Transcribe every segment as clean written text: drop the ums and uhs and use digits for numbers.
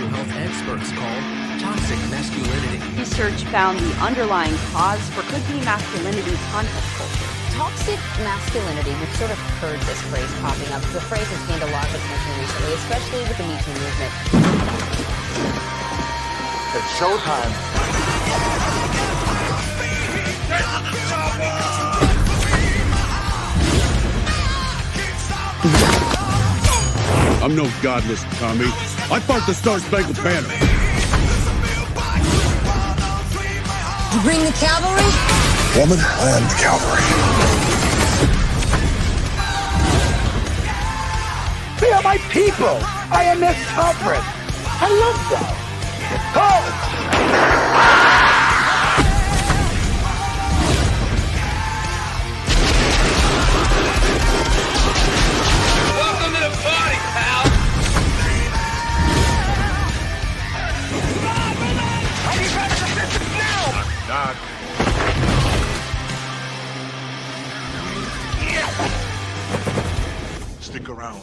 mental health experts call toxic masculinity. Research found the underlying cause for could be masculinity content culture. Toxic masculinity, we've sort of heard this phrase popping up. The phrase has gained a lot of attention recently, especially with the Me Too movement. It's showtime. I'm no godless Tommy. I fought the Star Spangled Banner. You bring the cavalry? Woman, I am the cavalry. They are my people. I am their sovereign. I love them. Welcome to the party, pal. I need better assistance now. Not. Stick around.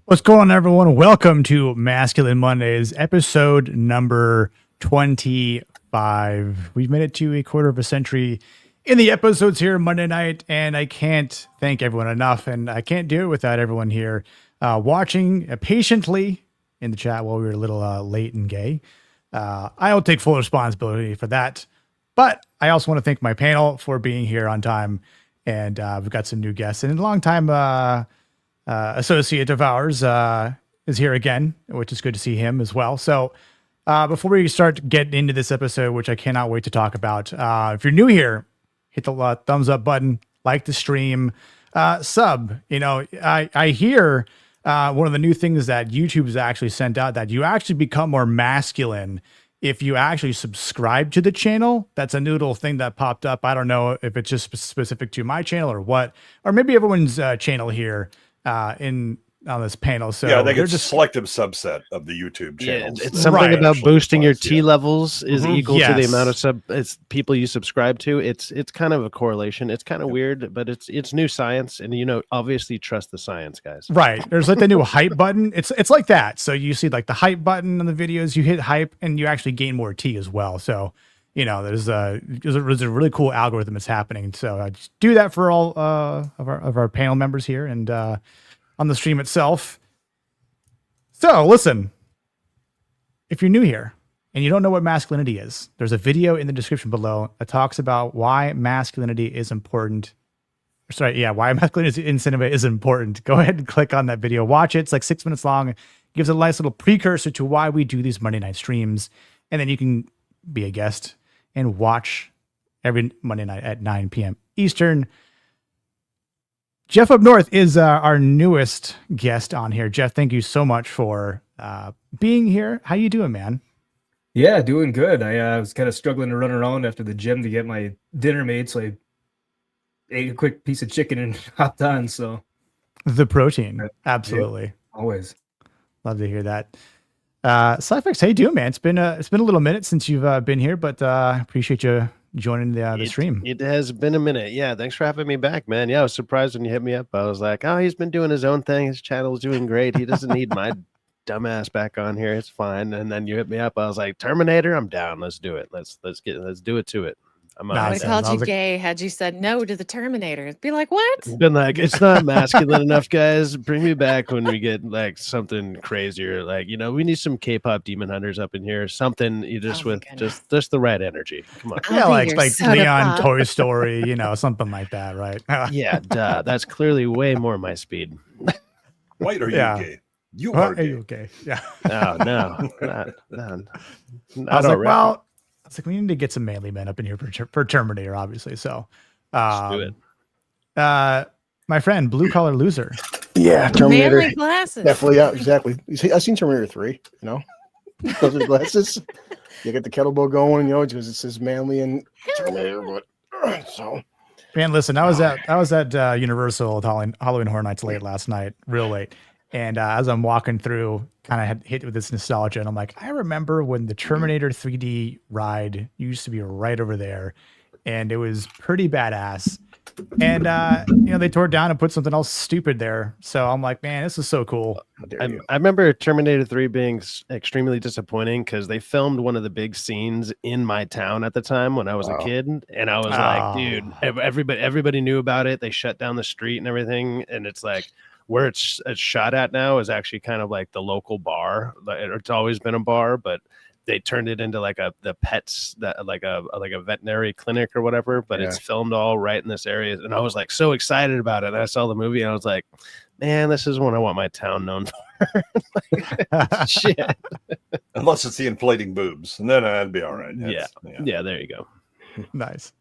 What's going on, everyone? Welcome to Masculine Mondays, episode number 25. We've made it to a quarter of a century in the episodes here Monday night, and I can't thank everyone enough, and I can't do it without everyone here watching patiently in the chat while we were a little late and gay. I'll take full responsibility for that, but I also want to thank my panel for being here on time, and we've got some new guests, and a long time associate of ours is here again, which is good to see him as well. So before we start getting into this episode, which I cannot wait to talk about, if you're new here, hit the thumbs up button, like the stream, sub. You know, I hear one of the new things that YouTube has actually sent out, that you actually become more masculine if you actually subscribe to the channel. That's a new little thing that popped up. I don't know if it's just specific to my channel or what, or maybe everyone's channel here on this panel. So yeah, I think it's just a selective subset of the YouTube channels. Yeah, it's something about boosting your T yeah. levels is equal to the Yes. amount of people you subscribe to. It's kind of a correlation. It's kind of weird, but it's new science, and obviously trust the science, guys. Right. There's like the new hype button. It's like that. So you see like the hype button on the videos, you hit hype and you actually gain more T as well. So, there's a really cool algorithm that's happening. So I just do that for all of our panel members here and on the stream itself. So listen, if you're new here and you don't know what masculinity is, there's a video in the description below that talks about why masculinity is important. Why masculinity in cinema is important. Go ahead and click on that video. Watch it. It's like 6 minutes long. It gives a nice little precursor to why we do these Monday night streams. And then you can be a guest and watch every Monday night at 9 p.m. Eastern. Jeff up north is our newest guest on here. Jeff, thank you so much for being here. How you doing, man? Yeah, doing good. I was kind of struggling to run around after the gym to get my dinner made, so I ate a quick piece of chicken and hopped on. So the protein, absolutely, yeah, always love to hear that. Sci-Fix, how you doing, man? It's been a little minute since you've been here, but appreciate you joining the stream. It has been a minute. Yeah, thanks for having me back, man. Yeah, I was surprised when you hit me up. I was like, oh, he's been doing his own thing. His channel's doing great. He doesn't need my dumbass back on here. It's fine. And then you hit me up. I was like, Terminator, I'm down. Let's do it. Let's do it to it. I would have called you gay had you said no to the Terminator. It'd be like, what? It's been like, it's not masculine enough, guys. Bring me back when we get like something crazier. Like, we need some K-pop demon hunters up in here. Something you just just the right energy. Come on. Yeah, like Leon, Toy Story, something like that, right? Yeah, duh. That's clearly way more my speed. White or you gay? You are gay. Okay. Yeah. Oh, no. I was like, we need to get some manly men up in here for Terminator, obviously. So, let's do it. My friend, Blue Collar Loser. Yeah, Terminator. Manly glasses. Definitely, yeah, exactly. I've seen Terminator 3, those are glasses. You get the kettlebell going, because it says manly and Terminator. But so, man, listen, I was at Universal at Halloween Horror Nights late last night, real late. And as I'm walking through, kind of had hit with this nostalgia, and I'm like, I remember when the Terminator 3D ride used to be right over there, and it was pretty badass. And they tore it down and put something else stupid there. So I'm like, man, this is so cool. I remember Terminator 3 being extremely disappointing because they filmed one of the big scenes in my town at the time when I was a kid, and I was like, dude, everybody knew about it. They shut down the street and everything, and it's like where it's shot at now is actually kind of like the local bar. It's always been a bar, but they turned it into like the pets that like a veterinary clinic or whatever, but it's filmed all right in this area. And I was like so excited about it. And I saw the movie and I was like, man, this is what I want my town known for. Shit. Unless it's the inflating boobs, and then I'd be all right. Yeah, there you go. Nice.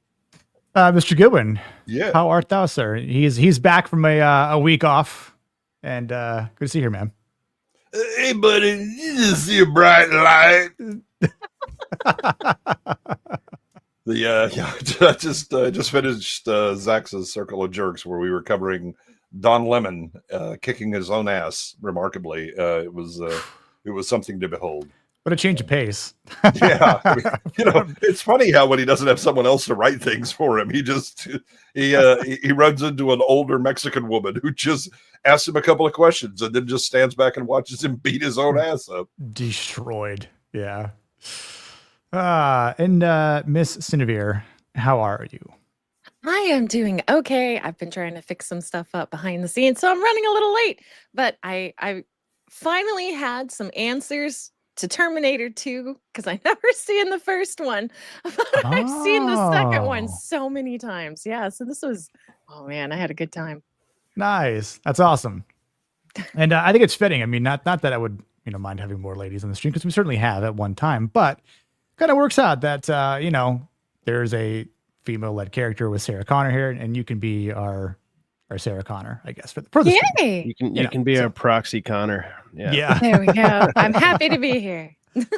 Mr. Goodwin. Yeah. How art thou, sir? He's back from a week off, and good to see you here, man. Hey, buddy, you just see a bright light. I just finished Zach's Circle of Jerks, where we were covering Don Lemon kicking his own ass remarkably. It was something to behold. What a change of pace. Yeah. I mean, it's funny how when he doesn't have someone else to write things for him, he runs into an older Mexican woman who just asks him a couple of questions and then just stands back and watches him beat his own ass up. Destroyed. Yeah. And Miss Cinevere, how are you? I am doing okay. I've been trying to fix some stuff up behind the scenes, so I'm running a little late. But I finally had some answers to Terminator 2 because I never seen the first one. But I've seen the second one so many times. Yeah, so this was, oh man, I had a good time. Nice. That's awesome. And I think it's fitting. I mean, not that I would mind having more ladies on the stream, because we certainly have at one time, but kind of works out that there's a female-led character with Sarah Connor here, and you can be our Sarah Connor, I guess, for the Yay! You can be our proxy Connor. Yeah. There we go. I'm happy to be here.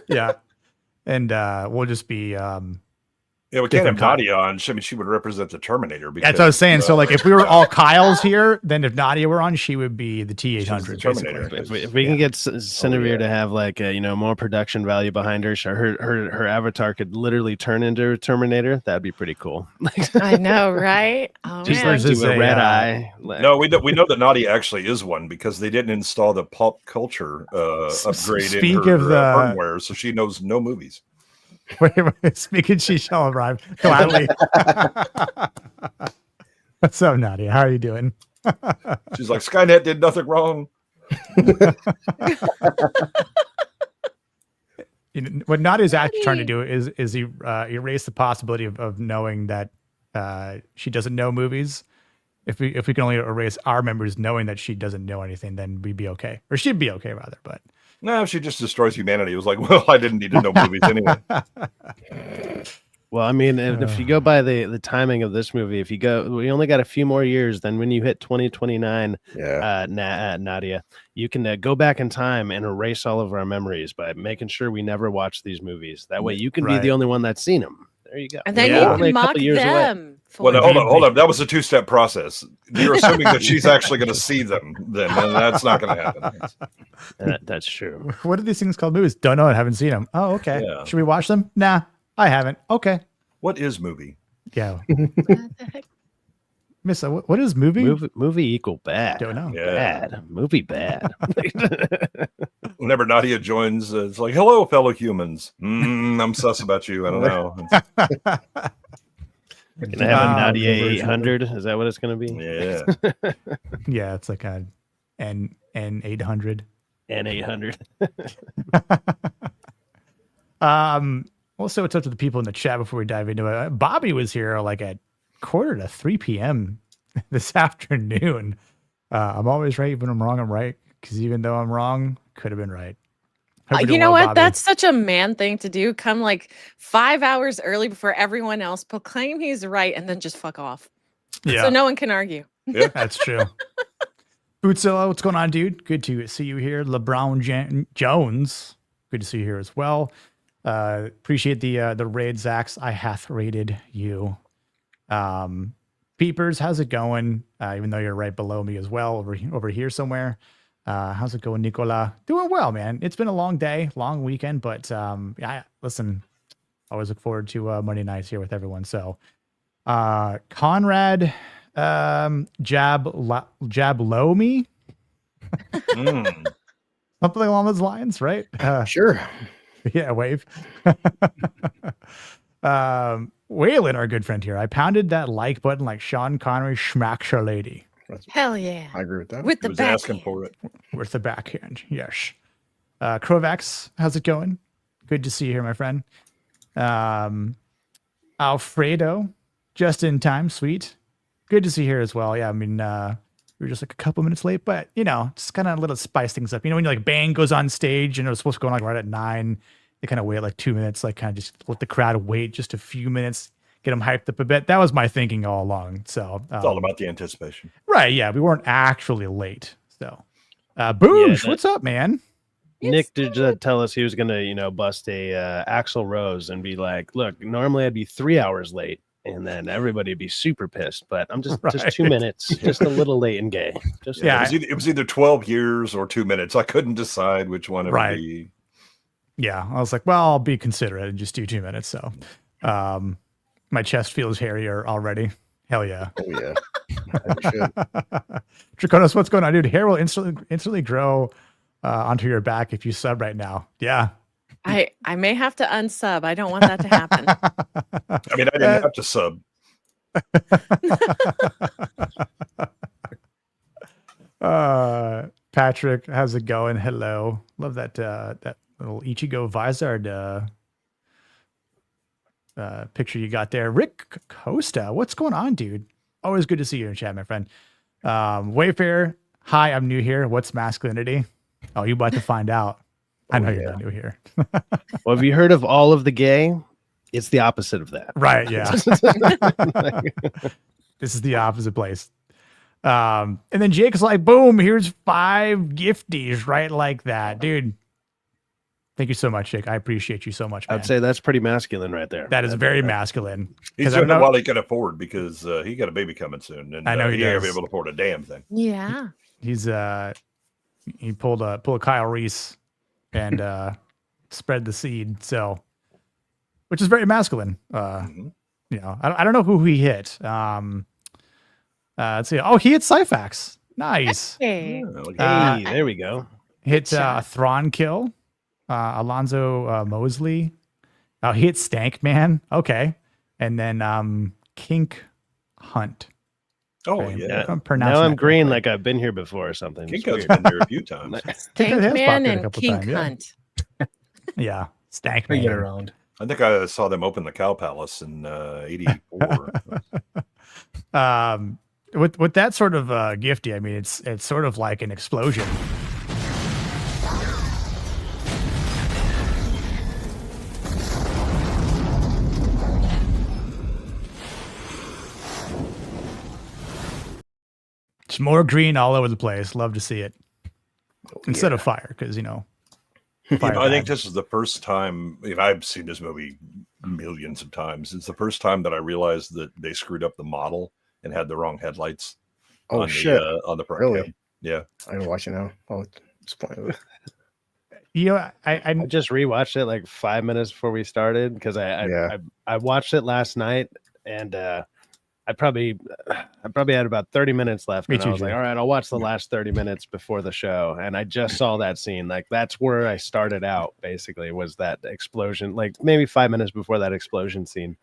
Yeah. And we'll just be we can't have Nadia on. I mean, she would represent the Terminator. Because, that's what I was saying. So, like, if we were all Kyles here, then if Nadia were on, she would be the T-800. Terminator. If we can get Cinevere to have like more production value behind her, her avatar could literally turn into a Terminator. That'd be pretty cool. I know, right? Oh, she's man. like a red eye. No, we know that Nadia actually is one because they didn't install the pop culture upgrade in her firmware, so she knows no movies. Wait, speaking, she shall arrive gladly. What's up, Nadia? How are you doing? She's like, Skynet did nothing wrong. What Nadia's actually trying to do is erase the possibility of knowing that she doesn't know movies. If we can only erase our members knowing that she doesn't know anything, then we'd be okay, or she'd be okay rather. But no, she just destroys humanity. It was like, well, I didn't need to know movies anyway. Well, I mean, if you go by the timing of this movie, we only got a few more years. Then when you hit 2029, Nadia, you can go back in time and erase all of our memories by making sure we never watch these movies. That way, you can be the only one that's seen them. There you go. And then you can mock them. Well, no, hold on. That was a two-step process. You're assuming that she's actually going to see them, then, and that's not going to happen. That's true. What are these things called? Movies? Don't know. I haven't seen them. Oh, okay. Yeah. Should we watch them? Nah, I haven't. Okay. What is movie? Yeah. Miss, what is movie? Movie equal bad. Don't know. Yeah. Bad. Movie bad. Whenever Nadia joins, it's like, hello, fellow humans. I'm sus about you. I don't know. Can I have a Nadia 800? Is that what it's going to be? Yeah. Yeah, it's like a N800. N800. Also, what's up to the people in the chat before we dive into it? Bobby was here like at 2:45 p.m. this afternoon. I'm always right. When I'm wrong, I'm right. Because even though I'm wrong, could have been right. You know what? Bobby. That's such a man thing to do. Come like 5 hours early before everyone else, proclaim he's right, and then just fuck off. Yeah. So no one can argue. Yeah, that's true. Bootzilla, what's going on, dude? Good to see you here. LeBron Jones, good to see you here as well. Appreciate the raid, Zax. I hath raided you. Peepers, how's it going? Even though you're right below me as well, over here somewhere. How's it going, Nicola? Doing well, man. It's been a long day, long weekend, but listen, always look forward to Monday nights here with everyone. So, Conrad Jab low me. Something along those lines, right? Sure. Yeah, wave. Waylon, our good friend here. I pounded that like button like Sean Connery smacks your lady. Hell yeah. I agree with that. With the He was backhand. asking for it. With the backhand, yes. Krovax, how's it going? Good to see you here, my friend. Alfredo, just in time, sweet. Good to see you here as well. Yeah, I mean, we were just like a couple minutes late, but you know, just kind of a little spice things up. You know, when you like Bang goes on stage and it was supposed to go on like right at 9, they kind of wait like 2 minutes, like kind of just let the crowd wait just a few minutes, get them hyped up a bit. That was my thinking all along. So It's all about the anticipation. right, yeah, we weren't actually late. So, Boosh, what's up, man? Nick did tell us he was gonna, you know, bust a Axl Rose and be like, "Look, normally I'd be 3 hours late, and then everybody'd be super pissed, but I'm just 2 minutes, just a little late and gay." Just it was either 12 years or 2 minutes. I couldn't decide which one it would be. Yeah, I was like, well, I'll be considerate and just do 2 minutes. So, my chest feels hairier already. Hell yeah. Oh yeah. Draconis, what's going on, dude? Hair will instantly grow onto your back if you sub right now. Yeah. I may have to unsub. I don't want that to happen. I mean, I didn't have to sub. Patrick, how's it going? Hello. Love that that little Ichigo Vizard picture you got there. Rick Costa, what's going on, dude? Always good to see you in chat, my friend. Wayfair, hi, I'm new here. What's masculinity? Oh, you about to find out. I know you're not new here. Well, have you heard of all of the gay? It's the opposite of that. Right, yeah. This is the opposite place. And then Jake's like, boom, here's 5 gifties, right? Like that. Dude. Thank you so much, Jake. I appreciate you so much, man. I'd say that's pretty masculine right there. That is very masculine. He's doing it while he can afford because he got a baby coming soon. And I know he ain't gonna does. be able to afford a damn thing. Yeah. He's he pulled a Kyle Reese and spread the seed, so which is very masculine. You know, I don't know who he hit. Let's see. Oh, he hit Syphax. Nice. Hey, there we go. Hit Thrawn kill. Alonzo Mosley. Oh, he hit Stank Man. Okay. And then Kink Hunt. Oh, Okay, yeah. Now I'm green like I've been here before or something. Kink Hunt's been there a few times. Stank has Man popped in a and couple Kink times, yeah. Hunt. Yeah. Stank I Man. get around. I think I saw them open the Cow Palace in 84. With that sort of gifty, I mean, it's sort of like an explosion. It's more green all over the place. Love to see it. Instead of fire, because, you know. Fire I think bad. this is the first time, I've seen this movie millions of times. It's the first time that I realized that they screwed up the model and had the wrong headlights. Oh on shit! On the front Really? cam. Yeah. I didn't watch it now. Oh, it's funny. You know, I just rewatched it like 5 minutes before we started because I watched it last night and I probably had about 30 minutes left. Me And too, I was like, Jay. all right, I'll watch the last 30 minutes before the show. And I just saw that scene. Like that's where I started out, basically, was that explosion, like maybe 5 minutes before that explosion scene.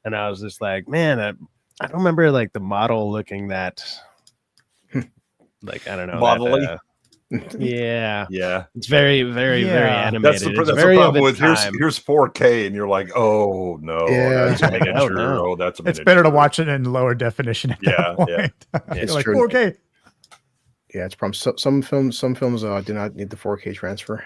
And I was just like, man, I don't remember like the model looking that like, I don't know. Modelly? Yeah. Yeah. It's very, very, very animated. That's the It's that's the very of problem its with time. here's 4K and you're like, oh no, Yeah. that's a miniature. Oh, no. Oh, that's a it's miniature. better to watch it in lower definition. At Yeah, that yeah. point. You're It's like true. 4K. Yeah, it's problem. Some films do not need the 4K transfer.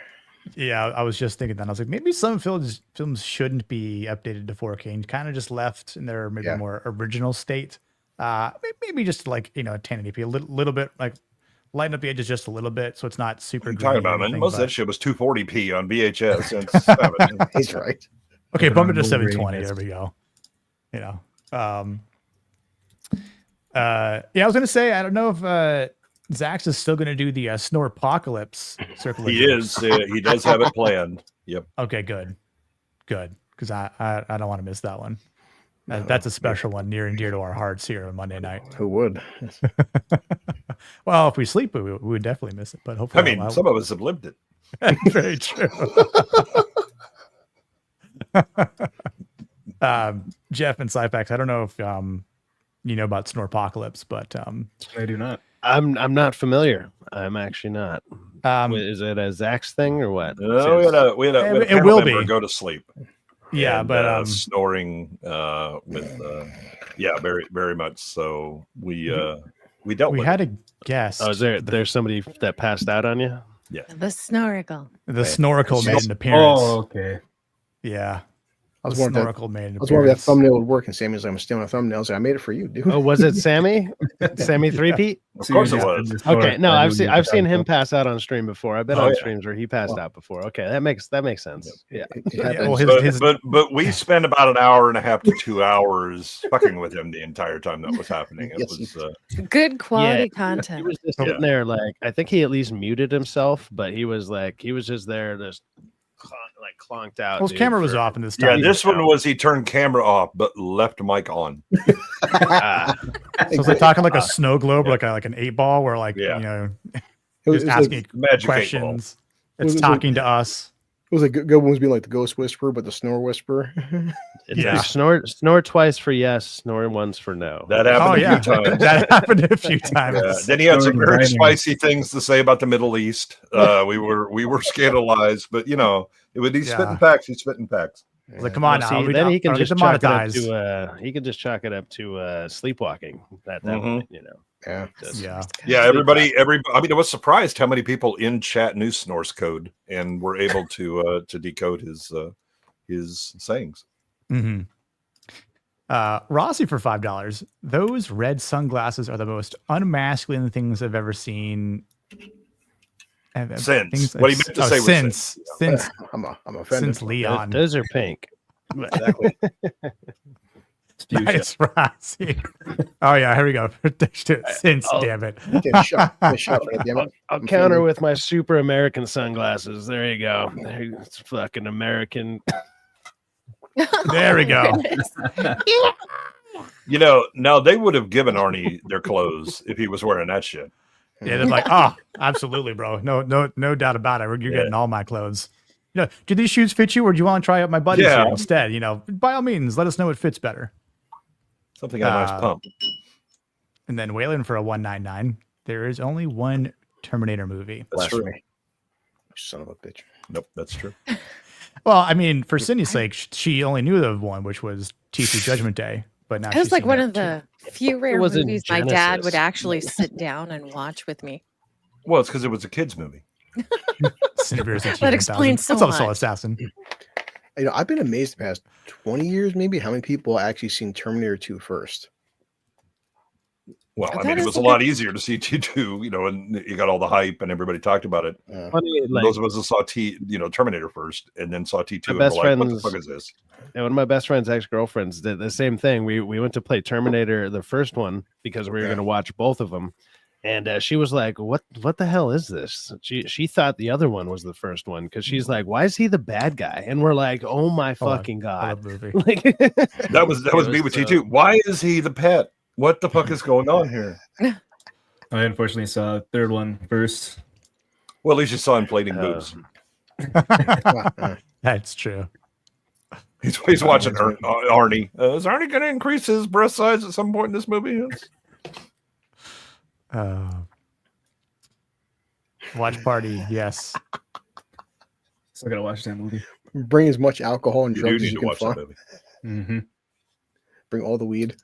Yeah, I was just thinking that. I was like, maybe some films shouldn't be updated to 4K and kind of just left in their maybe more original state. Maybe just like, you know, 1080p, a little bit, like lighten up the edges just a little bit so it's not super What are you green talking or about, man? anything, Most of but- that shit was 240p on VHS since 7. He's right. Okay, bump it to Blu-ray, 720. that's- There we go. You know. Yeah, I was gonna say, I don't know if Zax is still gonna do the Snorepocalypse circle. He is. He does have it planned. Yep. Okay, good. Because I don't want to miss that one. That's a special one, near and dear to our hearts here on Monday night. Who would? Well, if we sleep, we would definitely miss it. But hopefully, some of us have lived it. Very true. Jeff and Cyfax, I don't know if you know about Snorpocalypse, but I do not. I'm not familiar. I'm actually not. Is it a Zach's thing or what? No, we had a it will be go to sleep. Yeah, and, but snoring with very very much so. We dealt. We with had it. a guest. Oh, there's somebody that passed out on you? Yeah. The snorkel. The snorkel made an appearance. Oh, okay. Yeah. I was The wondering if snorkel made an I was wondering if that appearance. thumbnail would work, and Sammy's like, I'm stealing a thumbnail. I was like, I made it for you, dude. Oh, was it Sammy? Sammy Three-Peat? Of course it was. Okay, no, I've seen him pass out on stream before. I've been on yeah. streams where he passed out before. Okay, that makes sense. Yeah. But we spent about an hour and a half to 2 hours fucking with him the entire time that was happening. It was Good quality He content. was just sitting there, like, I think he at least muted himself, but he was just there, just clonked out. Well, his camera was off in this yeah. time. This one was he turned camera off but left mic on. So it's like talking like a snow globe, like an 8-ball, where like Yeah. you know, It was just asking like magic 8-ball. questions. It was It's like- talking to us. It was like good ones being like the ghost whisperer, but the snore whisperer. Yeah. Snore twice for yes, snore once for no. That happened Oh a yeah, few times. that happened a few times. Yeah. Then he had some Snoring very and spicy things to say about the Middle East. We were scandalized, but you know, he's spitting facts. He's spitting facts. I was like, come on Well, now, see, we then don't, he can don't just get chalk it up demonetized. to he can just chalk it up to sleepwalking at that Mhm. point, you know. Yeah. Yeah. Yeah, everybody. I mean, I was surprised how many people in chat knew Snor's code and were able to decode his sayings. Mm-hmm. Rossi for $5. Those red sunglasses are the most unmasculine things I've ever seen. Since what he meant to say was since I'm offended. since Leon. Those are pink. Exactly. Nice, Rossi. Oh yeah, here we go. Since Oh. damn it. Get a shot. Get a shot for it, damn it. I'll counter with my super American sunglasses. There you go. It's fucking American. There we go. You know, now they would have given Arnie their clothes if he was wearing that shit. Yeah, they're like, oh, absolutely, bro. No doubt about it. You're getting all my clothes. You know, do these shoes fit you, or do you want to try out my buddies Yeah. here instead? You know, by all means, let us know what fits better. Something got a nice pump. And then Waylon for a 199. There is only one Terminator movie. That's true. Blasphemy. Son of a bitch. Nope, that's true. Well, I mean, for Cindy's sake, she only knew of one, which was TC Judgment Day. But now It was she's like seen one it of the few rare wasn't movies my dad would Genesis. actually sit down and watch with me. Well, it's because it was a kids' movie. Cinebeers and That T-1000. explains so What's up, Soul much. Assassin? You know, I've been amazed the past 20 years, maybe, how many people actually seen Terminator 2 first. Well, I That mean, it is was a a lot bit- easier to see T2, you know, and you got all the hype and everybody talked about it. Funny, like, Those of us that saw Terminator first and then saw T2 and were best like, what the friends- fuck is this? one of my best friend's ex-girlfriends did the same thing. We went to play Terminator, the first one, because we were going to watch both of them. And she was like, "What the hell is this?" She thought the other one was the first one because she's like, "Why is he the bad guy?" And we're like, "Oh my fucking I god!" love the movie. Like, That was me with T2. Why is he the pet? What the fuck is going on here? I unfortunately saw the third one first. Well, at least you saw inflating boobs. That's true. He's watching Arnie. Is Arnie going to increase his breast size at some point in this movie? Watch party, yes. Still gotta watch that movie. Bring as much alcohol and You do drugs as need you to can watch that find. movie. Mm-hmm. Bring all the weed.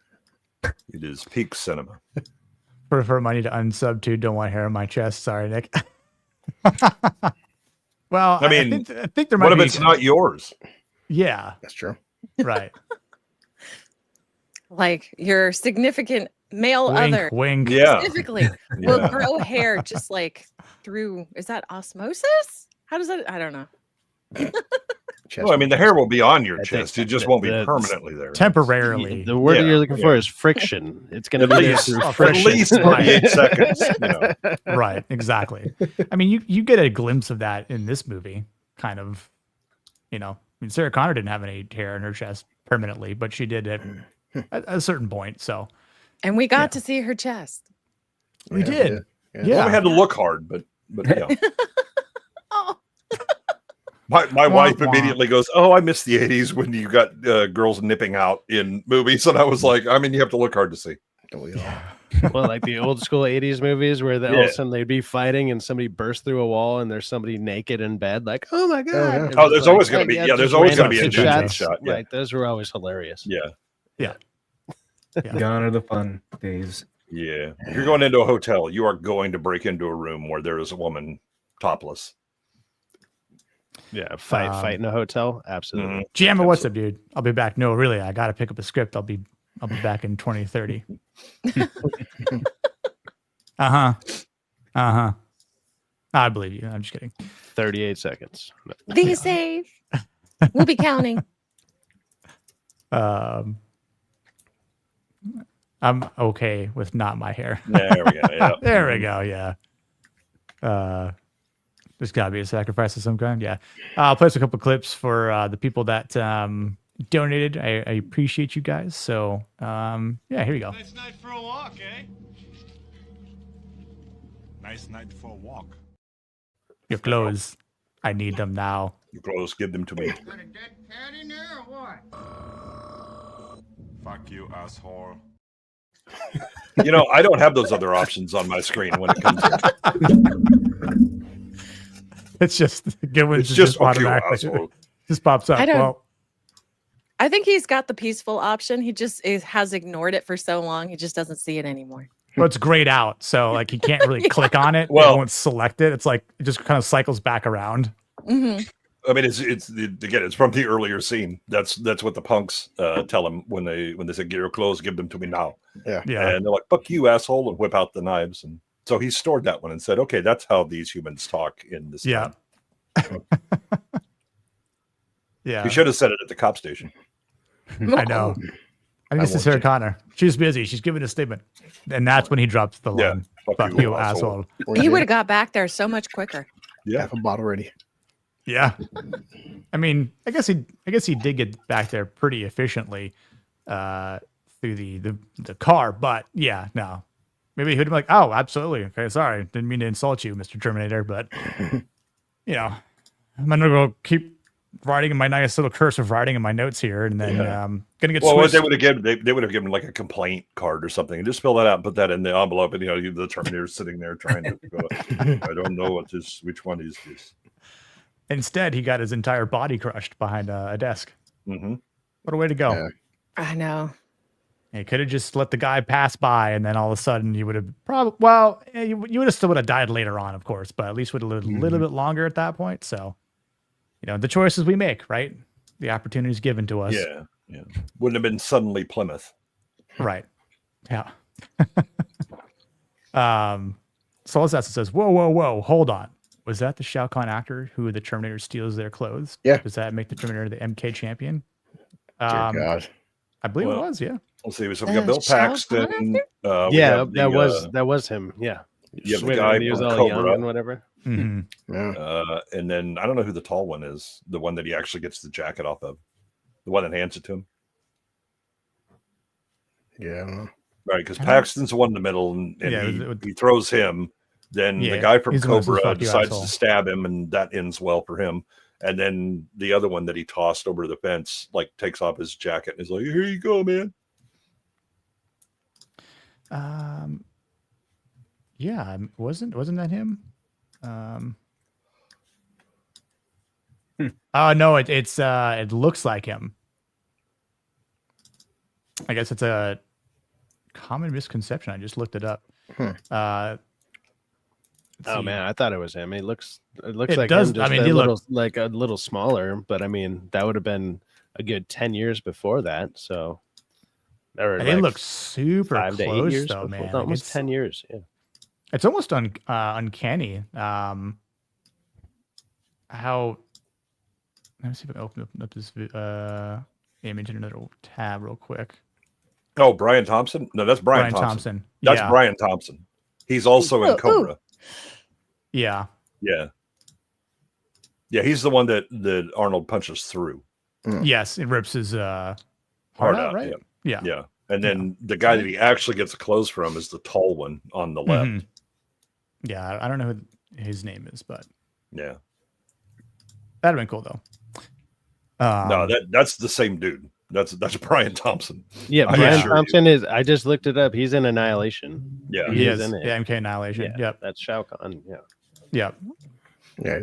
It is peak cinema. For money to unsub to don't want hair on my chest. Sorry, Nick. Well, I mean, I think there might what if be. it's not yours? Yeah, That's true. right. Like your significant male Wink, other wink. Yeah. specifically will Yeah. grow hair just like through, is that osmosis? How does that? I don't know. Well, I mean, the hair will be on your I think chest. It just won't be that's- permanently there. Temporarily. the word Yeah, you're looking yeah. for is friction. It's going to At be there least, through at friction. least 48 seconds. You know. Right, exactly. I mean, you get a glimpse of that in this movie, kind of. You know, I mean, Sarah Connor didn't have any hair in her chest permanently, but she did it at a certain point. So, And we got to see her chest. we did. Yeah. Yeah. Well, we had to look hard, but yeah. Oh, My wife wah. immediately goes, "Oh, I miss the '80s when you got girls nipping out in movies," and I was like, "I mean, you have to look hard to see." Well, like the old school 80s movies where all of a sudden they'd be fighting and somebody burst through a wall and there's somebody naked in bed, like, oh my God. yeah. It Oh, was there's like, always going to be, just there's always going to be a random intentional shots. shot. Yeah. Like, those were always hilarious. Yeah. Gone are the fun days. Yeah. If you're going into a hotel, you are going to break into a room where there is a woman topless. Yeah. Fight in a hotel. Absolutely. Jammer, what's up, dude? I'll be back. No, really, I got to pick up a script. I'll be back in 2030. I believe you. I'm just kidding. 38 seconds. be safe. We'll be counting. I'm okay with not my hair. There we go. Yeah. There we go. Yeah. There's got to be a sacrifice of some kind. Yeah. I'll play a couple clips for the people that donated. I appreciate you guys. So, yeah, here we go. Nice night for a walk, eh? Nice night for a walk. Your clothes. I need them now. Your clothes, give them to me. Got a dead cat in there or what? Fuck you, asshole. You know, I don't have those other options on my screen when it comes to It's just good one. It's just fuck you, automatically asshole. just pops up. I don't- Well, I think he's got the peaceful option. He just has ignored it for so long. He just doesn't see it anymore. well, it's grayed out, so like he can't really click on it. Well- It won't select it. It's like it just kind of cycles back around. Hmm. I mean, it's again, it's from the earlier scene. That's what the punks tell him when they say, "Get your clothes, give them to me now." Yeah. And they're like, "Fuck you, asshole," and whip out the knives. And so he stored that one and said, "Okay, that's how these humans talk in this." Yeah. time." Yeah. He should have said it at the cop station. I know. I think it's won't Sarah Connor. She's busy. She's giving a statement, and that's when he drops the Yeah. line. Fuck you, asshole. He would have got back there so much quicker. Yeah. Half a bottle ready. Yeah. I mean, I guess he did get back there pretty efficiently through the car, but yeah, no. Maybe he would have been like, "Oh, absolutely. Okay, sorry. Didn't mean to insult you, Mr. Terminator, but you know, I'm gonna go keep writing in my nice little cursive writing in my notes here, and then gonna get Well, what switched." they would have given, they would have given like a complaint card or something, and just fill that out and put that in the envelope. And the Terminator's sitting there trying to go, "I don't know which one is this." Instead, he got his entire body crushed behind a desk. Mm-hmm. What a way to go. Yeah. I know. He could have just let the guy pass by, and then all of a sudden you would have you would have still would have died later on, of course, but at least would have lived a little bit longer at that point. So, the choices we make, right? The opportunities given to us. Yeah. Wouldn't have been suddenly Plymouth. Right. Yeah. Solacessa says, whoa, hold on. Was that the Shao Kahn actor who the Terminator steals their clothes? Yeah. Does that make the Terminator the MK champion? Dear God. I believe Well, it was, yeah. Let's see. So we got Bill Shao Paxton. We Yeah, have that was him. Yeah. You have the When guy he was from all young Cobra. and whatever. Mhm. Yeah. And then I don't know who the tall one is. The one that he actually gets the jacket off of. The one that hands it to him. Yeah. I don't know. Right, because Paxton's the one in the middle, and Yeah, he throws him. Then Yeah, the guy from he's the one who says, Cobra "Fuck you, decides asshole." to stab him, and that ends well for him. And then the other one that he tossed over the fence, like, takes off his jacket and is like, "Here you go, man." Yeah, wasn't that him? Oh no, it looks like him. I guess it's a common misconception. I just looked it up. Oh see. man, I thought it was him. It looks It like does- him, just I mean, a he little a little smaller, but I mean that would have been a good 10 years before that. So It like looks super 5 to 8 close years though, before, man. Like, almost 10 years. Yeah. It's almost uncanny. How? Let me see if I can open up this image in another tab real quick. Oh, Brian Thompson? No, that's Brian Thompson. Thompson. That's Yeah. Brian Thompson. He's also in Ooh, Cobra. Yeah. Yeah. Yeah, he's the one that Arnold punches through. Yes, it rips his heart Hard out, out, right? yeah. Yeah. Yeah. And then the guy that he actually gets clothes from is the tall one on the left. Mhm. Yeah, I don't know who his name is, but Yeah. that'd have been cool though. No, that's the same dude. That's Brian Thompson. Yeah, I Brian assure you. Thompson is. I just looked it up. He's in Annihilation. Yeah, he is is. in it. Yeah, MK Annihilation. Yeah, Yep. that's Shao Kahn. Yeah. Yep. Yeah,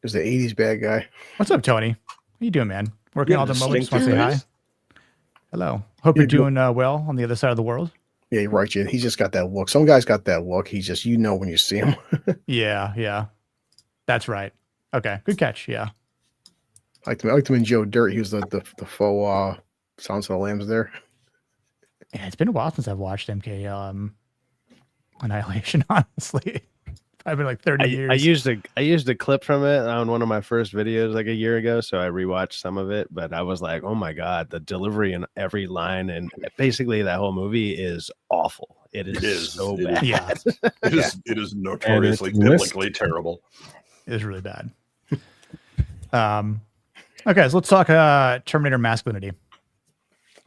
he's the 80s bad guy. What's up, Tony? How you doing, man? Working Yeah, all the moments. Just want to say distinctive hi. Hello. Hope you're doing well on the other side of the world. Yeah, you're right. He's just got that look. Some guys got that look. He's just, when you see him. Yeah. That's right. Okay, good catch. Yeah. I liked him in Joe Dirt. He was the faux Silence of the Lambs there. Yeah, it's been a while since I've watched MK Annihilation, honestly. I've been like 30 years. I used a clip from it on one of my first videos like a year ago, so I rewatched some of it. But I was like, oh my god, the delivery in every line and basically that whole movie is awful. It is so bad. Yeah. It is notoriously biblically terrible. It is really bad. Okay, so let's talk Terminator Masculinity.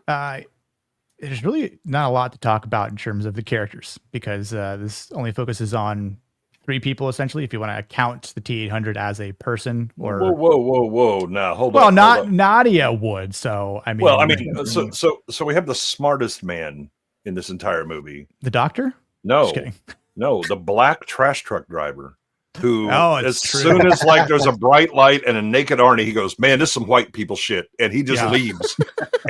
There's really not a lot to talk about in terms of the characters because this only focuses on 3 people essentially. If you want to count the T-800 as a person, or whoa! Now hold on. Well, not Nadia would. So I mean, so we have the smartest man in this entire movie. The doctor? No, Just kidding. No, the black trash truck driver. Who, it's as true. soon as like there's a bright light and a naked Arnie, he goes, "Man, this is some white people shit," and he just leaves,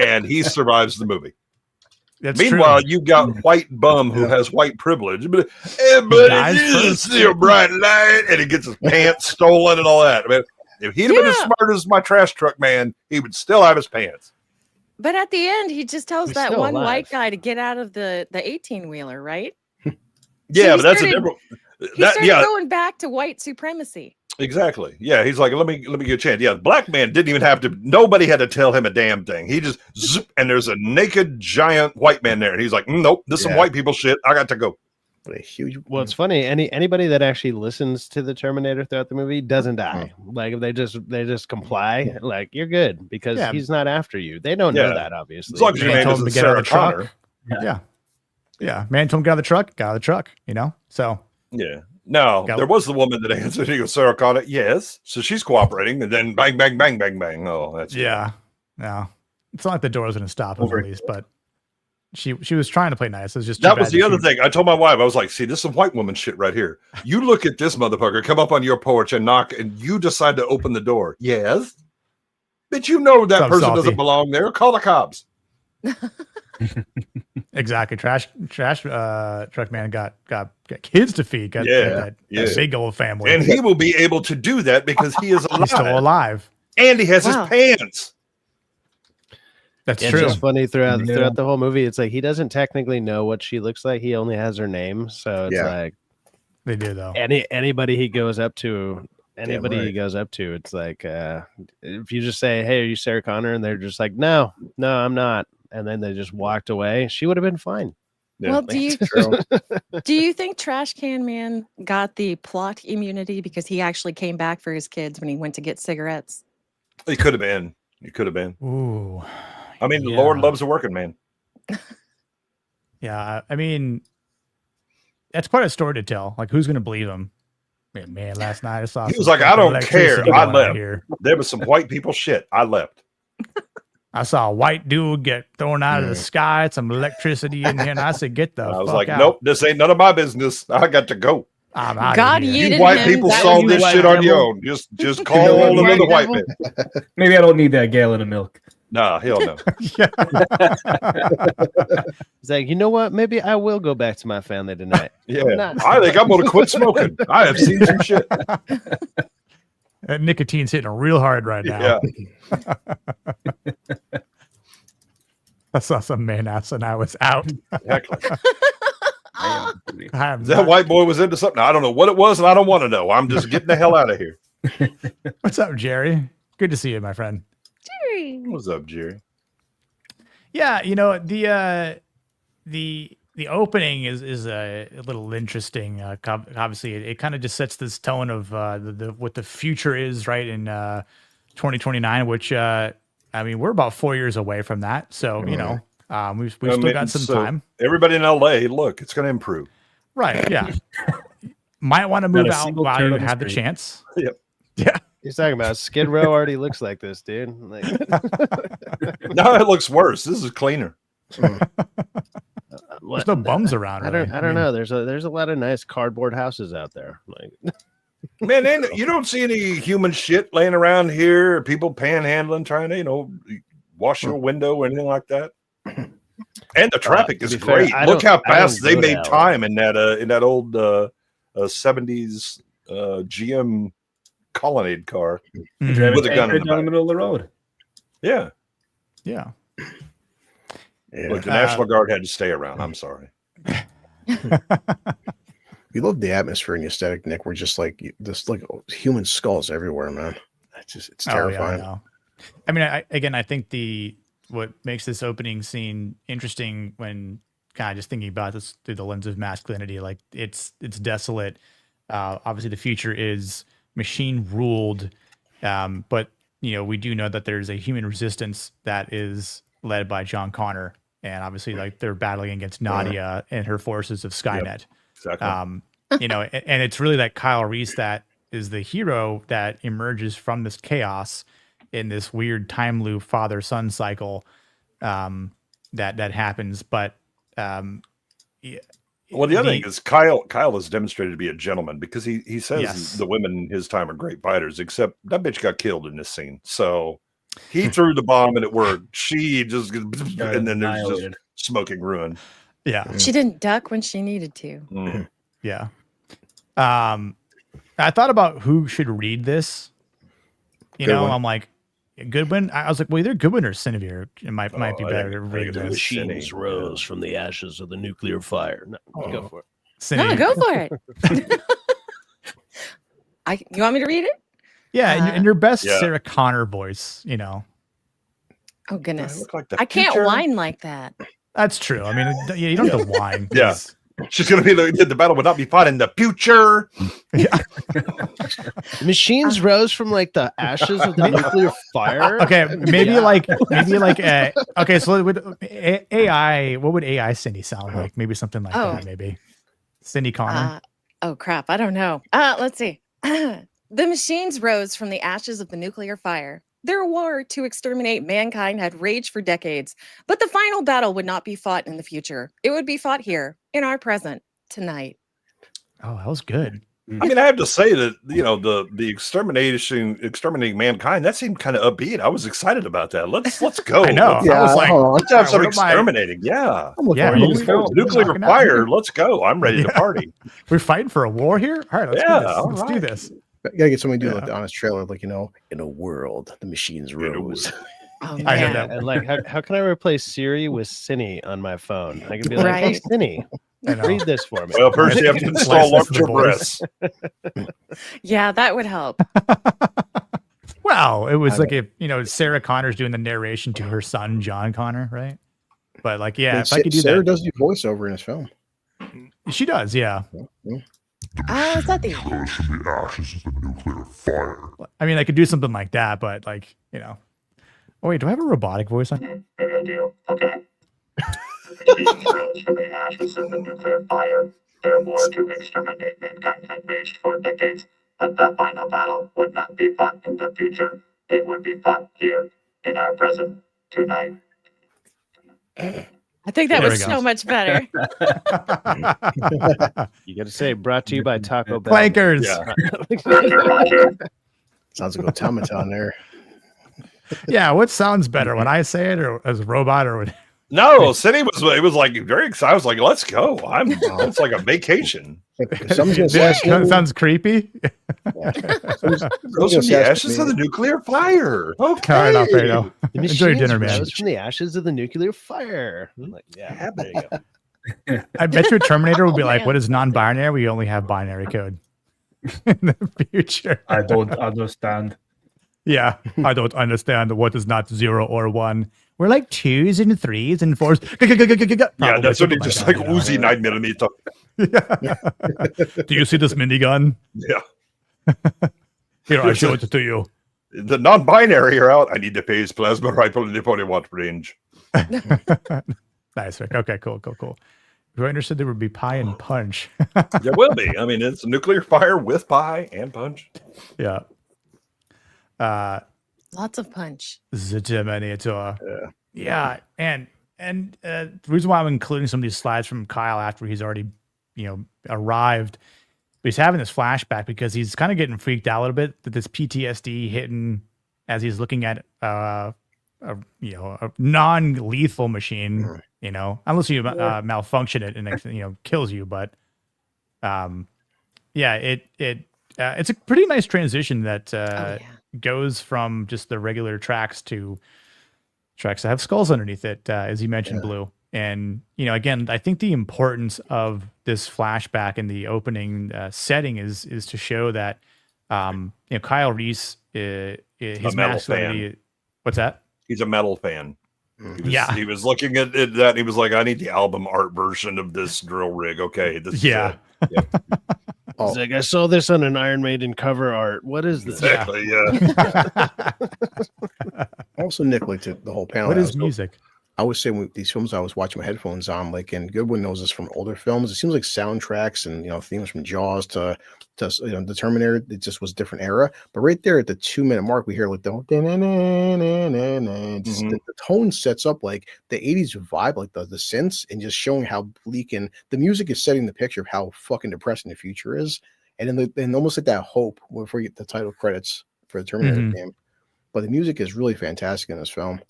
and he survives the movie. That's Meanwhile, true. you've got white bum who has white privilege, but everybody is still bright light, and he gets his pants stolen and all that. I mean, if he'd have been as smart as my trash truck man, he would still have his pants. But at the end, he just tells He's that still one alive. white guy to get out of the 18-wheeler, right? Yeah, he but that's started- a different. He started going back to white supremacy. Exactly. Yeah, he's like, let me get a chance. Yeah, the black man didn't even have to. Nobody had to tell him a damn thing. He just zip, and there's a naked giant white man there, and he's like, nope, this is some white people shit. I got to go. What a huge. Well, it's funny. Anybody that actually listens to the Terminator throughout the movie doesn't die. Like if they just comply, like you're good because he's not after you. They don't know that, obviously. As long as your name isn't Sarah Connor. Yeah. Man told him to get out of the truck. Got out of the truck. So. Yeah. No, there was the woman that answered. He goes, Sarah Connor. Yes. So she's cooperating, and then bang, bang, bang, bang, bang. Oh, that's No. It's not like the door was going to stop him at least, but she was trying to play nice. It was just that was the other thing. I told my wife, I was like, see, this is some white woman shit right here. You look at this motherfucker come up on your porch and knock, and you decide to open the door. Yes. But you know that person doesn't belong there. Call the cops. Exactly. Trash truck man got kids to feed. Got that big old family, and he will be able to do that because he is alive. He's still alive, and he has his pants. That's It's true. just funny throughout the whole movie. It's like he doesn't technically know what she looks like. He only has her name, so it's like they do though. Anybody he goes up to, it's like if you just say, "Hey, are you Sarah Connor?" and they're just like, "No, I'm not." And then they just walked away, she would have been fine. Yeah. Well, do you think Trash Can Man got the plot immunity because he actually came back for his kids when he went to get cigarettes? He could have been. Ooh. I mean, the Lord loves a working man. Yeah, I mean, that's quite a story to tell. Like, who's going to believe him? Man, last night I saw. He was like, I don't care. I left. There was some white people shit. I left. I saw a white dude get thrown out of the sky, some electricity in here, and I said, "Get the fuck out!" I was like, "Nope, this ain't none of my business. I got to go." I'm out God, of here. You white people solve this shit on your own. Just call another white man. Maybe I don't need that gallon of milk. Nah, hell no. He's like, you know what? Maybe I will go back to my family tonight. Yeah, I think I'm going to quit smoking. I have seen some shit. That nicotine's hitting real hard right now. Yeah. I saw some man ass and I was out. Exactly. That white boy was into something. I don't know what it was, and I don't want to know. I'm just getting the hell out of here. What's up, Jerry? Good to see you, my friend. Jerry. What's up, Jerry? Yeah, the opening is a little interesting. Obviously, it kind of just sets this tone of what the future is, right, in 2029, which, I mean, we're about 4 years away from that. So, We've still got some time. Everybody in LA, look, it's going to improve. Right? Yeah. Might want to move a out single while turn you on the have the street. chance. Yep. Yeah. He's talking about Skid Row already looks like this, dude. Like, No, it looks worse. This is cleaner. There's no bums around. I don't know. There's a lot of nice cardboard houses out there. Like, Man, you don't see any human shit laying around here. People panhandling, trying to, wash your window or anything like that. And the traffic is great. Look how fast they made time in that old 70s GM Colonnade car with a gun in the down the middle of the road. Yeah. Yeah. Look, the National Guard had to stay around. I'm sorry. We love the atmosphere and the aesthetic, Nick. We're just like human skulls everywhere, man. It's terrifying. I mean, I think what makes this opening scene interesting when kind of just thinking about this through the lens of masculinity, like it's desolate. Obviously, the future is machine ruled, but we do know that there's a human resistance that is led by John Connor, and obviously, like they're battling against Nadia and her forces of Skynet. Yep, exactly. And it's really that Kyle Reese that is the hero that emerges from this chaos in this weird time loop father-son cycle that happens. But well, the other thing is Kyle has demonstrated to be a gentleman because he says the women in his time are great fighters, except that bitch got killed in this scene. So he threw the bomb and it worked. She just and then there's just smoking ruin. Yeah, she didn't duck when she needed to. Mm. Yeah. I thought about who should read this. Goodwin. I'm like, Goodwin. I was like, well, either Goodwin or Cinevere. It might be better to read the this. machines rose from the ashes of the nuclear fire. No, go for it. Cinevere. No, go for it. You want me to read it? Yeah, in your best Sarah Connor voice, Oh goodness, look like I can't whine like that. That's true. I mean, you don't have to whine. Yeah. She's going to be the battle would not be fought in the future. Yeah. Machines rose from like the ashes of the nuclear fire. Okay, maybe okay. So with AI, what would AI Cindy sound like? Maybe something like that. Maybe Cindy Connor. Oh crap, I don't know. Let's see. The machines rose from the ashes of the nuclear fire. Their war to exterminate mankind had raged for decades, but the final battle would not be fought in the future. It would be fought here, in our present, tonight. Oh, that was good. I mean, I have to say that the exterminating mankind, that seemed kind of upbeat. I was excited about that. Let's go. I know. Yeah, I was like, let's have some exterminating. Yeah. Nuclear fire. Let's go. I'm ready to party. We're fighting for a war here. All right, let's do this. You gotta get somebody to do like the honest trailer, like in a world, the machines rose. Oh, I heard man. that. And like, how can I replace Siri with Cine on my phone? I can be like, hey, Cine, read this for me. Well, first you have to install larger breasts. Yeah, that would help. Well, it was like if Sarah Connor's doing the narration to her son John Connor, right? But like, yeah, if I could do Sarah that. does do voiceover in his film. She does, yeah. Is that the Rose from the ashes of the nuclear fire. I mean, I could do something like that, but like, Oh wait, do I have a robotic voice on? Maybe I do. Okay. Machines rose from the ashes of the nuclear fire. Their war to exterminate mankind had raged for decades, but the final battle would not be fought in the future. It would be fought here, in our present, tonight. I think that was so much better. You got to say, brought to you by Taco Bell. Plankers. Sounds like automaton there. Yeah, what sounds better when I say it or as a robot or what? No, Cindy was like very excited. I was like, let's go. It's like a vacation. Sounds creepy. Rose from the ashes of the nuclear fire. Okay. All right, I'll pay you. The Enjoy your dinner, man. rose from the ashes of the nuclear fire. I'm like, yeah, there you go. I bet you Terminator will be like, what is non-binary? We only have binary code in the future. I don't understand. Yeah, I don't understand what is not 0 or 1. We're like 2s and 3s and 4s. Yeah, that's only just like Uzi 9mm. Yeah. Do you see this minigun? Yeah. Here, I show it to you. The non-binary are out. I need to phase plasma rifle in the 40-watt range. Nice, Rick. Okay, cool. I understood there would be pie and punch. There will be. I mean, it's nuclear fire with pie and punch. Yeah. Lots of punch. The Terminator. Yeah. And the reason why I'm including some of these slides from Kyle after he's already, arrived, but he's having this flashback because he's kind of getting freaked out a little bit that this PTSD hitting as he's looking at a non-lethal machine, unless you malfunction it and it, kills you. But it's a pretty nice transition that goes from just the regular tracks to tracks that have skulls underneath it, as you mentioned, Blue. And again, I think the importance of this flashback in the opening setting is to show that Kyle Reese, his masculinity. What's that? He's a metal fan. He was looking at that and he was like, I need the album art version of this drill rig. Okay, this is it. Yeah. He's like, I saw this on an Iron Maiden cover art. What is this? Exactly, yeah. Also, Nick, like the whole panel. What is music? I was saying with these films I was watching my headphones on, like, and Goodwin knows this from older films. It seems like soundtracks and themes from Jaws to the Terminator, it just was a different era. But right there at the 2-minute mark, we hear like the tone sets up like the 80s vibe, like the synths, and just showing how bleak, and the music is setting the picture of how fucking depressing the future is. And then almost like that hope before you get the title credits for the Terminator game. But the music is really fantastic in this film.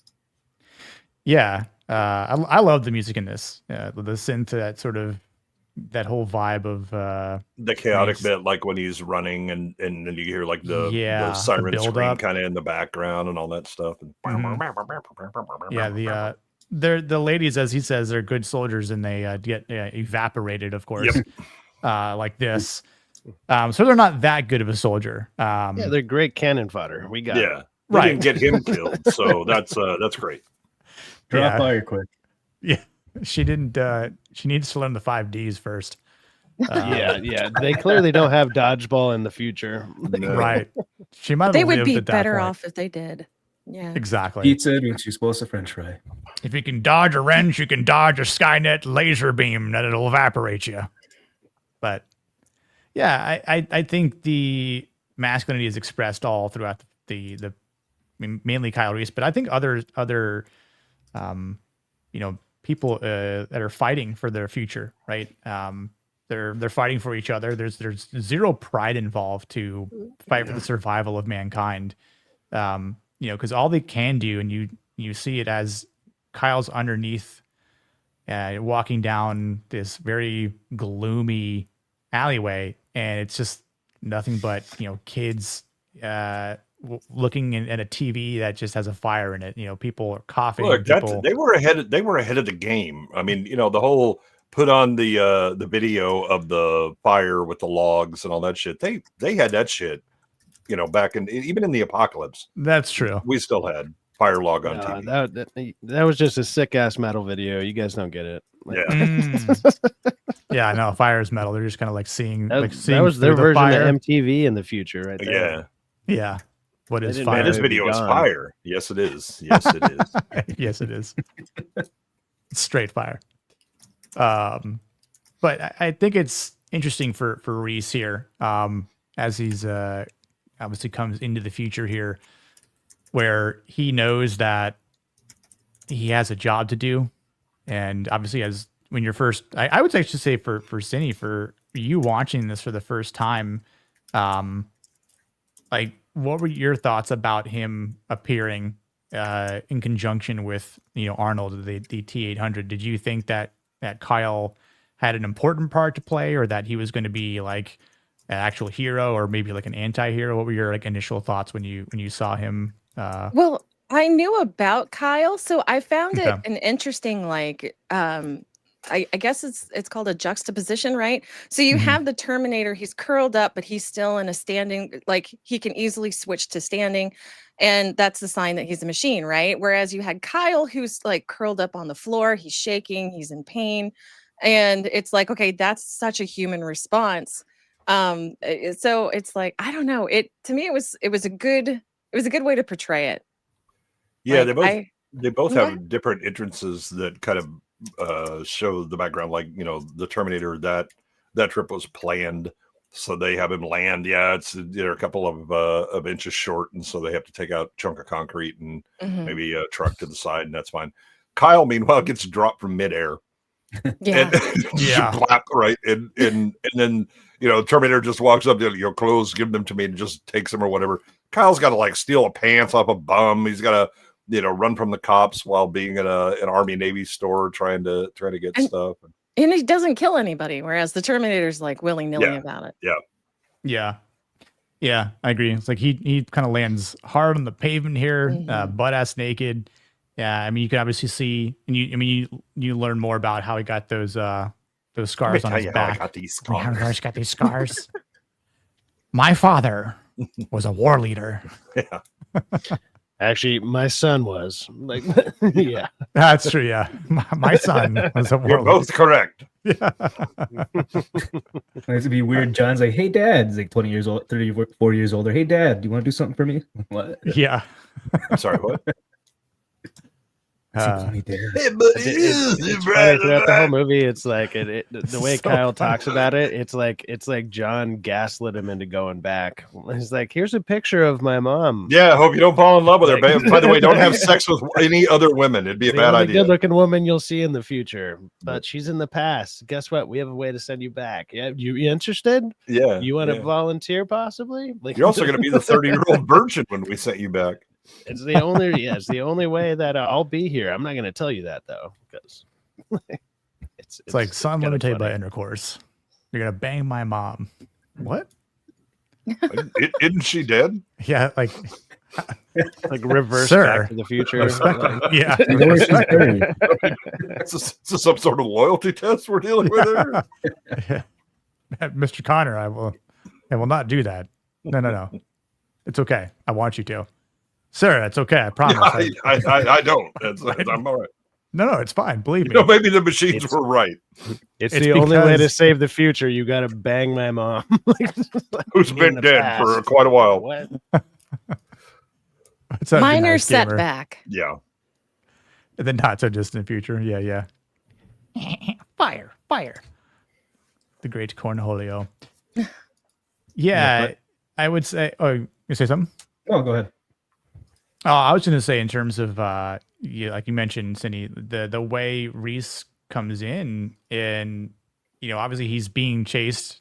Yeah, I love the music in this. The synth, that whole vibe of the chaotic bit, like when he's running and then you hear like the siren scream kind of in the background and all that stuff. And the ladies, as he says, they're good soldiers and they get evaporated, of course, like this. So they're not that good of a soldier. They're great cannon fodder. We got it. They didn't get him killed, so that's great. Drop fire quick. Yeah, she didn't. She needs to learn the 5 Ds first. They clearly don't have dodgeball in the future. Right. She might. They would be better off if they did. Yeah. Exactly. Pizza when she's supposed to French fry. If you can dodge a wrench, you can dodge a Skynet laser beam that it'll evaporate you. But yeah, I think the masculinity is expressed all throughout the mainly Kyle Reese, but I think other people that are fighting for their future, right? They're fighting for each other. There's zero pride involved to fight for the survival of mankind. Because all they can do, and you see it as Kyle's underneath, walking down this very gloomy alleyway, and it's just nothing but kids looking at a TV that just has a fire in it. People are coughing. Look, they were ahead of the game. I mean, the whole put on the video of the fire with the logs and all that shit. They had that shit, back even in the apocalypse. That's true. We still had fire log on TV. That was just a sick ass metal video. You guys don't get it. Yeah, no, fire is metal. They're just kind of like seeing. That was their version of MTV in the future, right there. Yeah. What is fire? Man, this video is fire. Yes, it is. Yes, it is. Yes, it is. It's straight fire. But I think it's interesting for Reese here, as he's obviously comes into the future here, where he knows that he has a job to do, and obviously when you're first, I would actually say for Cindy, for you watching this for the first time, like, what were your thoughts about him appearing in conjunction with Arnold, the T-800? Did you think that Kyle had an important part to play, or that he was going to be like an actual hero, or maybe like an anti-hero? What were your initial thoughts when you saw him? Well, I knew about Kyle, so I found it an interesting I guess it's called a juxtaposition, right? So you have the Terminator, he's curled up, but he's still in a standing, like he can easily switch to standing. And that's the sign that he's a machine, right? Whereas you had Kyle, who's like curled up on the floor, he's shaking, he's in pain. And it's like, okay, that's such a human response. So it's like, I don't know. To me, it was a good way to portray it. Yeah, like, They both Okay. have different entrances that kind of show the background. Like, the Terminator, that trip was planned, so they have him land. Yeah, they're a couple of inches short, and so they have to take out a chunk of concrete and maybe a truck to the side, and that's fine. Kyle, meanwhile, gets dropped from midair. Yeah. And black, right? And then Terminator just walks up to your clothes, give them to me, and just takes them or whatever. Kyle's got to like steal a pants off a bum. He's got to run from the cops while being in an Army Navy store trying to get stuff. And he doesn't kill anybody, whereas the Terminator's like willy-nilly about it. Yeah, I agree. It's like he kind of lands hard on the pavement here, butt ass naked. Yeah, I mean, you can obviously see, and you learn more about how he got those scars on his back. I got these How scars. he got these scars. My father was a war leader. Yeah. Actually, my son was like, yeah, That's true. Yeah, my son was a war You're both correct. Yeah. It's to be weird. John's like, "Hey, Dad." He's like 20 years old, 34 years older. "Hey, Dad, do you want to do something for me?" What? Yeah. I'm sorry, what? It's funny, Dad. It's funny throughout the whole movie. It's like the way So Kyle funny. talks about it. It's like John gaslit him into going back. He's like, "Here's a picture of my mom. Yeah, I hope you don't fall in love with her. By the way, don't have sex with any other women. It'd be a The bad only idea. good-looking woman you'll see in the future, but she's in the past. Guess what? We have a way to send you back. Yeah, you interested? Yeah. You want to yeah. volunteer, possibly? Like, You're also going to be the 30-year-old virgin when we sent you back. It's the only way that I'll be here. I'm not going to tell you that though, because It's like, son, let kinda me tell you about funny. intercourse. You're gonna bang my mom. What? Isn't she dead? Yeah, like like reverse Sir. Back to the Future. yeah. You know where she's buried. Is this some sort of loyalty test we're dealing with here? Mr. Connor, I will not do that. No. It's okay. I want you to. Sir, it's okay. I promise. I don't. I'm all right. No, it's fine. Believe me. Maybe the machines were right. It's It's the only way to because- save the future. You got to bang my mom. Who's been dead for quite a while. What? It's a Minor nice gamer. setback. Yeah. And then not so distant future. Yeah. Fire. The great Cornholio. Yeah, I would say. Oh, you say something? Oh, go ahead. Oh, I was going to say in terms of, like you mentioned, Cindy, the way Reese comes in and, obviously he's being chased.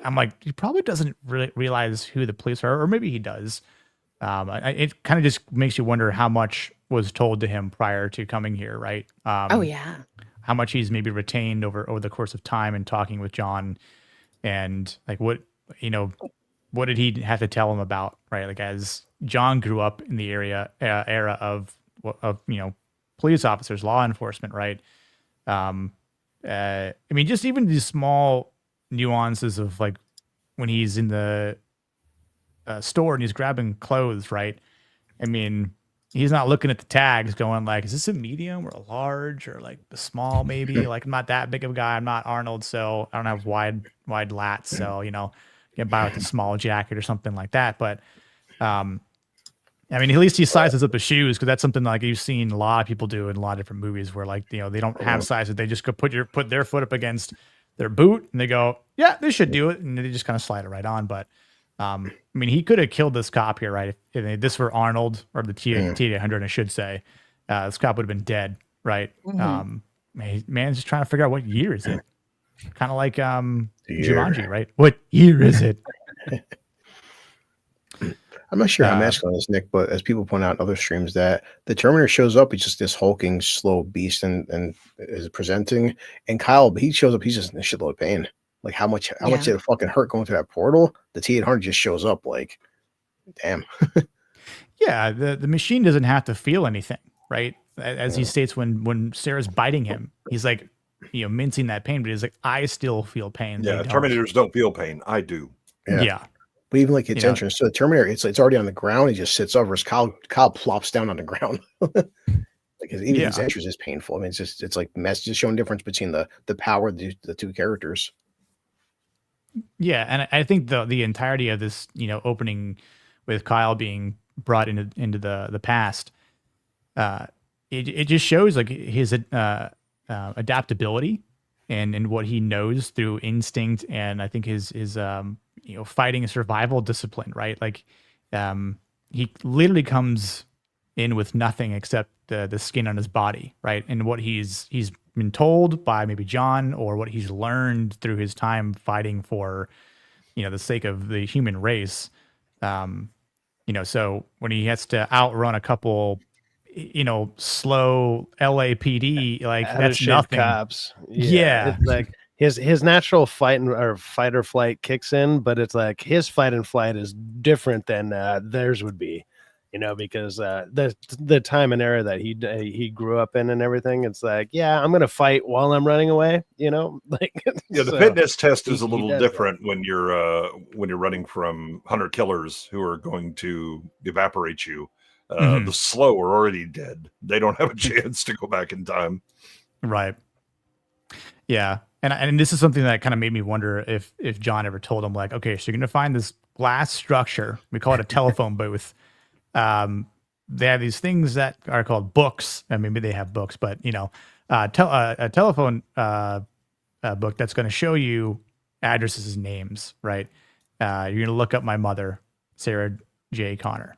I'm like, he probably doesn't really realize who the police are, or maybe he does. It kind of just makes you wonder how much was told to him prior to coming here, right? Oh yeah. How much he's maybe retained over the course of time and talking with John, and like what did he have to tell him about, right? Like as John grew up in the era of police officers, law enforcement, right? I mean, just even these small nuances of like when he's in the store and he's grabbing clothes, right? I mean, he's not looking at the tags going like, is this a medium or a large or like a small maybe? Like I'm not that big of a guy. I'm not Arnold, so I don't have wide lats. So, get by with a small jacket or something like that. But I mean, at least he sizes up the shoes because that's something like you've seen a lot of people do in a lot of different movies where like, they don't have sizes. They just go put their foot up against their boot and they go, yeah, this should do it. And they just kind of slide it right on. But I mean, he could have killed this cop here, right? If this were Arnold or the T-800, I should say, this cop would have been dead, right? Man's just trying to figure out what year is it. Kind of like Jumanji, right? What year is it? I'm not sure how masculine is, Nick, but as people point out in other streams, that the Terminator shows up, he's just this hulking, slow beast and is presenting. And Kyle, he shows up, he's just in a shitload of pain. Like how much did it fucking hurt going through that portal? The T-800 just shows up like, damn. Yeah, the machine doesn't have to feel anything, right? As he states when Sarah's biting him, he's like, mincing that pain, but he's like, I still feel pain. Yeah, They Terminators don't feel pain. I do. Yeah. But even like its entrance to the Terminator, it's already on the ground. He just sits over. As Kyle plops down on the ground. Like even his entrance is painful. I mean, it's like just showing difference between the power of the two characters. Yeah, and I think the entirety of this, opening with Kyle being brought into the past, it just shows like his adaptability and what he knows through instinct, and I think his fighting and survival discipline, right? Like he literally comes in with nothing except the skin on his body, right? And what he's been told by maybe John, or what he's learned through his time fighting for the sake of the human race. So when he has to outrun a couple slow LAPD, like that's nothing. Cops. Yeah. It's like his natural fight or flight kicks in, but it's like his fight and flight is different than theirs would be, because the time and era that he grew up in and everything, it's like, yeah, I'm gonna fight while I'm running away, like the fitness test is a little different when you're running from hunter killers who are going to evaporate you. The slow are already dead. They don't have a chance to go back in time. Right. Yeah. And this is something that kind of made me wonder if John ever told him, like, okay, so you're going to find this glass structure. We call it a telephone booth. They have these things that are called books. And maybe they have books, but a telephone book that's going to show you addresses and names, right? You're going to look up my mother, Sarah J. Connor,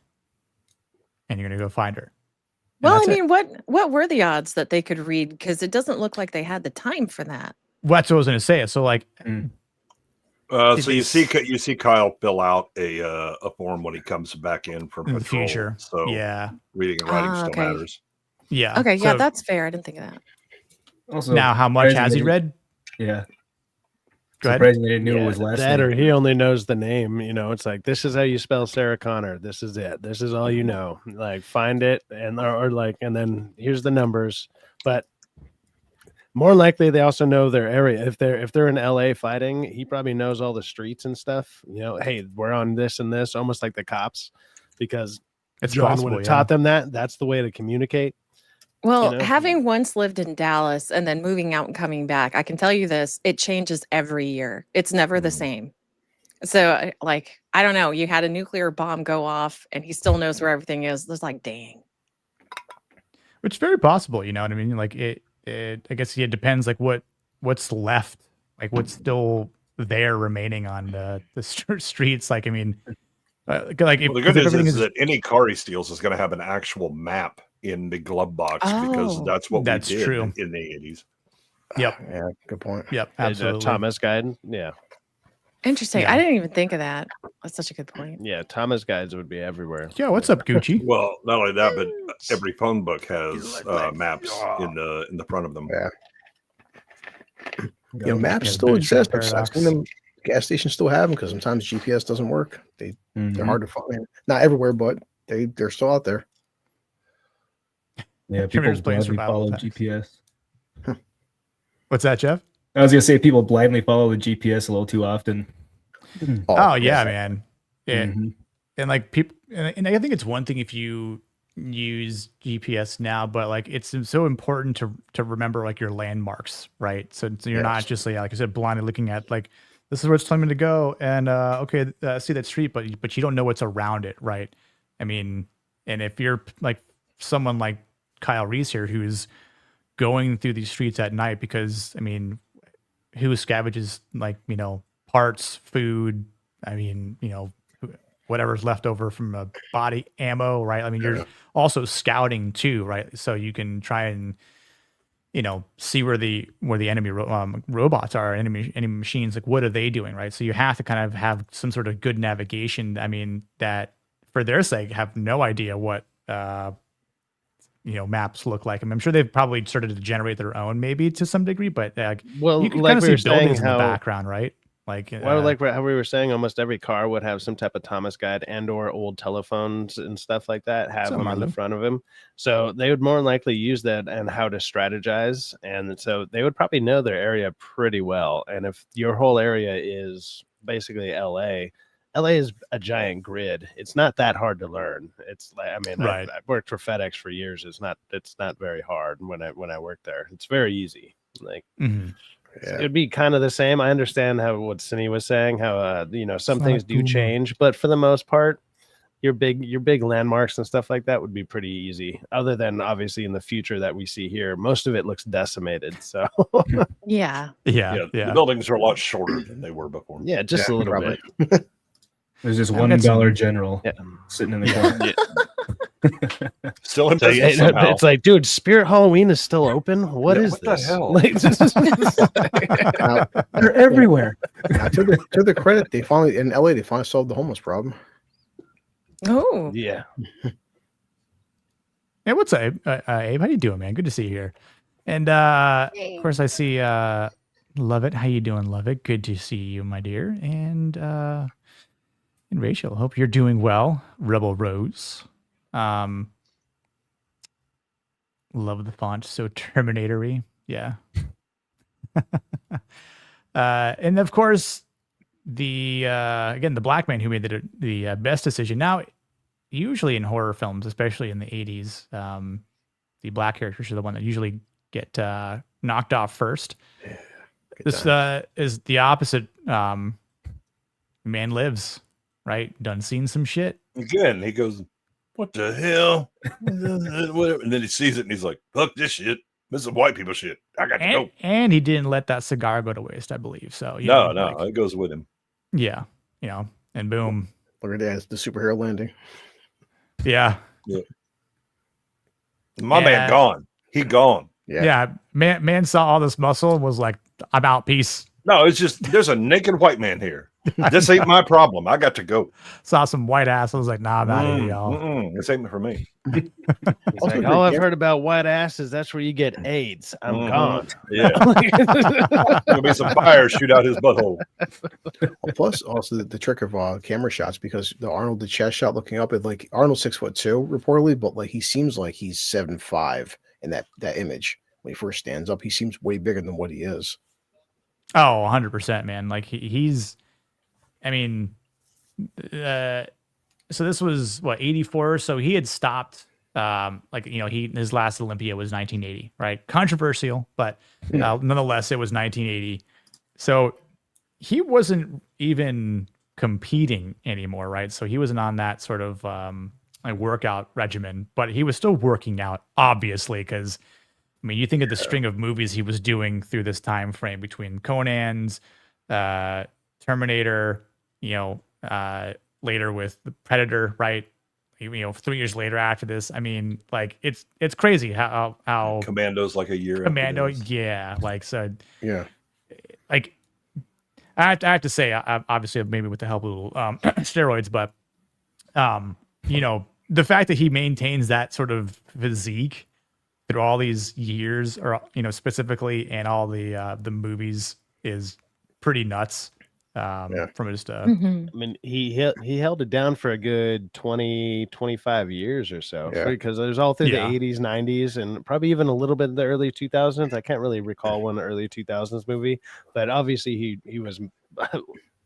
and you're going to go find her. Well, I mean, what were the odds that they could read? Because it doesn't look like they had the time for that. Well, that's what I was going to say. So, like, so you see Kyle fill out a form when he comes back in from the patrol. future. So yeah, reading and writing still matters. Yeah. Okay. Yeah, that's fair. I didn't think of that. Also, now, how much has he read? Yeah. Go ahead. Surprisingly, I knew it was last that, name. or he only knows the name. It's like, this is how you spell Sarah Connor. This is it. This is all you know. Like, find it and then here's the numbers. But more likely, they also know their area. If they're in LA fighting, he probably knows all the streets and stuff. Hey, we're on this and this, almost like the cops, because John would have taught them that. That's the way to communicate. Well, having once lived in Dallas and then moving out and coming back, I can tell you this, it changes every year. It's never the same. So, like, I don't know, you had a nuclear bomb go off and he still knows where everything is. It's like, dang. Which is very possible, you know what I mean? Like, I guess it depends, like, what's left, like, what's still there remaining on the streets. Like, I mean, the good news is that any car he steals is going to have an actual map in the glove box, because that's what we did true. in the 80s. Yep. Yeah, good point. Yep, absolutely. Thomas Guide. Yeah. Interesting. Yeah. I didn't even think of that. That's such a good point. Yeah, Thomas Guides would be everywhere. Yeah, what's up, Gucci? Well, not only that, but every phone book has maps in the front of them. Yeah. Maps still exist. I've seen them. Gas stations still have them because sometimes GPS doesn't work. They're hard to find. Not everywhere, but they're still out there. Yeah, people blindly follow GPS. What's that, Jeff? I was gonna say people blindly follow the GPS a little too often. Oh yeah, man. Yeah. And like people, and I think it's one thing if you use GPS now, but like it's so important to remember like your landmarks, right? So you're not just like I said, blindly looking at like this is where it's telling me to go, and see that street, but you don't know what's around it, right? I mean, and if you're like someone like Kyle Reese here, who's going through these streets at night, because I mean, who scavenges like parts, food? I mean, whatever's left over from a body, ammo, right? I mean, you're also scouting too, right? So you can try and see where the enemy robots are, enemy machines, like what are they doing, right? So you have to kind of have some sort of good navigation. I mean, that for their sake have no idea what maps look like. I mean, I'm sure they've probably started to generate their own, maybe to some degree, but you can kind of see buildings in the background, right? Like, like how we were saying, almost every car would have some type of Thomas Guide and/or old telephones and stuff like that have them on the front of them. So they would more than likely use that and how to strategize, and so they would probably know their area pretty well. And if your whole area is basically LA is a giant grid. It's not that hard to learn. It's like, I mean, I've worked for FedEx for years. It's not very hard when I worked there. It's very easy. Like. It'd be kind of the same. I understand what Cindy was saying, how some things do change, but for the most part, your big landmarks and stuff like that would be pretty easy. Other than obviously in the future that we see here, most of it looks decimated. So Yeah. The buildings are a lot shorter than they were before. Yeah, just a little probably. bit. There's just I've one got some- dollar general sitting in the corner. Still in So, business somehow. it's like, dude, Spirit Halloween is still open. What Yeah, is what this? the hell? Like, They're everywhere. Now, to the credit, they finally in LA they finally solved the homeless problem. Oh. yeah. Hey, what's up, Abe? How you doing, man? Good to see you here. And of course, I see Love It. How you doing, Love It? Good to see you, my dear. And Rachel, hope you're doing well. Rebel Rose. Love the font, so Terminator-y. Yeah. And of course, the again, the black man who made the best decision. Now, usually in horror films, especially in the 80s, the black characters are the one that usually get knocked off first. This is the opposite. Man lives, done seen some shit. Again, he goes, "What the hell?" Whatever. And then he sees it and he's like, "Fuck this shit. This is white people shit. I got to go." And he didn't let that cigar go to waste, I believe. So No, it goes with him. Yeah, and boom. Look at that, it's the superhero landing. Yeah. My man gone. He gone. Yeah. Man saw all this muscle and was like, "I'm out. Peace." No, it's just there's a naked white man here. This ain't my problem. I got to go. Saw some white ass. I was like, "Nah, I'm out of here, y'all." This ain't for me. He's like, all I've heard about white ass is that's where you get AIDS. I'm gone. Yeah. There'll be some fire shoot out his butthole. Well, plus, also the trick of camera shots, because the chest shot looking up at like Arnold's 6'2" reportedly, but like he seems like he's 7'5" in that image. When he first stands up, he seems way bigger than what he is. Oh, 100%, man. Like he's, I mean, so this was what, 84. So he had stopped, his last Olympia was 1980, right? Controversial, but nonetheless, it was 1980. So he wasn't even competing anymore, right? So he wasn't on that sort of workout regimen, but he was still working out, obviously, because I mean, you think of the string of movies he was doing through this time frame between Conan's, Terminator, later with the Predator, right? 3 years later after this. I mean, like it's crazy how Commando's like a year. Commando, yeah, like so, yeah. Like I have to say, obviously, maybe with the help of little steroids, but the fact that he maintains that sort of physique through all these years, or specifically, and all the movies is pretty nuts. From just I mean, he held it down for a good 20-25 years or so, because there's all through the 80s, 90s, and probably even a little bit in the early 2000s. I can't really recall one early 2000s movie, but obviously he was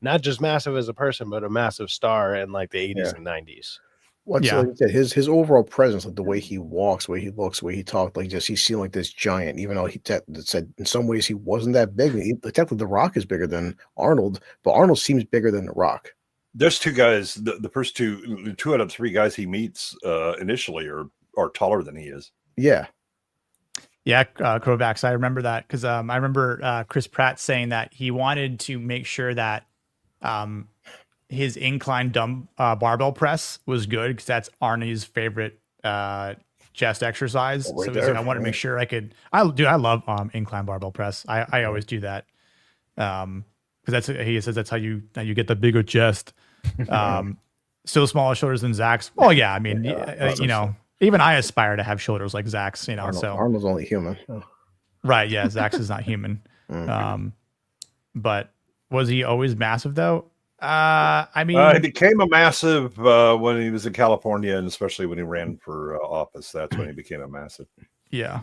not just massive as a person, but a massive star in like the 80s and 90s. Like you said, his overall presence, like the way he walks, the way he looks, the way he talked, like just he seemed like this giant, even though he said in some ways he wasn't that big. Technically, The Rock is bigger than Arnold, but Arnold seems bigger than The Rock. There's two guys, the first two out of three guys he meets initially are taller than he is. Yeah. Yeah, Kovacs. I remember that because I remember Chris Pratt saying that he wanted to make sure that his incline dumb barbell press was good because that's Arnie's favorite chest exercise. So he's like, I want to make sure I could. I love incline barbell press. I always do that because he says that's how you get the bigger chest. Still smaller shoulders than Zach's. Well, yeah, I mean, even I aspire to have shoulders like Zach's. Arnold's only human. Right? Yeah, Zach's is not human. But was he always massive though? I mean, he became a massive when he was in California, and especially when he ran for office. That's when he became a massive. Yeah,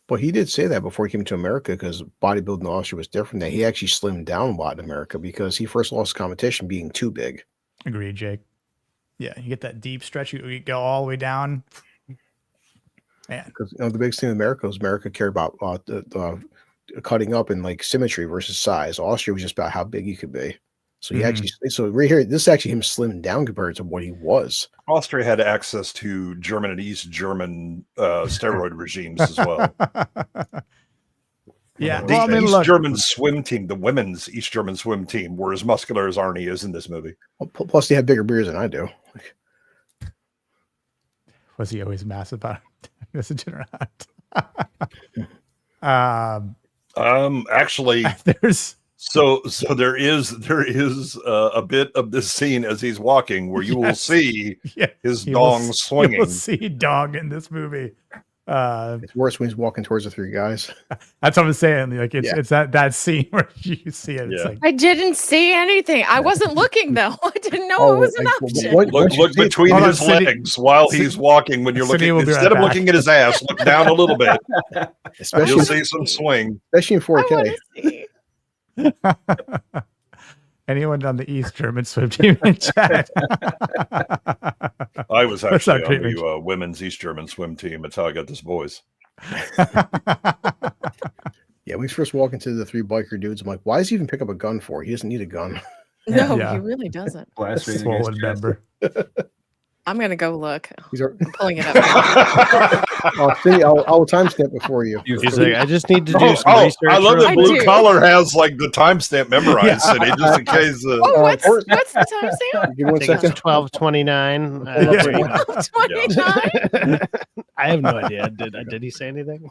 but he did say that before he came to America, because bodybuilding in Austria was different. That he actually slimmed down a lot in America because he first lost competition being too big. Agreed, Jake. Yeah, you get that deep stretch. You go all the way down. Man, because the biggest thing in America was America cared about cutting up and like symmetry versus size. Austria was just about how big you could be. So he actually, so right here, this is actually him slimmed down compared to what he was. Austria had access to German and East German steroid regimes as well. Yeah, The well, I mean, East look, German swim team, the women's East German swim team, were as muscular as Arnie is in this movie. Well, plus, they have bigger beers than I do. was he always massive about it or not? Actually, there's so there is a bit of this scene as he's walking where you will see his dong swinging. You will see dong in this movie. It's worse when he's walking towards the three guys. That's what I'm saying. Like it's that scene where you see it. It's like, I didn't see anything. I wasn't looking though. I didn't know it was an option. Look between his legs while he's walking. When you're looking, instead of looking at his ass, look down a little bit. You'll see some swing, especially in 4K. Anyone on the East German swim team in chat? I was actually on the women's East German swim team. That's how I got this voice. Yeah, when we first walk into the three biker dudes, I'm like, why does he even pick up a gun for? He doesn't need a gun. No, he really doesn't. Swollen member. I'm gonna go look. I'm pulling it up. I'll timestamp it for you. He's like, I just need to do some research. I love that Blue Collar has like the timestamp memerized in it, just in case. What's the timestamp? Give me 1 second. 12:29. 12:29. I have no idea. Did he say anything?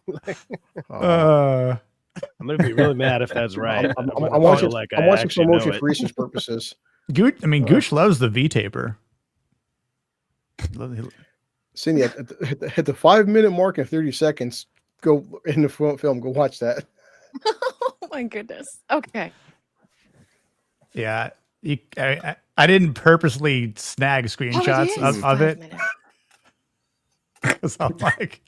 I'm gonna be really mad if that's right. I'm watching slow motion for research purposes. Gooch loves the V taper. Cindy, at the 5-minute mark and 30 seconds, go in the film. Go watch that. Oh my goodness. Okay. Yeah, I didn't purposely snag screenshots of it because I'm like,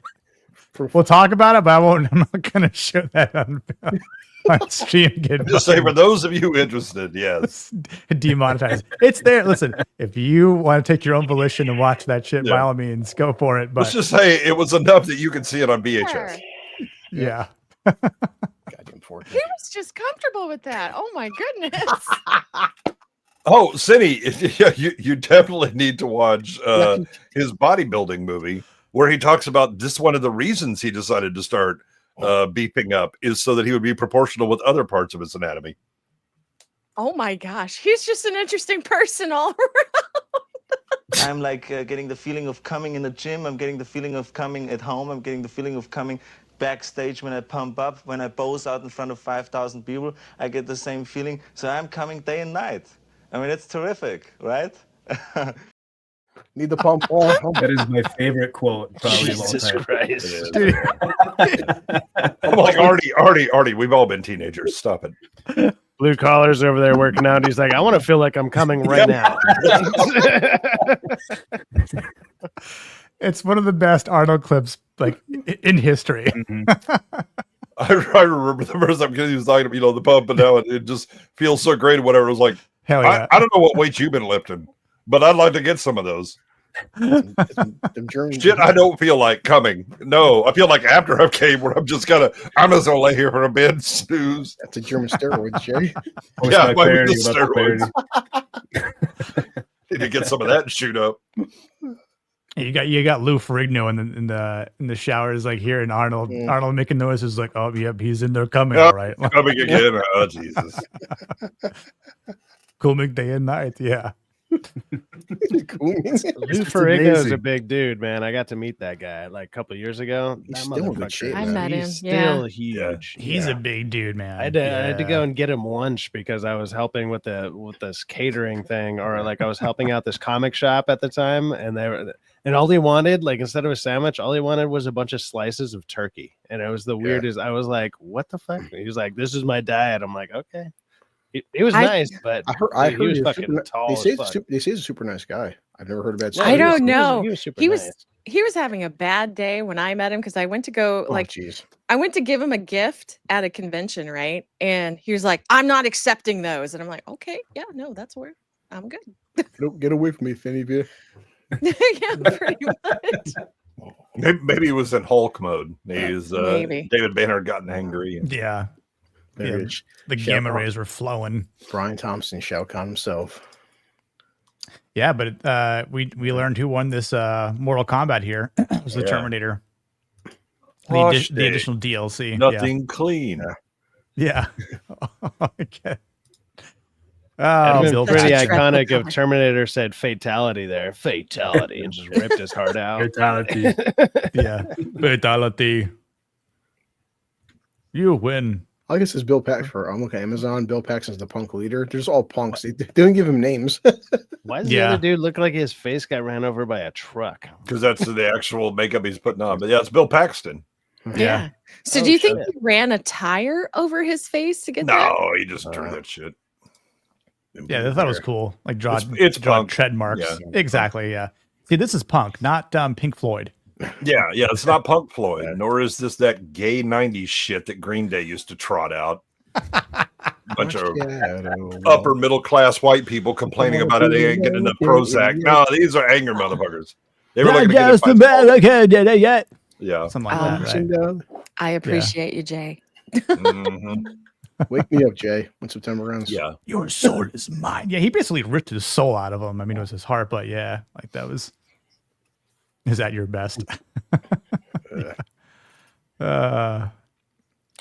we'll talk about it, but I'm not going to show that on stream. Just say for those of you interested, yes, demonetized. It's there. Listen, if you want to take your own volition and watch that shit, by all means, go for it. But let's just say it was enough that you can see it on VHS. Yeah. Goddamn 4K. He was just comfortable with that. Oh my goodness. Oh, Cindy, you definitely need to watch his bodybuilding movie where he talks about this. One of the reasons he decided to start beefing up is so that he would be proportional with other parts of his anatomy. Oh my gosh, he's just an interesting person all around. I'm like getting the feeling of coming in the gym. I'm getting the feeling of coming at home. I'm getting the feeling of coming backstage when I pump up, when I pose out in front of 5,000 people. I get the same feeling. So I'm coming day and night. I mean, it's terrific, right? Need the pump on. That is my favorite quote, probably of all time. Christ. I'm like, Artie, we've all been teenagers. Stop it. Blue Collar's over there working out. He's like, I want to feel like I'm coming right now. It's one of the best Arnold clips like in history. I remember the first time he was talking about, the pump, and now it just feels so great. Whatever. It was like, hell yeah. I don't know what weights you've been lifting, but I'd like to get some of those. Shit, I don't feel like coming. No, I feel like after I came, where I'm just gonna lay here for a bit, snooze. That's a German steroid, Jay. Yeah, the steroids. Need to get some of that and shoot up. You got Lou Ferrigno in the showers, like here in Arnold. Arnold making noises like, oh yep, he's in there coming, all right. Coming again. Oh Jesus. Cool day and night, yeah. Lou Ferrigno is a big dude, man. I got to meet that guy like a couple years ago. He's still in good shape. I met him. He's still huge. He's a big dude, man. I had to go and get him lunch because I was helping with this catering thing, or like I was helping out this comic shop at the time, and all he wanted, like instead of a sandwich, all he wanted was a bunch of slices of turkey, and it was the weirdest. I was like, "What the fuck?" He was like, "This is my diet." I'm like, "Okay." He was nice, but I he heard was fucking tall. They say he's a super nice guy. I've never heard a bad story. I don't know. He was having a bad day when I met him because I went to go I went to give him a gift at a convention, right? And he was like, "I'm not accepting those," and I'm like, "Okay, yeah, no, that's where I'm good." Get away from me, Finny B. Yeah, pretty much. Maybe he was in Hulk mode. He's Maybe David Banner gotten angry. Yeah. Yeah, the gamma rays were flowing. Brian Thompson, Shao Kahn himself. Yeah, but we learned who won this Mortal Kombat here. It was the Terminator. The additional DLC. Nothing clean. Yeah. Okay. That'd been pretty iconic if Terminator said fatality there. Fatality. And just ripped his heart out. Fatality. Yeah. Fatality. You win. I guess it's Bill Paxton for Amazon. Bill Paxton's the punk leader. They're just all punks. They didn't give him names. Why does the other dude look like his face got ran over by a truck? Because that's the actual makeup he's putting on. But yeah, it's Bill Paxton. Yeah. So do you think he ran a tire over his face to get that? No, he just drew that shit. Yeah, I thought it was cool. Like draw punk. tread marks. Yeah. Exactly. Yeah. See, this is punk, not Pink Floyd. Yeah, it's not Punk Floyd, nor is this that gay 90s shit that Green Day used to trot out. Bunch of upper middle class white people complaining about it. They ain't getting enough Prozac. No, these are anger motherfuckers. They were looking to get yet. Yeah, something like that. Right? I appreciate you, Jay. Wake me up, Jay, when September ends. Yeah, your soul is mine. Yeah, he basically ripped his soul out of him. I mean, it was his heart, but yeah, like that was. Is that your best?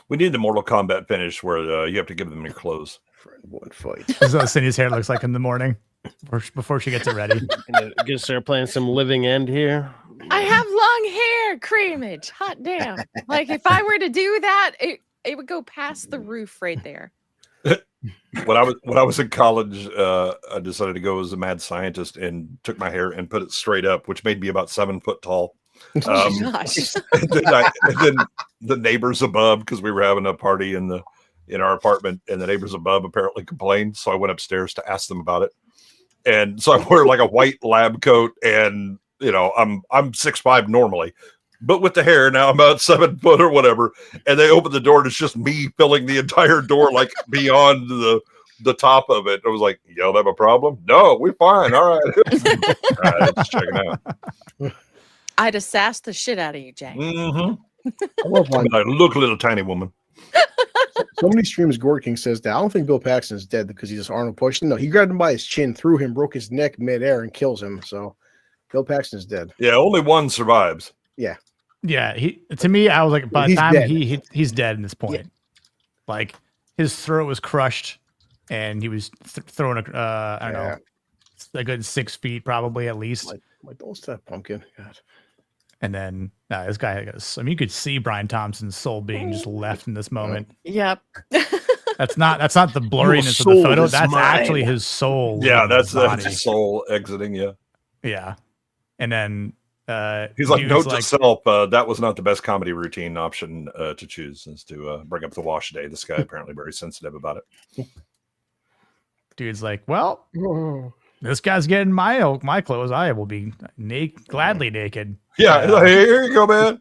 We need the Mortal Kombat finish where you have to give them your clothes. Friend, one fight. This is what Cindy's hair looks like in the morning before she gets it ready. Gonna start playing some Living End here. I have long hair, creamage. Hot damn. Like if I were to do that, it would go past the roof right there. When I was in college, I decided to go as a mad scientist and took my hair and put it straight up, which made me about 7 foot tall. Oh my gosh. and then the neighbors above, because we were having a party in our apartment, and the neighbors above apparently complained. So I went upstairs to ask them about it. And so I wear like a white lab coat, and I'm 6'5" normally. But with the hair, now I'm about 7 foot or whatever. And they open the door, and it's just me filling the entire door, like beyond the top of it. I was like, yo, have a problem? No, we're fine. All right. All right, just checking out. I'd have sassed the shit out of you, Jay. Mm-hmm. I love look, little tiny woman. So many streams, Gord King says that I don't think Bill Paxton's dead because he just Arnold pushed him. No, he grabbed him by his chin, threw him, broke his neck midair, and kills him. So Bill Paxton's dead. Yeah, only one survives. Yeah. Yeah, to me, I was like, by the time he's dead at this point. Yeah. Like his throat was crushed, and he was throwing I don't know, a good 6 feet probably at least. Like don't step, pumpkin. God. And then this guy, you could see Brian Thompson's soul being just left in this moment. Yep. That's not the blurriness of the photo. That's actually his soul. Yeah, that's his soul exiting. Yeah. Yeah, and then. He's like, note to self, that was not the best comedy routine option to choose, is to bring up the wash day. This guy apparently very sensitive about it. Dude's like, well, this guy's getting my clothes. I will be gladly naked. Yeah, here you go, man.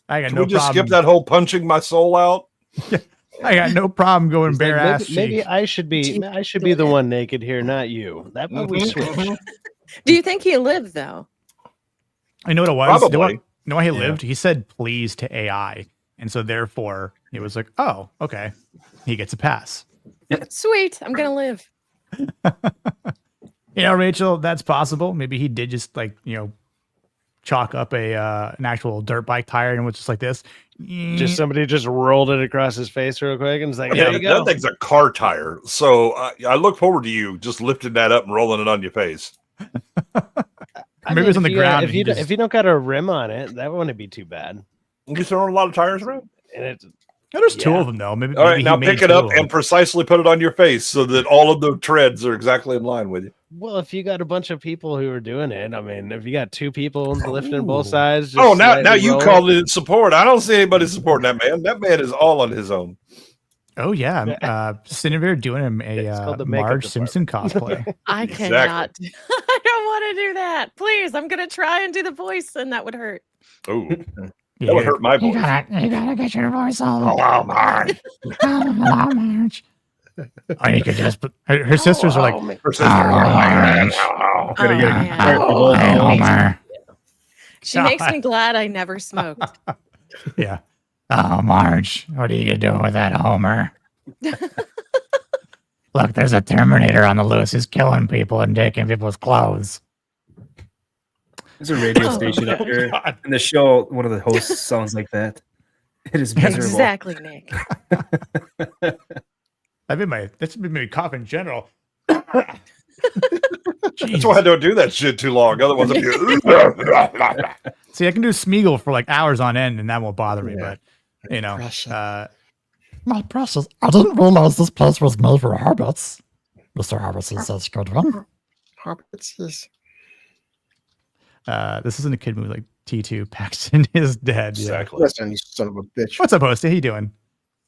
I got Can no we just problem. skip that whole punching my soul out? I got no problem going bare ass. Maybe I should be the one naked here, not you. That way we switch. Do you think he lived though? I know what it was. Probably. You know why he lived? He said please to AI. And so therefore he was like, oh, okay. He gets a pass. Sweet. I'm going to live. Rachel, that's possible. Maybe he did just chalk up an actual dirt bike tire and was just like this. Just somebody just rolled it across his face real quick and was like, there you go. That thing's a car tire. So I look forward to you just lifting that up and rolling it on your face. Maybe it's on the ground. If you don't got a rim on it, that wouldn't be too bad. You throwing a lot of tires around? And there's two of them though. Maybe. All right, now pick it up and precisely put it on your face so that all of the treads are exactly in line with you. Well, if you got a bunch of people who are doing it, I mean, if you got two people lifting both sides. Now you called it support. I don't see anybody supporting that man. That man is all on his own. Oh yeah, sitting there doing him a Marge Simpson cosplay. I cannot. I don't want to do that. Please, I'm gonna try and do the voice, and that would hurt. Oh, that would hurt my voice. You gotta get your voice on. Hello, Marge. Hello, Marge. Oh, you could just. Her sisters are like. Her sisters. She makes me glad I never smoked. Yeah. Oh, Marge, what are you doing with that Homer? Look, there's a Terminator on the loose. He's killing people and taking people's clothes. There's a radio station up here in the show. One of the hosts sounds like that. It is miserable. Exactly, Nick. That's been my cough in general. That's why I don't do that shit too long. Otherwise, I'll be. See, I can do Smeagol for like hours on end, and that won't bother me. But My precious, I didn't realize this place was made for hobbits. Mr. Hobbits is such a good one. Hobbits is. This isn't a kid movie like T2. Paxton is dead. Exactly. Listen, you son of a bitch. What's up, Hosty? How you doing?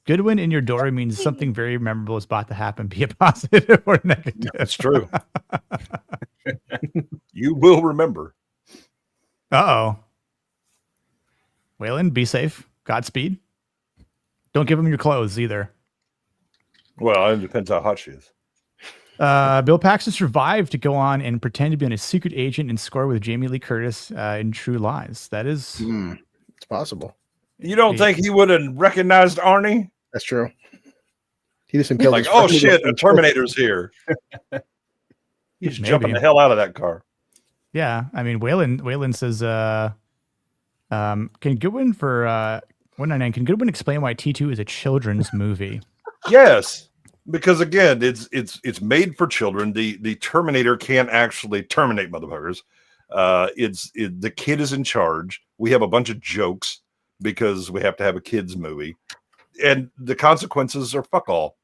Goodwin in your door means something very memorable is about to happen. Be it positive or negative. That's true. You will remember. Uh-oh. Waylon, be safe. Godspeed. Don't give him your clothes either. Well, it depends how hot she is. Bill Paxton survived to go on and pretend to be a secret agent and score with Jamie Lee Curtis in True Lies. That is... It's possible. You don't think he would have recognized Arnie? That's true. He just impaled like, his oh friend. shit, a Terminator's here. He's jumping the hell out of that car. Yeah, I mean, Waylon says, can Goodwin for 199? Can Goodwin explain why T2 is a children's movie? Yes, because again, it's made for children. The Terminator can't actually terminate motherfuckers. The kid is in charge. We have a bunch of jokes because we have to have a kids movie, and the consequences are fuck all.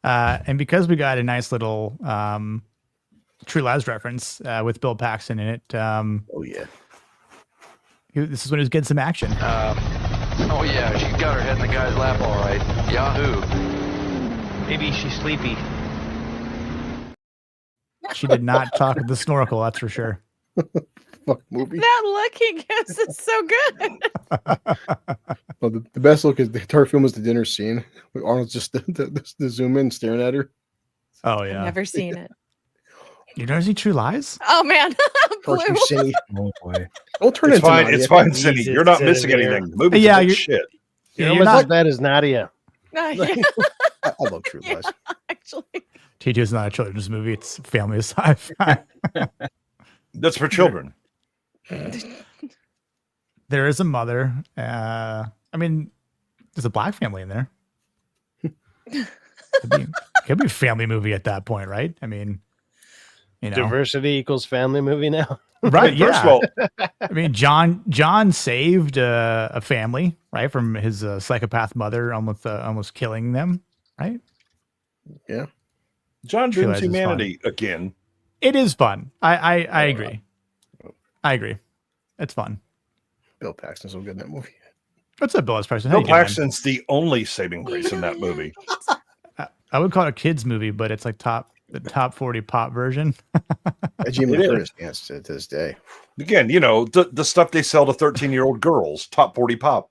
And because we got a nice little True Lies reference with Bill Paxton in it. Oh yeah. This is when he was getting some action. Oh yeah, she got her head in the guy's lap all right. Yahoo. Maybe she's sleepy. She did not talk with the snorkel, that's for sure. Fuck movie. That look he gives is so good. Well, the best look is the entire film is the dinner scene. Arnold's just the zoom in staring at her. Oh yeah. I've never seen it. You never see True Lies? Oh man. Oh boy. Don't turn It's into fine. Nadia. It's fine, Cindy. You're not missing anything. The movie's Yeah, a big you're- shit. You're almost as bad as Nadia. I love True Lies. Actually. T2 is not a children's movie. It's family sci-fi. That's for children. There is a mother. I mean, there's a black family in there. Could be a family movie at that point, right? I mean, you know, Diversity equals family movie now. right? First of all, I mean, John saved a family, right, from his psychopath mother almost killing them, right? Yeah. John True Doom's Lies is humanity again. It is fun. I agree. I agree. It's fun. Bill Paxton's so good in that movie. What's up, Bill? How Bill you doing, man? Paxton's the only saving grace in that movie. I would call it a kids movie, but it's like the top 40 pop version. Jamie It Lee is. Curtis dance to this day. Again, you know, the stuff they sell to 13-year-old girls, top 40 pop.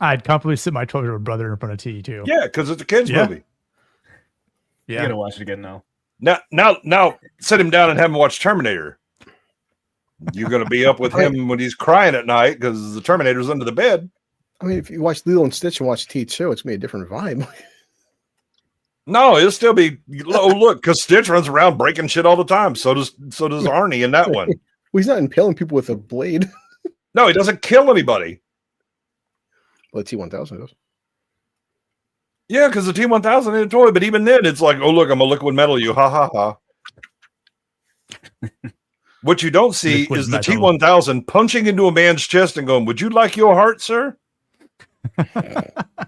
I'd comfortably sit my 12-year-old brother in front of T2. Yeah, because it's a kids Yeah. movie. I'm Yeah. gonna watch it again now. Now, sit him down and have him watch Terminator. You're going to be up with him when he's crying at night because the Terminator's under the bed. I mean, if you watch Lilo and Stitch and watch T2, it's gonna be a different vibe. No, it'll still be. Oh, look, because Stitch runs around breaking shit all the time. So does Arnie in that one. Well, he's not impaling people with a blade. No, he doesn't kill anybody. Well, the T1000 does. Yeah, because the T1000 ain't a toy. But even then, it's like, oh look, I'm a liquid metal you. Ha ha ha. What you don't see Liquid is the metal. T1000 punching into a man's chest and going, "Would you like your heart, sir?"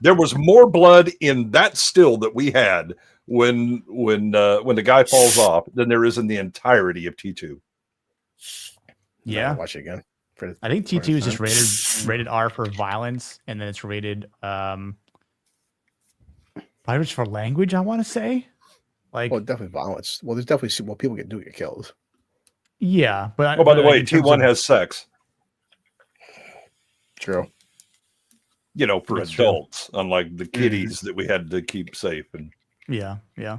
There was more blood in that still that we had when the guy falls off than there is in the entirety of T2. Yeah. Watch it again. I think T2 is just rated R for violence, and then it's rated Irish for language, I want to say. Like, Well, definitely violence. Well, there's definitely people get killed. yeah, but Oh, by the but way, in terms T1 of- has sex. True. You know, for That's true. adults, unlike the kiddies that we had to keep safe. And Yeah, yeah.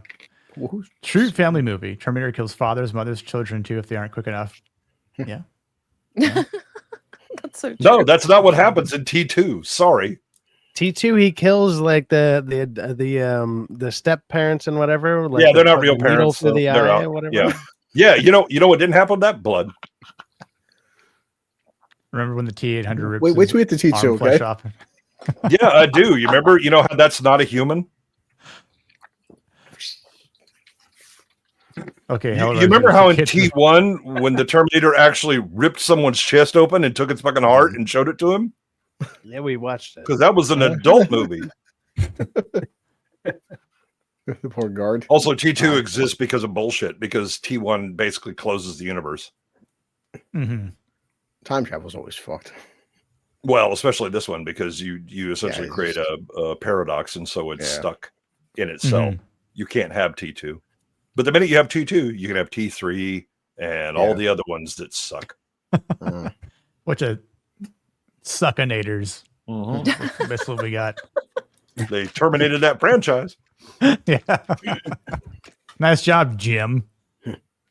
Well, True family movie. Terminator kills fathers, mothers, children too if they aren't quick enough. Yeah. That's so true. No, that's not what happens in T2. Sorry. T2, he kills like the step parents and whatever. Like Yeah, they're not put real the needle parents. through So the they're eye out. or whatever. Yeah. Yeah, you know what didn't happen? That blood. Remember when the T800 rips Wait till we get to arm T2, flesh okay? off? Yeah, I do. You remember? You know how that's not a human? Okay, You remember how in T1 when the Terminator actually ripped someone's chest open and took its fucking heart and showed it to him? Yeah, we watched it. Because that was an adult movie. The poor guard. Also, T2 exists because of bullshit, because T1 basically closes the universe. Mm-hmm. Time travel's always fucked. Well, especially this one, because you essentially it's create a paradox, and so it's Yeah. stuck in itself. Mm-hmm. You can't have T2. But the minute you have T2, you can have T3 and all the other ones that suck. Which are suckinators. Mhm. That's what we got. They terminated that franchise. Yeah. Nice job, Jim.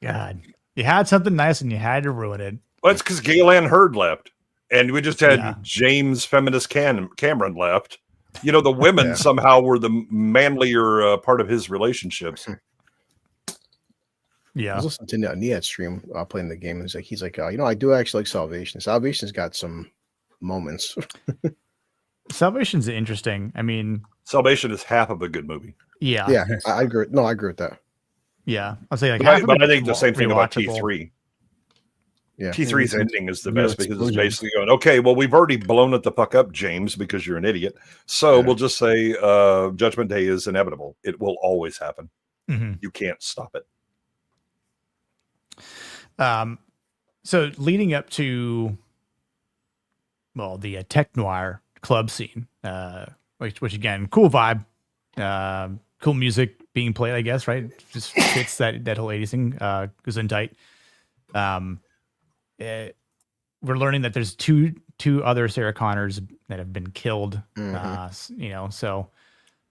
God. You had something nice and you had to ruin it. Well, it's because Galen Hurd left. And we just had Yeah. James Feminist Cameron left. You know, the women somehow were the manlier part of his relationships. Yeah. I was listening to Niat's stream playing the game. He's like, I do actually like Salvation. Salvation's got some moments. Salvation's interesting. I mean, Salvation is half of a good movie. Yeah. Yeah, I agree. No, I agree with that. Yeah. I'll say like But I think the same thing about T3. Yeah. T3's ending is the Real best because it's explosions. basically going, okay, well, we've already blown it the fuck up, James, because you're an idiot. So we'll just say Judgment Day is inevitable. It will always happen. Mhm. You can't stop it. So leading up to, well, the tech noir club scene, which again, cool vibe, cool music being played, I guess, right? Just fits that whole 80s thing. Goes in tight. We're learning that there's two other Sarah Connors that have been killed. So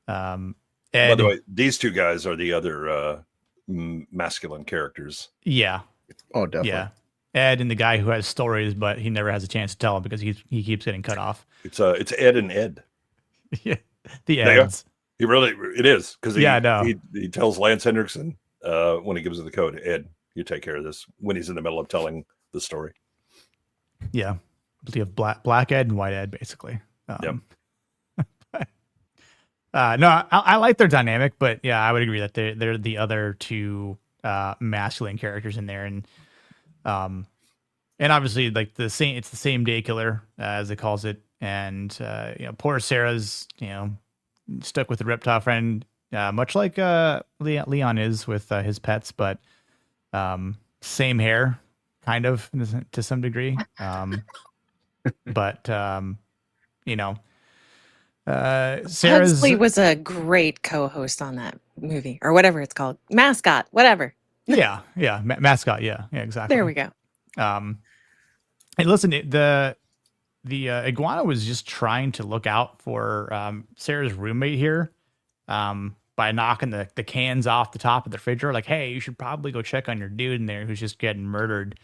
By the way, these two guys are the other masculine characters. Yeah. Oh, definitely. Yeah. Ed and the guy who has stories, but he never has a chance to tell them because he keeps getting cut off. It's Ed and Ed. Yeah. The They are. Eds. It is because Yeah, I know. he tells Lance Hendrickson when he gives him the code, Ed, you take care of this, when he's in the middle of telling the story. Yeah. You have black Ed and white Ed, basically. No, I like their dynamic, but yeah, I would agree that they're the other two masculine characters in there, and obviously like it's the same day killer as it calls it, and poor Sarah's stuck with the reptile friend, much like Leon is with his pets, but same hair, kind of to some degree, but Sarah's Huxley was a great co-host on that movie or whatever it's called, Mascot, whatever. yeah mascot, yeah exactly. There we go. And listen, the iguana was just trying to look out for Sarah's roommate here by knocking the cans off the top of the refrigerator, like, hey, you should probably go check on your dude in there who's just getting murdered.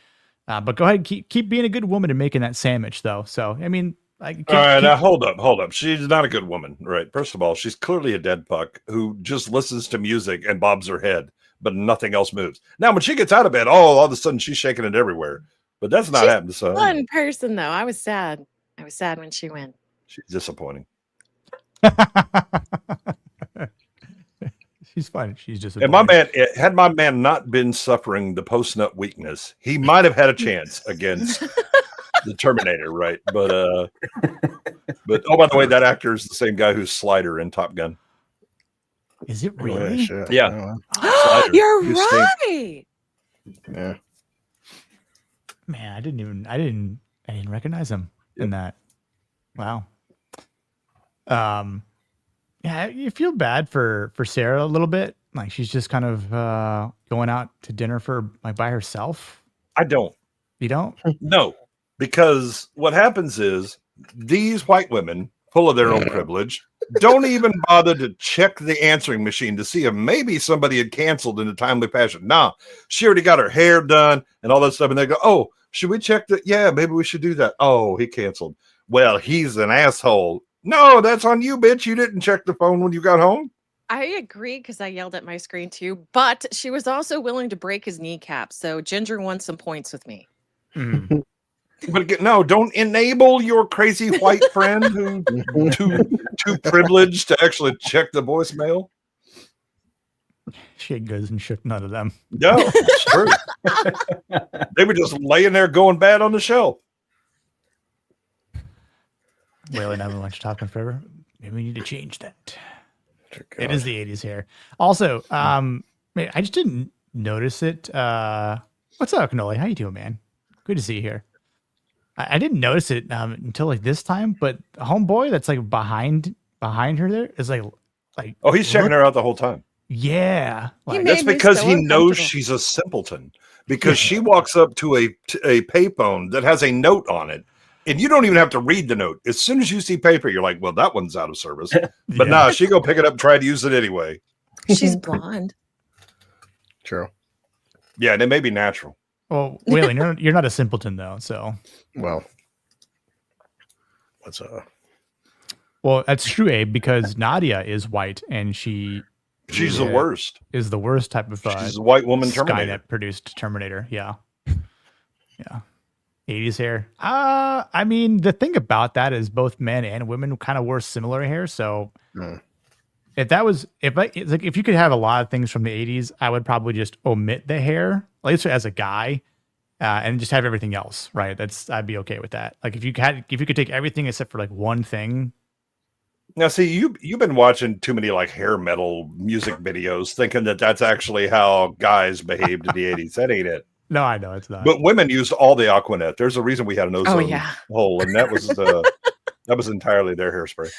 But go ahead, keep being a good woman and making that sandwich, though. So I mean, All right, now hold up. She's not a good woman, right? First of all, she's clearly a dead fuck who just listens to music and bobs her head, but nothing else moves. Now, when she gets out of bed, all of a sudden she's shaking it everywhere. But that's not happening. So One person though, I was sad. I was sad when she went. she's disappointing. She's fine. She's just. And had my man not been suffering the post-nut weakness, he might have had a chance against the Terminator, right? But oh, by the way, that actor is the same guy who's Slider in Top Gun. Is it really? Yeah. You're He's right. Yeah. Man, I didn't recognize him in that. Wow. Yeah, you feel bad for Sarah a little bit. Like she's just kind of going out to dinner by herself. I don't. You don't? No, because what happens is these white women, full of their own privilege, don't even bother to check the answering machine to see if maybe somebody had canceled in a timely fashion. Nah, she already got her hair done and all that stuff. And they go, oh, Should we check that? Yeah, maybe we should do that. Oh, he canceled. Well, he's an asshole. No, that's on you, bitch. You didn't check the phone when you got home. I agree because I yelled at my screen too, but she was also willing to break his kneecap. So Ginger won some points with me. But again, no, don't enable your crazy white friend who too privileged to actually check the voicemail. She goes and shook none of them. No, it's true. They were just laying there going bad on the shelf. Wailing haven't watched Top Gun forever. Maybe we need to change that. It is the 80s here. Also, I just didn't notice it. What's up, Cannoli? How you doing, man? Good to see you here. I didn't notice it until like this time, but homeboy that's like behind her there is like oh, he's checking her out the whole time. Yeah, like, that's because he knows she's a simpleton. Because she walks up to a payphone that has a note on it, and you don't even have to read the note. As soon as you see paper, you're like, "Well, that one's out of service." But nah, she go pick it up, and try to use it anyway. She's blonde. True. Yeah, and it may be natural. Well, Waylon, you're not a simpleton though, so well, well, that's true, Abe, because Nadia is white and she's the worst. Is the worst type of she's a white woman Terminator. Skynet produced Terminator. Yeah. 80s hair. I mean, the thing about that is both men and women kind of wore similar hair. So if you could have a lot of things from the 80s, I would probably just omit the hair, at least as a guy, and just have everything else. Right? I'd be okay with that. Like if you could take everything except for like one thing. Now, see, you've been watching too many like hair metal music videos, thinking that that's actually how guys behaved in the 80s. That ain't it. No, I know it's not. But women used all the Aquanet. There's a reason we had an ozone hole, and that was entirely their hairspray.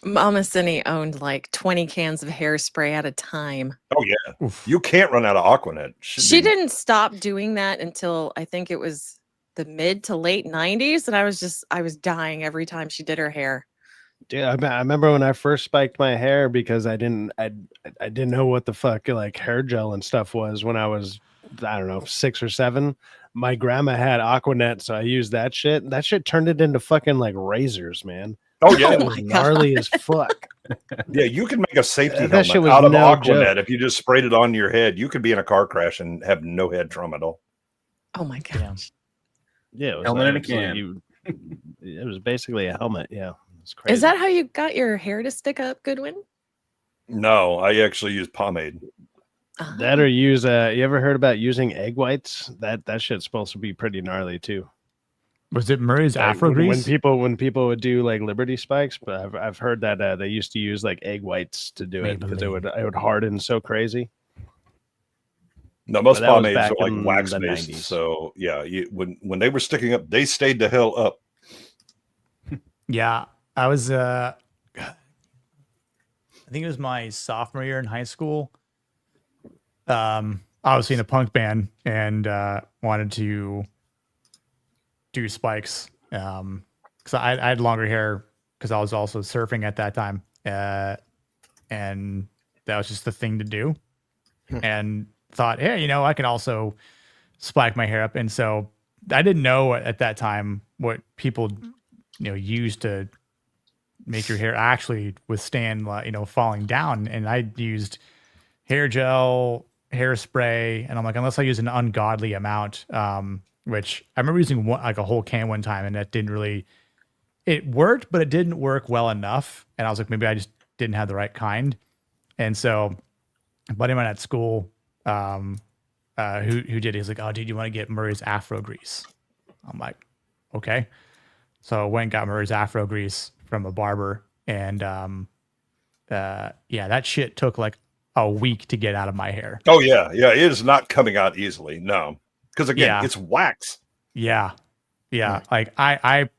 Mama Cindy owned like 20 cans of hairspray at a time. Oh yeah, you can't run out of Aquanet. She didn't stop doing that until I think it was the mid to late 90s, and I was dying every time she did her hair. Dude, I remember when I first spiked my hair because I didn't know what the fuck like hair gel and stuff was when I was, I don't know, 6 or 7. My grandma had Aquanet, so I used that shit. That shit turned it into fucking like razors, man. Oh yeah, it was gnarly as fuck. Yeah, you can make a safety That shit helmet was out of no Aquanet joke. if you just sprayed it on your head. You could be in a car crash and have no head trauma at all. Oh my gosh. Yeah, it was Helmet in a it's like can. it was basically a helmet. Yeah, it's crazy. Is that how you got your hair to stick up, Goodwin? No, I actually use pomade. That or use you ever heard about using egg whites? That shit's supposed to be pretty gnarly too. Was it Murray's Afro grease? When people would do like Liberty spikes, but I've heard that they used to use like egg whites to do it because it would harden so crazy. No, most But that was pomades back are in like wax the based. 90s. So yeah, when they were sticking up, they stayed the hell up. Yeah, I was. I think it was my sophomore year in high school. Obviously in a punk band, and wanted to do spikes. Because I had longer hair because I was also surfing at that time, and that was just the thing to do. And thought, hey, I can also spike my hair up. And so I didn't know at that time what people use to make your hair actually withstand falling down. And I used hair gel, hairspray, and I'm like, unless I use an ungodly amount, which I remember using a whole can one time, and that didn't really, it worked, but it didn't work well enough. And I was like, maybe I just didn't have the right kind. And so a buddy of mine at school, who did, he's like, oh dude, you want to get Murray's Afro grease? I'm like, okay. So I went and got Murray's Afro grease from a barber, and that shit took like a week to get out of my hair. Oh yeah, it is not coming out easily. No, because again, it's wax. Yeah. Like I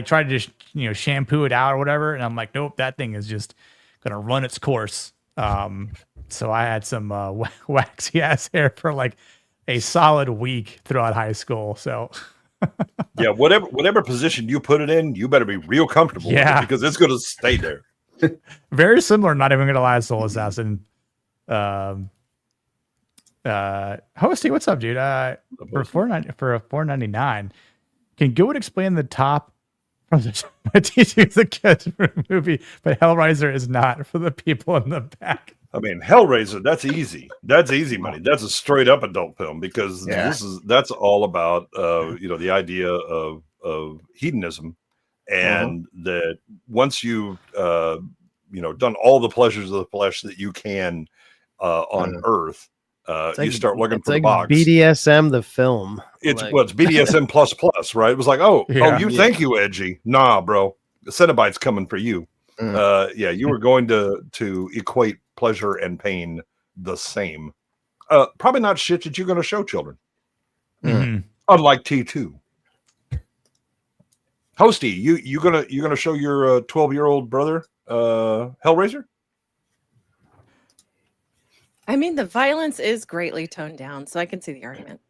tried to just shampoo it out or whatever, and I'm like, nope, that thing is just gonna run its course. So I had some waxy ass hair for like a solid week throughout high school. So yeah, whatever position you put it in, you better be real comfortable with it because it's gonna stay there. Very similar, not even gonna lie, Soul Assassin. Hosty, what's up, dude? For $4.99, can Goat explain the top from the T2 is a good movie, but Hellraiser is not for the people in the back. I mean, Hellraiser, that's easy. That's easy money. That's a straight up adult film because that's all about the idea of hedonism, and that once you've done all the pleasures of the flesh that you can on Earth, you start looking for the box. BDSM the film. It's BDSM plus, right? It was like, you think you edgy? Nah, bro. The Cenobite's coming for you. You were going to equate pleasure and pain the same. Probably not shit that you're going to show children. Unlike T2. Hosty, you gonna show your 12-year-old brother Hellraiser? I mean, the violence is greatly toned down, so I can see the argument.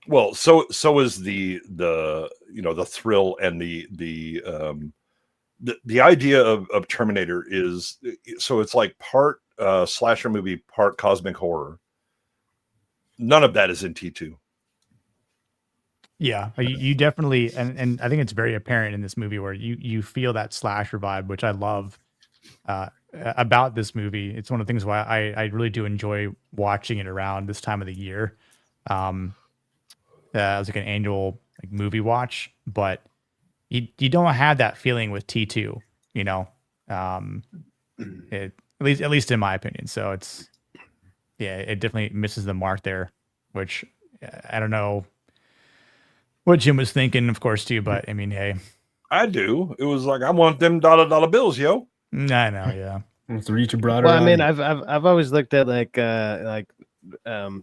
Well, so is the thrill and the idea of Terminator is, so it's like part slasher movie, part cosmic horror. None of that is in T2. Yeah, you definitely, and I think it's very apparent in this movie where you feel that slasher vibe, which I love about this movie. It's one of the things why I really do enjoy watching it around this time of the year. As like an annual movie watch, but you don't have that feeling with T2, at least in my opinion. So it definitely misses the mark there, which I don't know what Jim was thinking, of course, too, but I mean, hey. I do. It was like, I want them dollar bills, yo. I know, yeah. It's reach broader. Well, I mean, I've always looked at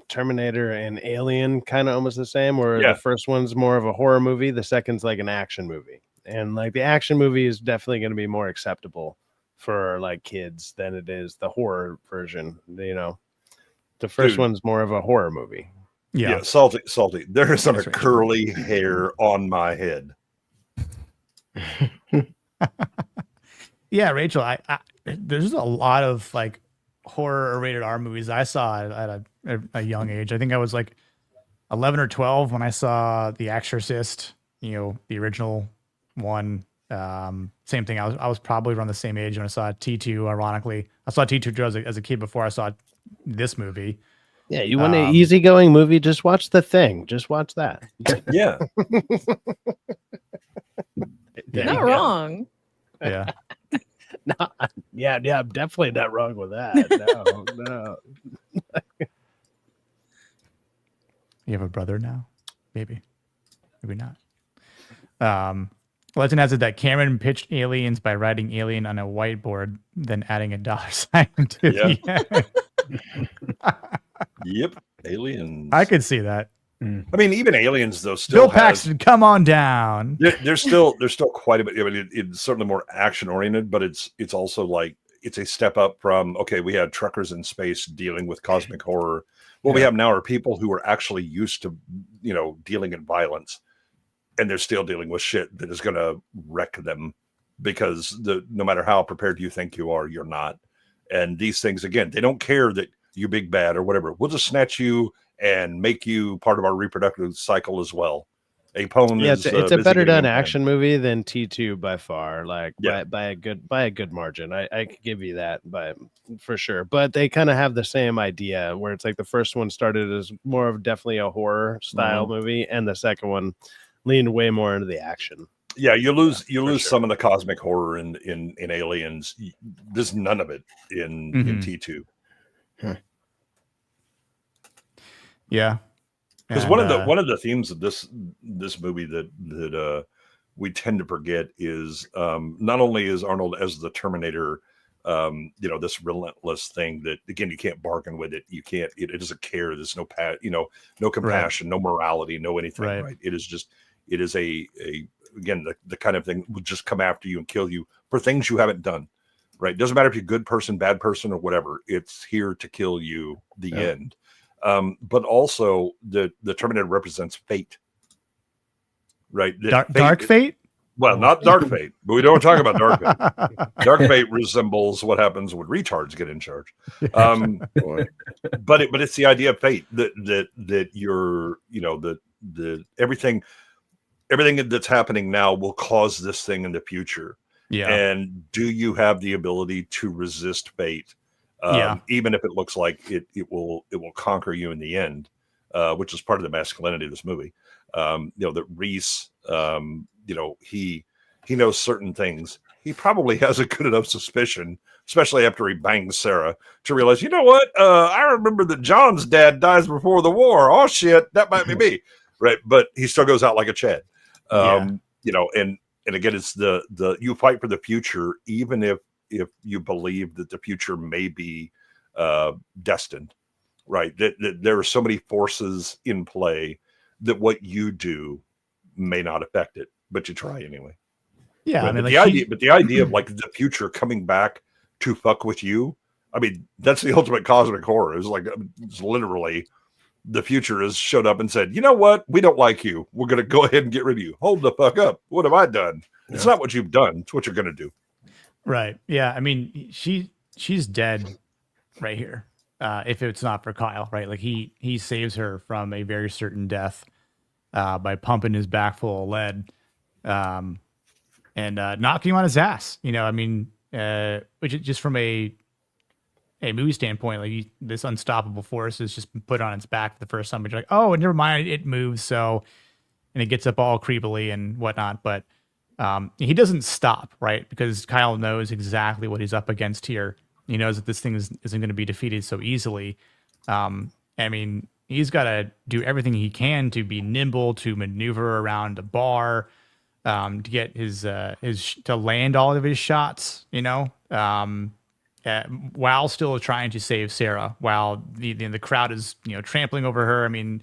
Terminator and Alien kind of almost the same, where the first one's more of a horror movie, the second's like an action movie. And like the action movie is definitely going to be more acceptable for like kids than it is the horror version. The first one's more of a horror movie. Yeah, salty. There is some curly hair on my head. Yeah, Rachel, I there's a lot of like horror or rated R movies I saw at a young age. I think I was like 11 or 12 when I saw The Exorcist, the original one. Same thing. I was probably around the same age when I saw T2. Ironically, I saw T2 as a kid before I saw this movie. Yeah, you want an easygoing movie? Just watch The Thing. Just watch that. Yeah. Not wrong. Yeah. No, yeah, I'm definitely not wrong with that. No. You have a brother now? Maybe not. Legend has it that Cameron pitched Aliens by writing Alien on a whiteboard, then adding a dollar sign to the end. Yep, Aliens. I could see that. I mean, even Aliens though still Bill Paxton, come on down. There's still quite a bit. I mean, it's certainly more action oriented, but it's also like it's a step up from we had truckers in space dealing with cosmic horror. What we have now are people who are actually used to dealing in violence, and they're still dealing with shit that is going to wreck them because no matter how prepared you think you are, you're not. And these things, again, they don't care that you big bad or whatever. We'll just snatch you and make you part of our reproductive cycle as well. It's a better done action movie than T2 by far, by a good margin. I could give you that, for sure. But they kind of have the same idea where it's like the first one started as more of definitely a horror style movie, and the second one leaned way more into the action. Yeah, you lose some of the cosmic horror in Aliens. There's none of it in T2. Yeah, because one of the themes of this movie that we tend to forget is not only is Arnold as the Terminator, this relentless thing that again you can't bargain with it. You can't. It doesn't care. There's no compassion, no morality, no anything. Right. It is a again the kind of thing will just come after you and kill you for things you haven't done. Right. Doesn't matter if you're a good person, bad person, or whatever. It's here to kill you. The end. But also the Terminator represents fate, right? Dark fate? Well, not dark fate, but we don't talk about dark fate. Dark fate resembles what happens when retards get in charge. But it's the idea of fate that you're, you know, the everything that's happening now will cause this thing in the future. Yeah. And do you have the ability to resist fate? Even if it looks like it will conquer you in the end, which is part of the masculinity of this movie. You know, that Reese, you know, he knows certain things. He probably has a good enough suspicion, especially after he bangs Sarah, to realize, you know what? I remember that John's dad dies before the war. Oh shit, that might be me, right? But he still goes out like a Chad. You know, and again, it's the you fight for the future, even if you believe that the future may be destined, right? That there are so many forces in play that what you do may not affect it, but you try anyway. Yeah, right? I mean, the idea of like the future coming back to fuck with you. I mean, that's the ultimate cosmic horror. It's literally the future has showed up and said, you know what? We don't like you. We're going to go ahead and get rid of you. Hold the fuck up. What have I done? Yeah. It's not what you've done. It's what you're going to do. Right. Yeah. I mean, she's dead right here. If it's not for Kyle, right? Like he saves her from a very certain death by pumping his back full of lead and knocking him on his ass. You know, I mean, which is just from a movie standpoint, like this unstoppable force is just put on its back the first time. But you're like, oh, never mind, it moves. So, and it gets up all creepily and whatnot. But he doesn't stop, right? Because Kyle knows exactly what he's up against here. He knows that this thing isn't going to be defeated so easily. I mean, he's got to do everything he can to be nimble, to maneuver around a bar, to get his to land all of his shots. You know, while still trying to save Sarah, while the crowd is, you know, trampling over her. I mean,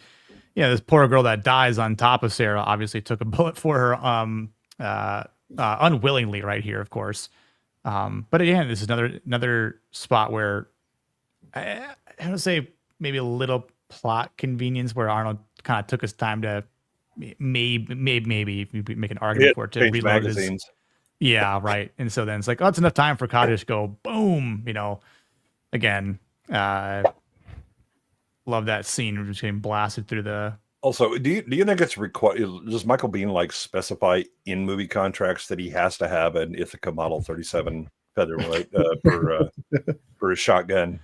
yeah, this poor girl that dies on top of Sarah obviously took a bullet for her, unwillingly, right here, of course. But again, this is another spot where I would say maybe a little plot convenience where Arnold kind of took his time to maybe make an argument for it to reload magazines. Yeah, right. And so then it's like, oh, it's enough time for Kyle to just go boom. You know, again, love that scene of just getting blasted through the. Also, do you think it's required? Does Michael Biehn like specify in movie contracts that he has to have an Ithaca Model 37 featherweight for his shotgun?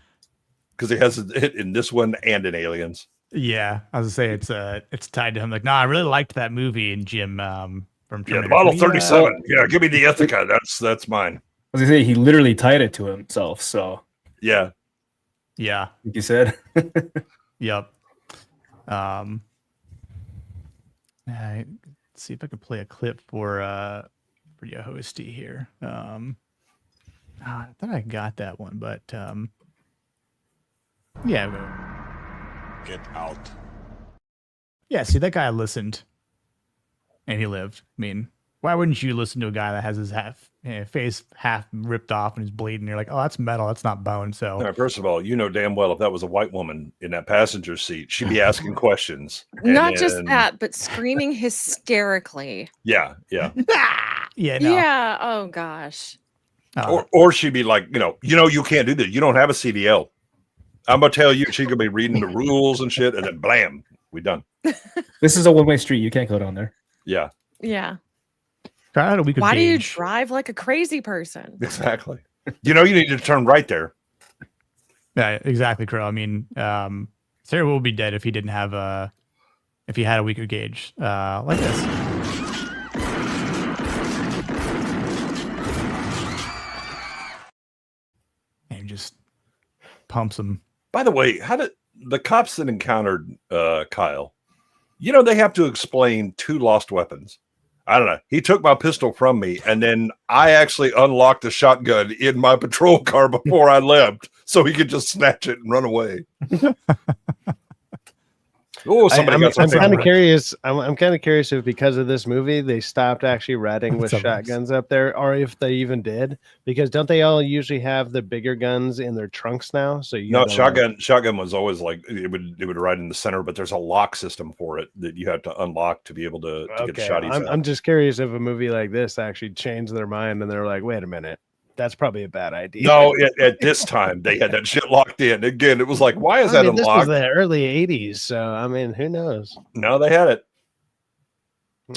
Because he has it in this one and in Aliens. Yeah, I was gonna say it's tied to him. Like, no, I really liked that movie in Jim from Terminator. The Model 37. Yeah, give me the Ithaca. That's mine. I was gonna say he literally tied it to himself. So yeah, like you said. Yep. Let's see if I can play a clip for Yohosti here. I thought I got that one, but yeah. Get out. Yeah, see, that guy listened and he lived. I mean, why wouldn't you listen to a guy that has his face half ripped off and he's bleeding? You're like, oh, that's metal, that's not bone. So right, first of all, you know damn well if that was a white woman in that passenger seat, she'd be asking questions. Not just that, but screaming hysterically. Yeah. Yeah. No. Yeah. Oh gosh. Or she'd be like, you can't do this. You don't have a CDL. I'm gonna tell you, she's gonna be reading the rules and shit, and then blam, we done. This is a one-way street. You can't go down there. Yeah. Yeah. Why do you drive like a crazy person? Exactly. You need to turn right there. Yeah, exactly, Crow. I mean, Sarah will be dead if he didn't have if he had a weaker gauge like this. And just pumps him. By the way, how did the cops that encountered Kyle, they have to explain 2 lost weapons. I don't know. He took my pistol from me, and then I actually unlocked the shotgun in my patrol car before I left, so he could just snatch it and run away. Oh, somebody got I'm something. kind of curious. I'm kind of curious if because of this movie they stopped actually riding with shotguns up there, or if they even did. Because don't they all usually have the bigger guns in their trunks now? So you No, gotta, shotgun was always like it would ride in the center, but there's a lock system for it that you have to unlock to be able to get okay. shotties out. I'm just curious if a movie like this actually changed their mind and they're like, wait a minute, that's probably a bad idea. No, at this time they had that shit locked in. Again, it was like, why is that This was unlocked? the early '80s, so I mean, who knows? No, they had it.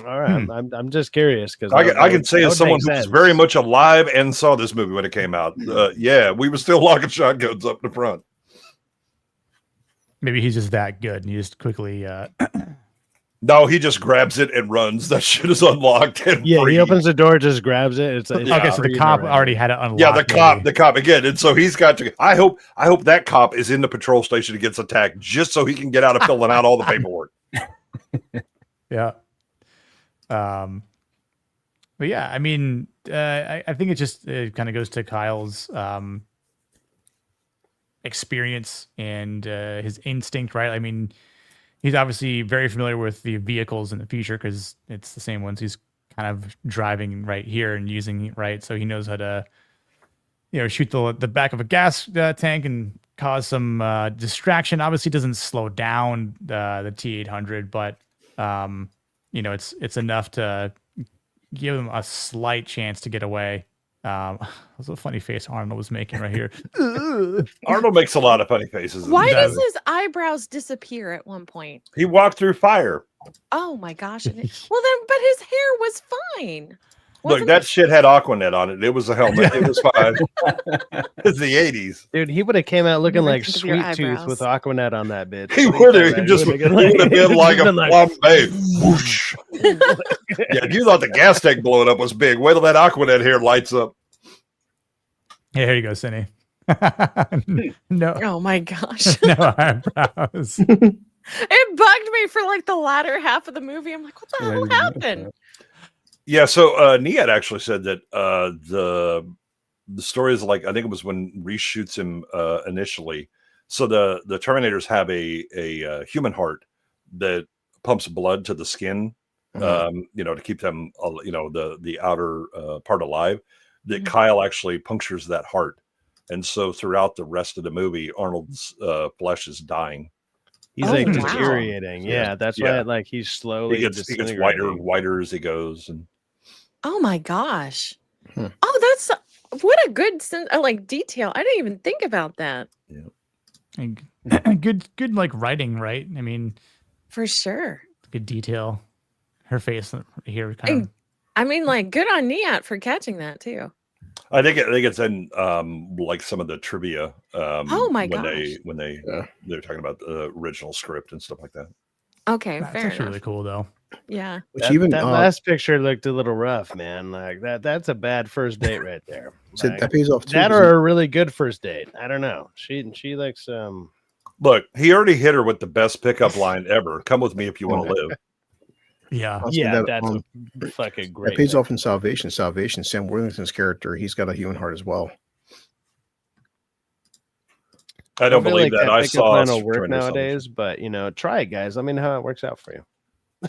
All right, I'm just curious because I can say as someone who was very much alive and saw this movie when it came out, yeah, we were still locking shotguns up the front. Maybe he's just that good, and he just quickly. No, he just grabs it and runs. That shit is unlocked and yeah, free. he opens the door, just grabs it. It's okay, so the cop already had it unlocked. Yeah, the cop again, and so he's got to. I hope that cop is in the patrol station and gets attacked just so he can get out of filling out all the paperwork. Yeah. But yeah, I mean, I think it kind of goes to Kyle's experience and his instinct, right? I mean, he's obviously very familiar with the vehicles in the future because it's the same ones he's kind of driving right here and using, right? So he knows how to, shoot the back of a gas tank and cause some distraction. Obviously, doesn't slow down the T-800, but it's enough to give him a slight chance to get away. That was a funny face Arnold was making right here. Arnold makes a lot of funny faces. Why does his eyebrows disappear at one point? He walked through fire? Oh my gosh. Well then, but his hair was fine. Look, that shit had Aquanet on it. It was a helmet. It was fine. It's the 80s. Dude, he would have came out looking like think of your Sweet Tooth with Aquanet on that bitch. He would have been like a Bombay. Whoosh. Yeah, you thought the gas tank blowing up was big. Wait till that Aquanet hair lights up. Yeah, here you go, Cindy. No. Oh my gosh. No eyebrows. It bugged me for like the latter half of the movie. I'm like, what the hell happened? Yeah, so Niat actually said that the story is like, I think it was when Reese shoots him initially. So the Terminators have a human heart that pumps blood to the skin, to keep them, the outer part alive. That Kyle actually punctures that heart, and so throughout the rest of the movie, Arnold's flesh is dying. He's deteriorating. Yeah, that's why like he's slowly he gets whiter and whiter as he goes. And oh my gosh. Oh, that's what a good detail. I didn't even think about that. Yeah. Good like writing, right? I mean, for sure. Good detail. Her face here I mean, like, good on Niat for catching that too. I think it's in like some of the trivia. Oh my gosh! When they're talking about the original script and stuff like that. Okay, that's fair actually enough. really cool though. Yeah. That last picture looked a little rough, man. Like that's a bad first date right there. So Like, that pays off too. that or a really good first date. I don't know. She likes Look, he already hit her with the best pickup line ever. Come with me if you want to live. Yeah, that's a fucking great. That pays off in Salvation. Salvation, Sam Worthington's character, he's got a human heart as well. I don't believe that. I saw line will work nowadays, but try it, guys. Let me know how it works out for you.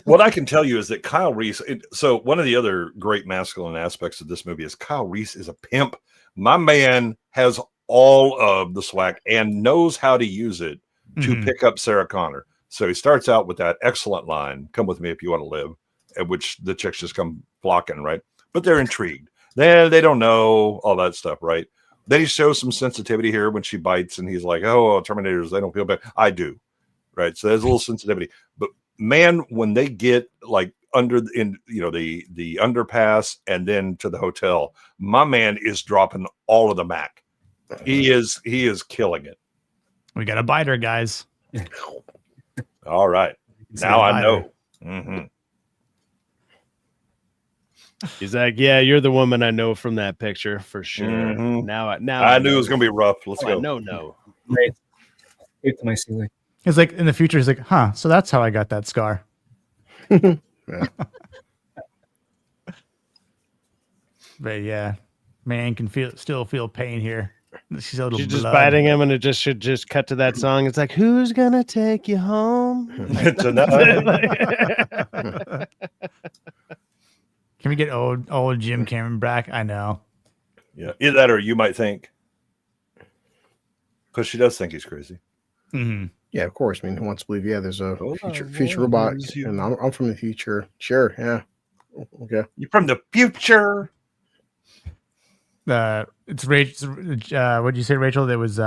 What I can tell you is that Kyle Reese. So one of the other great masculine aspects of this movie is Kyle Reese is a pimp. My man has all of the swag and knows how to use it to pick up Sarah Connor. So he starts out with that excellent line, "Come with me if you want to live," at which the chicks just come flocking, right? But they're intrigued. They don't know all that stuff, right? Then he shows some sensitivity here when she bites, and he's like, "Oh, Terminators, they don't feel bad. I do," right? So there's a little sensitivity. But man, when they get like under the underpass and then to the hotel, my man is dropping all of the Mac. He is killing it. We got a biter, guys. All right. Now I know. He's like, "Yeah, you're the woman I know from that picture for sure." Now I knew it was gonna be rough. Let's go. No. Right. It's my ceiling. It's like in the future, he's like, "Huh? So that's how I got that scar." But yeah, man can still feel pain here. She's a little She's just blood. biting him, and it just should just cut to that song. It's like, who's gonna take you home tonight? Can we get old Jim Cameron back? I know. Yeah, either that or you might think, because she does think he's crazy. Mm-hmm. Yeah, of course. I mean, who wants to believe? Yeah, there's a future robot, and I'm from the future. Sure, yeah. Okay. You're from the future. It's Rachel. What did you say, Rachel? That was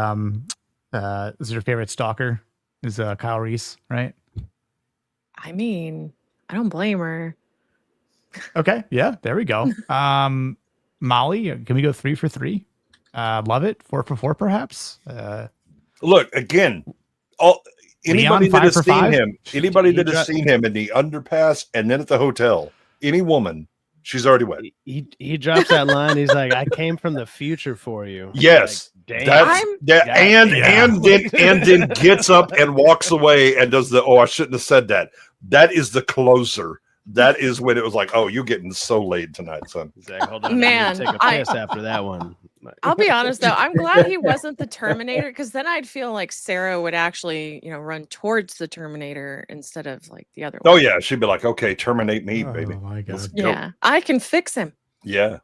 is your favorite stalker? Is Kyle Reese, right? I mean, I don't blame her. Okay, yeah, there we go. Molly, can we go 3 for 3? Love it. 4 for 4, perhaps. Look again. Anybody that has seen him, anybody that has seen him in the underpass and then at the hotel, any woman, she's already wet. He drops that line. He's like, "I came from the future for you." Yes, like, that's that, and then gets up and walks away and does the. Oh, I shouldn't have said that. That is the closer. That is when it was like, "Oh, you're getting so laid tonight, son." Like, hold on, Man, take a piss after that one. I'll be honest though, I'm glad he wasn't the Terminator, because then I'd feel like Sarah would actually, run towards the Terminator instead of like the other one. Oh yeah, she'd be like, "Okay, terminate me, baby." Oh my God. Yeah, I can fix him. Yeah.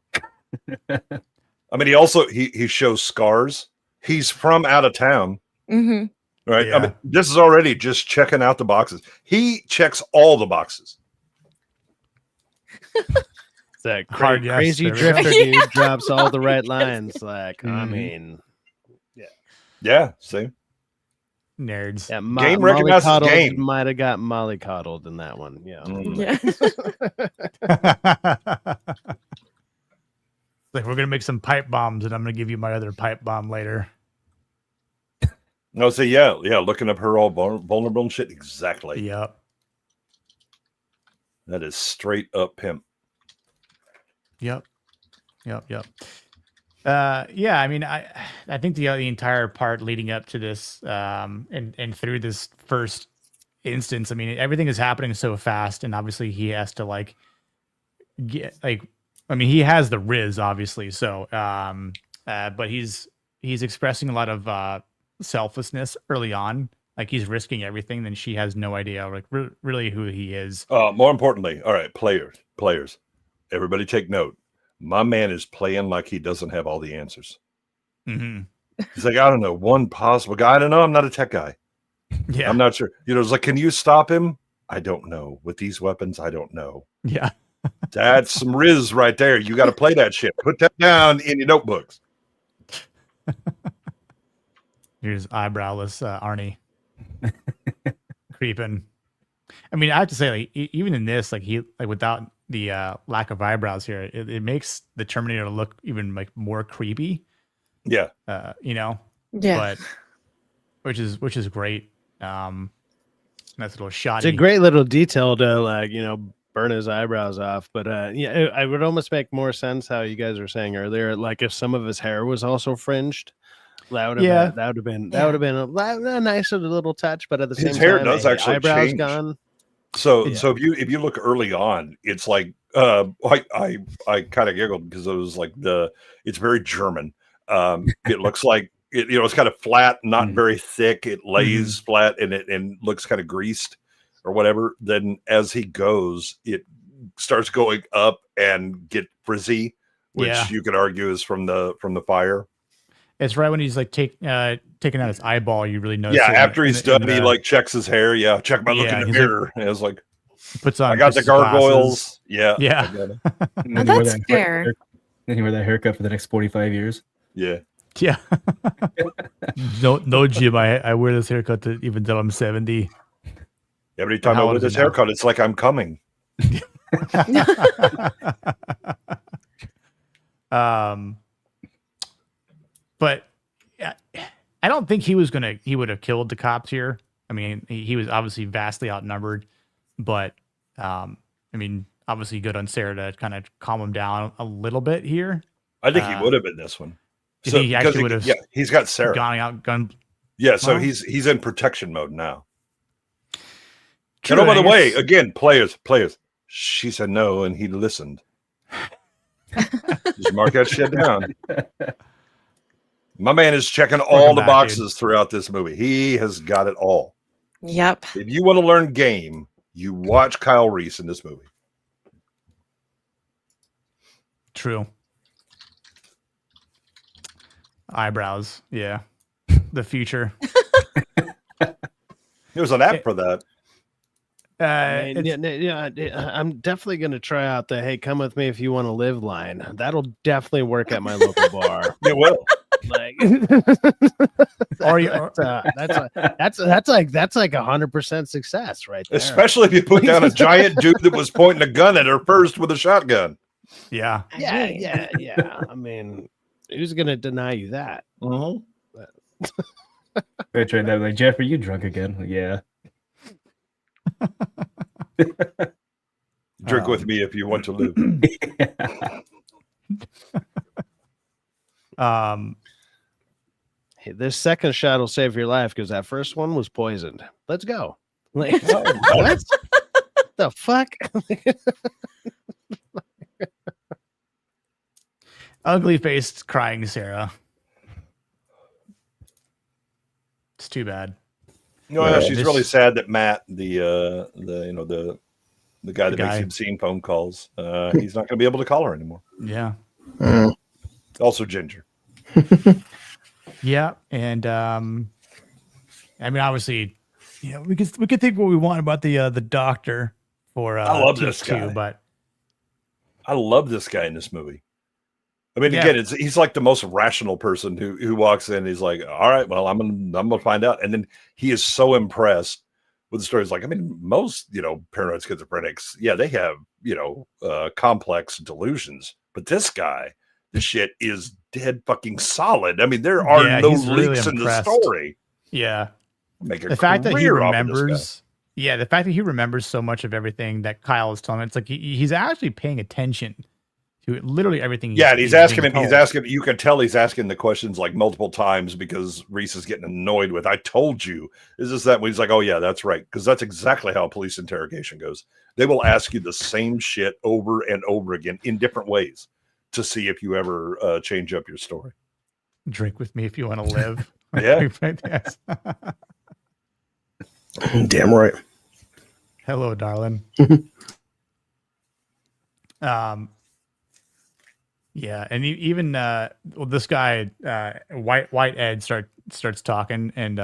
I mean, he shows scars. He's from out of town. Mm-hmm. Right. Yeah. I mean, this is already just checking out the boxes. He checks all the boxes. That Hard yes, crazy there we go. drifter dude drops all the right lines. Like, I mean, Yeah. See. Nerds. yeah, Game recognizes game. Might have got Molly coddled in that one. Yeah. Like, we're gonna make some pipe bombs, and I'm gonna give you my other pipe bomb later. No, see, yeah, looking up her all vulnerable and shit. Exactly. Yep. That is straight up pimp. Yep. Yeah, I mean, I think the entire part leading up to this, and through this first instance, I mean, everything is happening so fast, and obviously he has to he has the Riz, obviously, so, but he's expressing a lot of selflessness early on, like he's risking everything, and she has no idea, like really who he is. More importantly, all right, players, everybody take note. My man is playing like he doesn't have all the answers. Mm-hmm. He's like, I don't know, one possible guy. I don't know. I'm not a tech guy. Yeah. I'm not sure. It's like, can you stop him? I don't know. With these weapons, I don't know. Yeah. That's some Riz right there. You got to play that shit. Put that down in your notebooks. Here's eyebrowless Arnie creeping. I mean, I have to say, like, even in this, like, he, like, without the lack of eyebrows here, it makes the Terminator look even like more creepy. Yeah. Yeah. But which is great. Nice little shot. It's a great little detail to burn his eyebrows off. But I would almost make more sense how you guys were saying earlier. Like if some of his hair was also fringed, that would have been a nice little touch. But at the same time, his hair does actually eyebrows change. gone. So if you look early on, it's like I kind of giggled because it was like it's very German. It looks like it's kind of flat, not very thick. It lays flat and looks kind of greased or whatever. Then as he goes, it starts going up and get frizzy, which you could argue is from the fire. It's right when he's like taking out his eyeball. You really notice. Yeah, after he's done, he like checks his hair. Yeah, check my look in the mirror. And it's like, puts on. I got the gargoyles. Yeah. And that's fair. Then you wear that haircut for the next 45 years. Yeah. Yeah. No, Jim. I wear this haircut even till I'm 70. Every time I wear this haircut, it's like I'm coming. But I don't think he would have killed the cops here. I mean, he was obviously vastly outnumbered, but I mean, obviously good on Sarah to kind of calm him down a little bit here. I think he would have in this one. So he actually would have. Yeah, he's got Sarah. Gone. Yeah, so he's in protection mode now. True, and by the way, again, players, she said no, and he listened. Just mark that shit down. My man is checking all the boxes throughout this movie. He has got it all. Yep. If you want to learn game, you watch Kyle Reese in this movie. True. Eyebrows. Yeah. The future. There's an app for that. I'm definitely going to try out the "Hey, come with me if you want to live" line. That'll definitely work at my local bar. It will. Like, that's like 100% success right there. Especially if you put down a giant dude that was pointing a gun at her first with a shotgun. Yeah. Yeah. I mean, who's going to deny you that? I tried that. Like, Jeff, are you drunk again? Yeah. Drink with me if you want to live. Hey, this second shot will save your life because that first one was poisoned. Let's go. Like, what the fuck? Ugly faced crying Sarah. It's too bad. No, yeah, she's really sad that Matt, the guy that makes obscene phone calls, he's not going to be able to call her anymore. Yeah. Also ginger. Yeah, and I mean, obviously, we could think what we want about the doctor for I love this guy, but I love this guy in this movie. I mean, again, he's like the most rational person who walks in. He's like, all right, well, I'm gonna find out, and then he is so impressed with the stories. Like, I mean, most paranoid schizophrenics, they have complex delusions, but this guy, the shit is dead fucking solid. I mean, there are no leaks in the story. Yeah, the fact that he remembers. Yeah, the fact that he remembers so much of everything that Kyle is telling him, it's like he's actually paying attention to literally everything. And he's asking him. He's asking. You can tell he's asking the questions like multiple times because Reese is getting annoyed with. I told you. Is this that? He's like, oh yeah, that's right. Because that's exactly how a police interrogation goes. They will ask you the same shit over and over again in different ways to see if you ever change up your story. Drink with me if you want to live. Yeah. Damn right. Hello, darling. Yeah, and even this guy, White Ed starts talking, and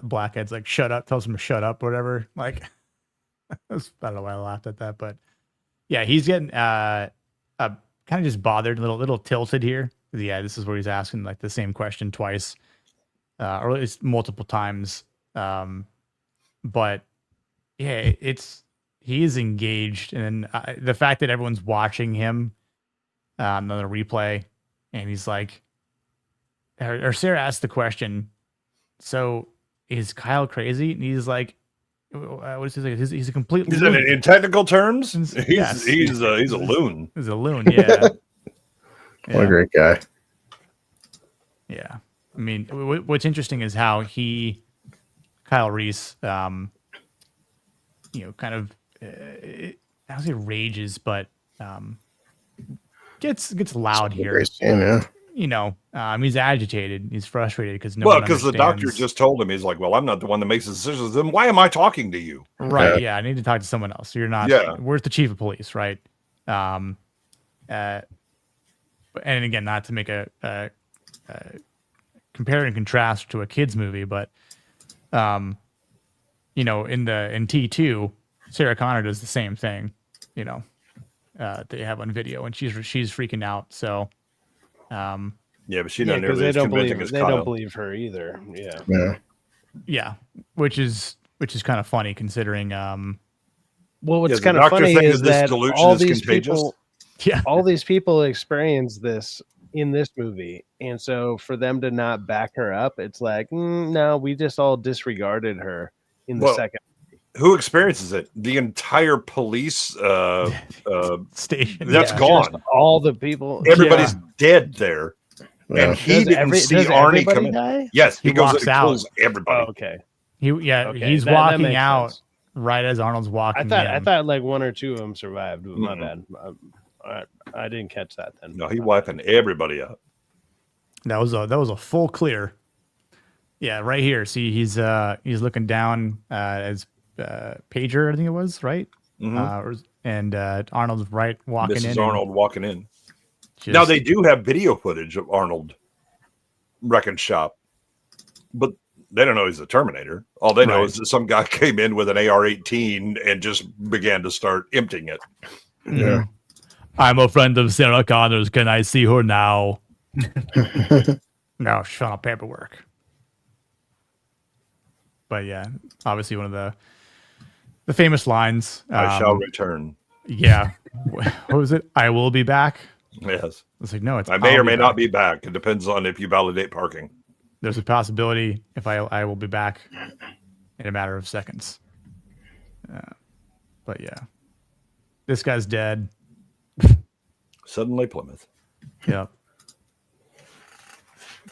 Black Ed's like, "Shut up!" Tells him to shut up, or whatever. Like, I don't know why I laughed at that, but yeah, he's getting kind of just bothered, a little tilted here. Yeah, this is where he's asking like the same question twice, or at least multiple times. But yeah, he is engaged, and the fact that everyone's watching him. Another replay, and he's like, or Sarah asked the question, so is Kyle crazy? And he's like, what is he like? He's a complete loon. In technical terms, he's a loon. He's a loon, yeah. What a great guy. Yeah, I mean, what's interesting is how Kyle Reese, kind of, I don't say rages, but gets loud here. He's agitated. He's frustrated because because the doctor just told him, he's like, well, I'm not the one that makes the decisions. Then why am I talking to you? Right. Yeah. I need to talk to someone else. You're not. Yeah. Where's the chief of police? Right. And again, not to make a compare and contrast to a kids movie, but in T2, Sarah Connor does the same thing. They have on video, and she's freaking out. So, but she not because nearly they as convincing as Kyle. don't believe her either. Yeah, which is kind of funny considering. What's kind of funny is that all these people, all these people experience this in this movie, and so for them to not back her up, it's like, no, we just all disregarded her in the second. Who experiences it? The entire police station. That's gone. All the people. Everybody's dead there. Yeah. And he didn't see Arnie come in. Yes, he goes and kills everybody. Oh, okay. He's walking out right as Arnold's walking I thought like one or two of them survived. My bad. I didn't catch that then. No, he's wiping everybody out. That was a full clear. Yeah, right here. See, he's looking down at his pager, I think it was, right? And Arnold's right walking in. Mrs. Arnold walking in. Just, now they do have video footage of Arnold wrecking shop, but they don't know he's the Terminator. All they know is that some guy came in with an AR-18 and just began to start emptying it. Yeah. I'm a friend of Sarah Connor's. Can I see her now? No, she's on paperwork. But yeah, obviously one of the famous lines. I shall return. Yeah. What was it? I will be back. Yes. It's like, no, it's I may or may not be back. It depends on if you validate parking. There's a possibility if I will be back in a matter of seconds. But yeah, this guy's dead. Suddenly Plymouth. Yep.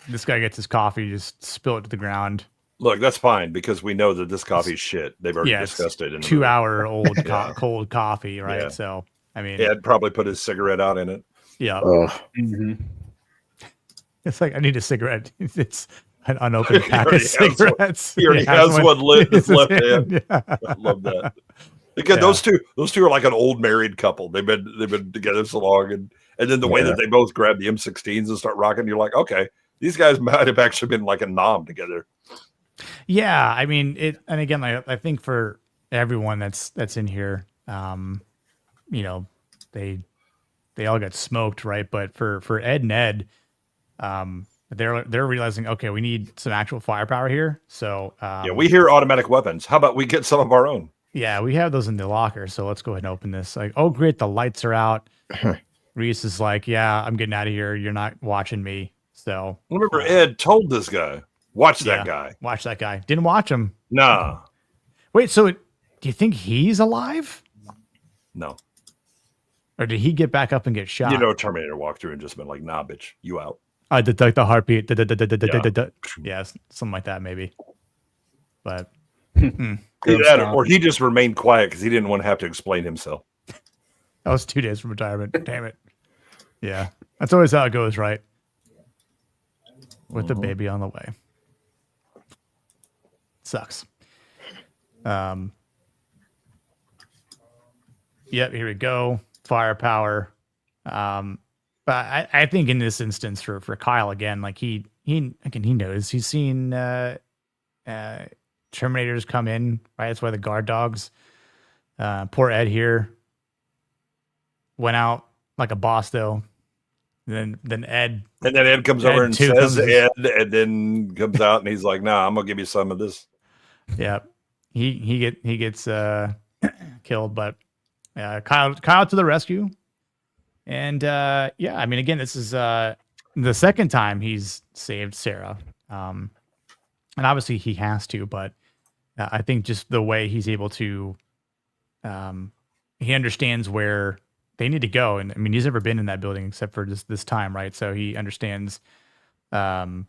This guy gets his coffee, just spill it to the ground. Look, that's fine because we know that this coffee's shit. They've already discussed it. In the 2 hour old cold coffee, right? Yeah. So, I mean, Ed probably put his cigarette out in it. Yeah. Mm-hmm. It's like, I need a cigarette. It's an unopened pack of cigarettes. He already has one lit in his left hand. Yeah. I love that. Because those two are like an old married couple. They've been together so long, and then the way that they both grab the M16s and start rocking, you're like, okay, these guys might have actually been like a nom together. Yeah, I mean it, and again, I think for everyone that's in here, you know, they all got smoked, right? But for Ed and Ed, they're realizing, okay, we need some actual firepower here. So we hear automatic weapons. How about we get some of our own? Yeah, we have those in the locker, so let's go ahead and open this. Like, oh great, the lights are out. Reese is like, yeah, I'm getting out of here. You're not watching me. So remember, Ed told this guy, watch that guy. Watch that guy. Didn't watch him. Nah. Wait, so do you think he's alive? No. Or did he get back up and get shot? You know, Terminator walked through and just been like, nah, bitch, you out. I detect the heartbeat. Yeah, something like that, maybe. But or he just remained quiet because he didn't want to have to explain himself. That was 2 days from retirement. Damn it. Yeah, that's always how it goes, right? With the baby on the way. Sucks. Yep, here we go. Firepower. But I think in this instance for Kyle again, like he knows he's seen Terminators come in, right? That's why the guard dogs. Poor Ed here went out like a boss though. Then Ed. And then Ed comes over and says Ed, and then comes out and he's like, "Nah, I'm gonna give you some of this." Yeah, he gets killed, but Kyle to the rescue. And I mean, again, this is the second time he's saved Sarah, and obviously he has to. But I think just the way he's able to, he understands where they need to go. And I mean, he's never been in that building except for just this time, right? So he understands the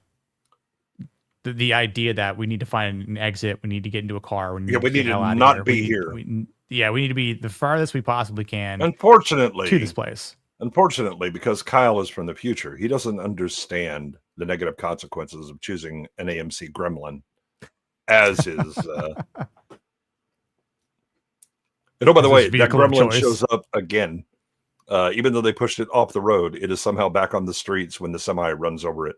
idea that we need to find an exit. We need to get into a car. We need to not be here. We need to be the farthest we possibly can. Unfortunately, to this place. Unfortunately, because Kyle is from the future, he doesn't understand the negative consequences of choosing an AMC Gremlin as his. And oh, by the way, that Gremlin shows up again. Even though they pushed it off the road, it is somehow back on the streets when the semi runs over it.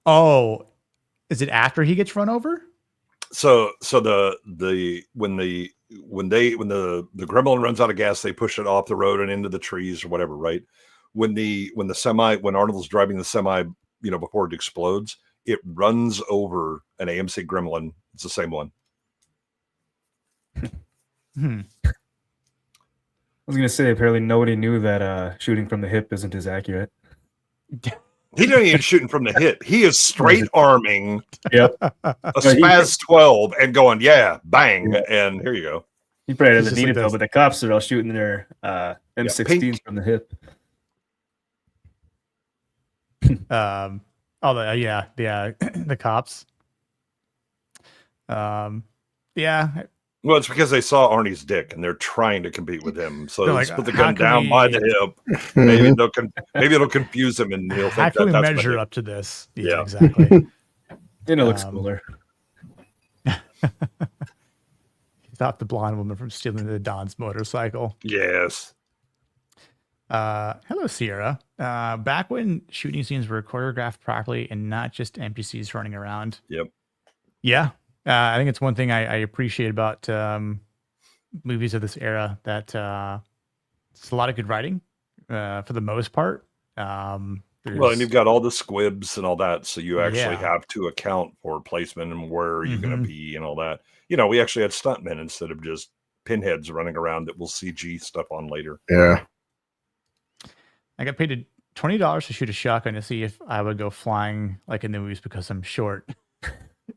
Oh, is it after he gets run over? So when the Gremlin runs out of gas, they push it off the road and into the trees or whatever, right? When Arnold's driving the semi, before it explodes, it runs over an AMC Gremlin. It's the same one. I was gonna say apparently nobody knew that shooting from the hip isn't as accurate. He doesn't even shooting from the hip. He is straight arming a Spaz 12 and going, bang, and here you go. He probably doesn't need it though, but the cops are all shooting their M16s from the hip. The cops. Well, it's because they saw Arnie's dick and they're trying to compete with him. So They're let's like, put the how gun can down by we- the hip. Maybe maybe it'll confuse him and he'll How think can we that's my measure dick. up to this? Yeah. Exactly. It looks cooler. He stopped the blonde woman from stealing the Don's motorcycle. Yes. Hello, Sierra. Back when shooting scenes were choreographed properly and not just NPCs running around. Yep. Yeah. I think it's one thing I appreciate about movies of this era, that it's a lot of good writing for the most part. Well, and you've got all the squibs and all that, so you actually have to account for placement and where you're going to be and all that. You know, we actually had stuntmen instead of just pinheads running around that we'll CG stuff on later. Yeah. I got paid $20 to shoot a shotgun to see if I would go flying like in the movies because I'm short.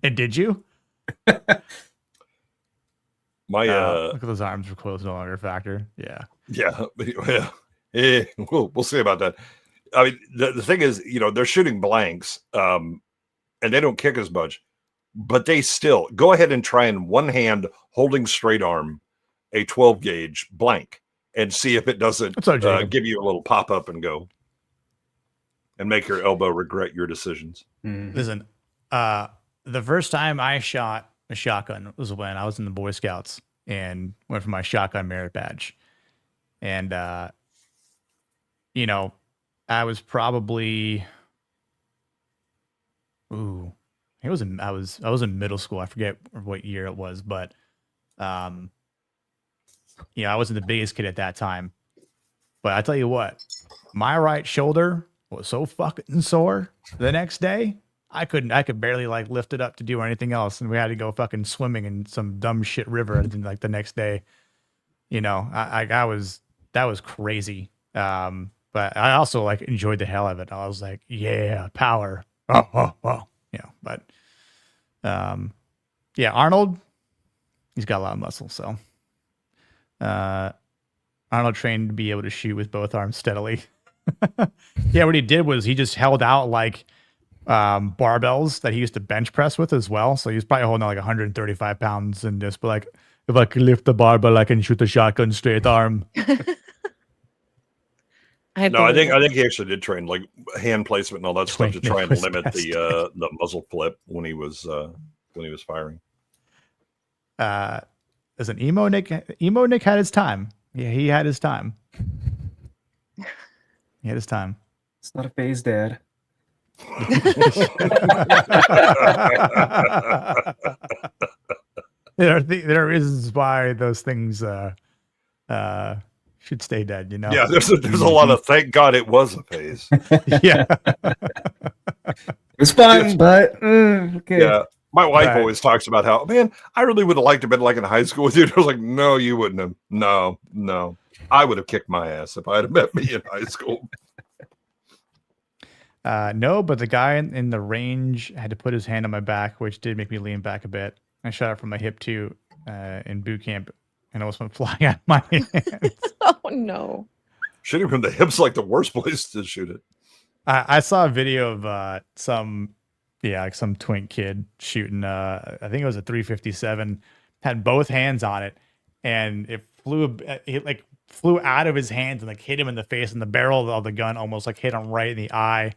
And did you? My look at those arms recoils no longer a factor. Yeah. Yeah. We'll see about that. I mean, the thing is, you know, they're shooting blanks, and they don't kick as much, but they still go ahead and try in one hand holding straight arm a 12 gauge blank and see if it doesn't give you a little pop up and go and make your elbow regret your decisions. Listen, the first time I shot a shotgun was when I was in the Boy Scouts and went for my shotgun merit badge. And, you know, I was probably, I was in middle school. I forget what year it was, but, you know, I wasn't the biggest kid at that time. But I tell you what, my right shoulder was so fucking sore the next day. I could barely like lift it up to do anything else, and we had to go fucking swimming in some dumb shit river and like the next day. You know, that was crazy. But I also like enjoyed the hell of it. I was like, yeah, power. Oh, you know. But yeah, Arnold, he's got a lot of muscle. So Arnold trained to be able to shoot with both arms steadily. Yeah, what he did was he just held out like barbells that he used to bench press with as well. So he was probably holding out like 135 pounds and just be like, if I can lift the barbell, I can shoot the shotgun straight arm. I think he actually did train like hand placement and all that stuff to try and limit the muzzle flip when he was firing. As an emo Nick had his time. Yeah, he had his time. He had his time. It's not a phase, Dad. There are reasons why those things should stay dead, you know. Yeah, there's a lot of thank God it was a phase. Yeah. It was fun, but okay. Yeah. My wife always talks about how, man, I really would have liked to have been like in high school with you. I was like, no, you wouldn't have. No. I would have kicked my ass if I had met me in high school. No, but the guy in the range had to put his hand on my back, which did make me lean back a bit. I shot it from my hip too in boot camp, and almost went flying out of my hands. Oh no! Shooting from the hips like the worst place to shoot it. I saw a video of some twink kid shooting. I think it was a 357. Had both hands on it, and it flew out of his hands and like hit him in the face, and the barrel of the gun almost like hit him right in the eye.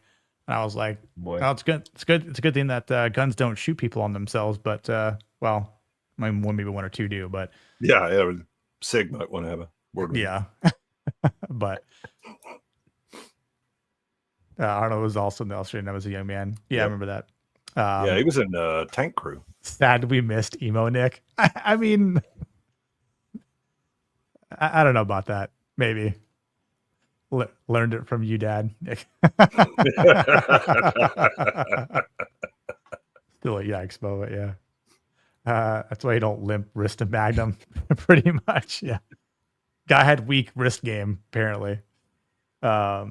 And I was like, boy, well, it's good. It's a good thing that guns don't shoot people on themselves. But well, maybe one or two do. But yeah, Sig might want to have a word with yeah. But Arnold was also in the Australian. I was a young man. Yeah, I remember that. Yeah, he was in Tank Crew. Sad we missed emo Nick. I mean, I don't know about that. Maybe learned it from you, Dad, Nick. Still a yikes, but yeah. That's why you don't limp wrist to Magnum, pretty much. Yeah, guy had weak wrist game apparently. Was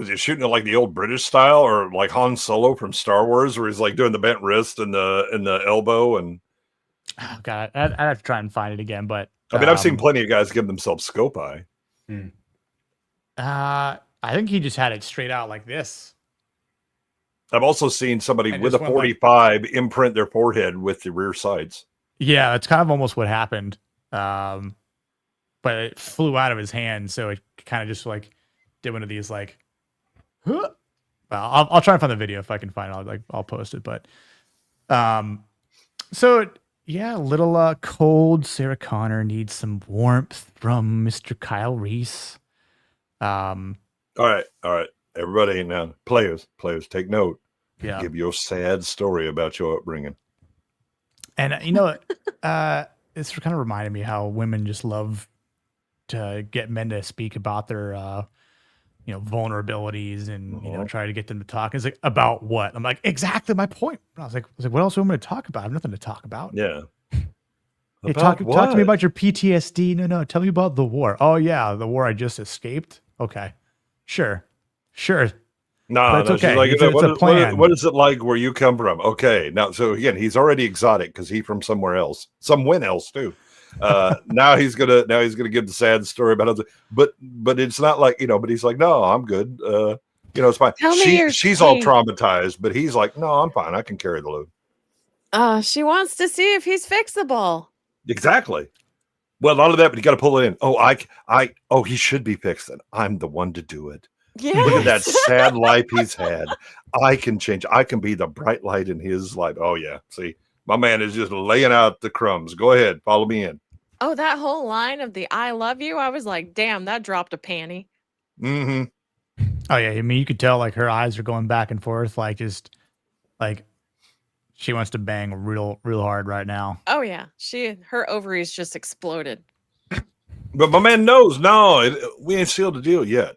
he shooting it like the old British style, or like Han Solo from Star Wars, where he's like doing the bent wrist and the elbow? And oh god, I'd have to try and find it again. But I mean, I've seen plenty of guys give themselves scope eye. I think he just had it straight out like this. I've also seen somebody with a 45 imprint their forehead with the rear sights. Yeah, that's kind of almost what happened. But it flew out of his hand, so it kind of just like did one of these like. Huh. Well, I'll try and find the video if I can find it. I'll post it. But so yeah, a little cold. Sarah Connor needs some warmth from Mr. Kyle Reese. All right, everybody now, players, take note. Yeah, give your sad story about your upbringing. And this kind of reminded me how women just love to get men to speak about their vulnerabilities and try to get them to talk. It's like, about what? I'm like, exactly my point. I was like, what else are we going to talk about? I have nothing to talk about. Yeah. Hey, talk to me about your PTSD. No, tell me about the war. Oh yeah, the war I just escaped. Okay, sure. No, it's okay. Like, it's a plan. What is it like where you come from? Okay, now so again, he's already exotic because he's from somewhere else, somewhere else too. Now he's gonna give the sad story about other, but it's not like but he's like, no, I'm good. It's fine. She's all traumatized, but he's like, no, I'm fine. I can carry the load. She wants to see if he's fixable. Exactly. Well, not only that, but you got to pull it in. Oh, he should be fixed. Then I'm the one to do it. Yes. Look at that sad life he's had. I can change. I can be the bright light in his life. Oh yeah. See, my man is just laying out the crumbs. Go ahead, follow me in. Oh, that whole line of the "I love you," I was like, "Damn, that dropped a panty." Mm-hmm. Oh yeah, I mean, you could tell like her eyes are going back and forth, like just like she wants to bang real hard right now. Oh yeah, her ovaries just exploded. But my man knows, we ain't sealed the deal yet.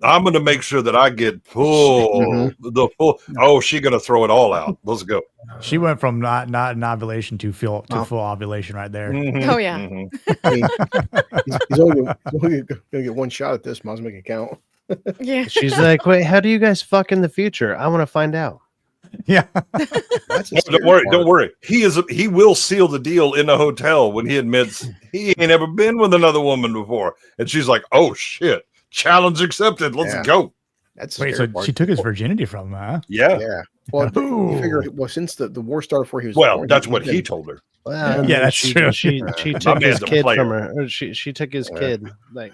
I'm going to make sure that I get the full. Oh, she's going to throw it all out. Let's go. She went from not an ovulation to full ovulation right there. Mm-hmm. Oh yeah. Mm-hmm. I mean, he's only going to get one shot at this. Might as well make it count. Yeah. She's like, wait, how do you guys fuck in the future? I want to find out. Yeah. Don't worry. He will seal the deal in the hotel when he admits he ain't ever been with another woman before. And she's like, oh shit. Challenge accepted. Let's go. That's wait. So she took his virginity from him, huh? Yeah. Well, you figure, since the war started before he was born, that's what he told her. Well, yeah, that's true. She took his kid player. from her. Or she took his kid. Like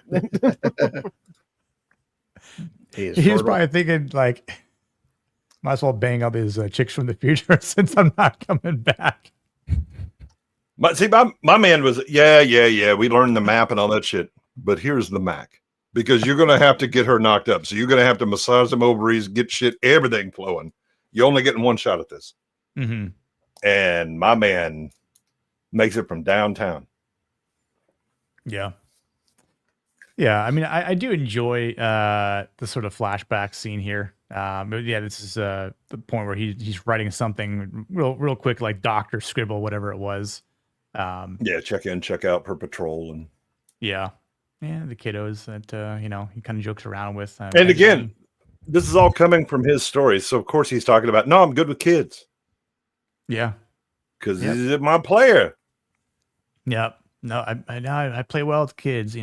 he was probably thinking like, might as well bang up his chicks from the future since I'm not coming back. But see, my man was yeah. We learned the map and all that shit. But here's the Mac. Because you're going to have to get her knocked up. So you're going to have to massage them ovaries, get everything flowing. You're only getting one shot at this. Mm-hmm. And my man makes it from downtown. Yeah. Yeah. I mean, I do enjoy the sort of flashback scene here. But yeah, this is the point where he's writing something real quick, like Dr. Scribble, whatever it was. Yeah, check in, check out per patrol. And yeah, the kiddos that he kind of jokes around with. And again, this is all coming from his stories, so of course he's talking about, no, I'm good with kids. Yeah, because he's my player. Yep. No, I play well with kids.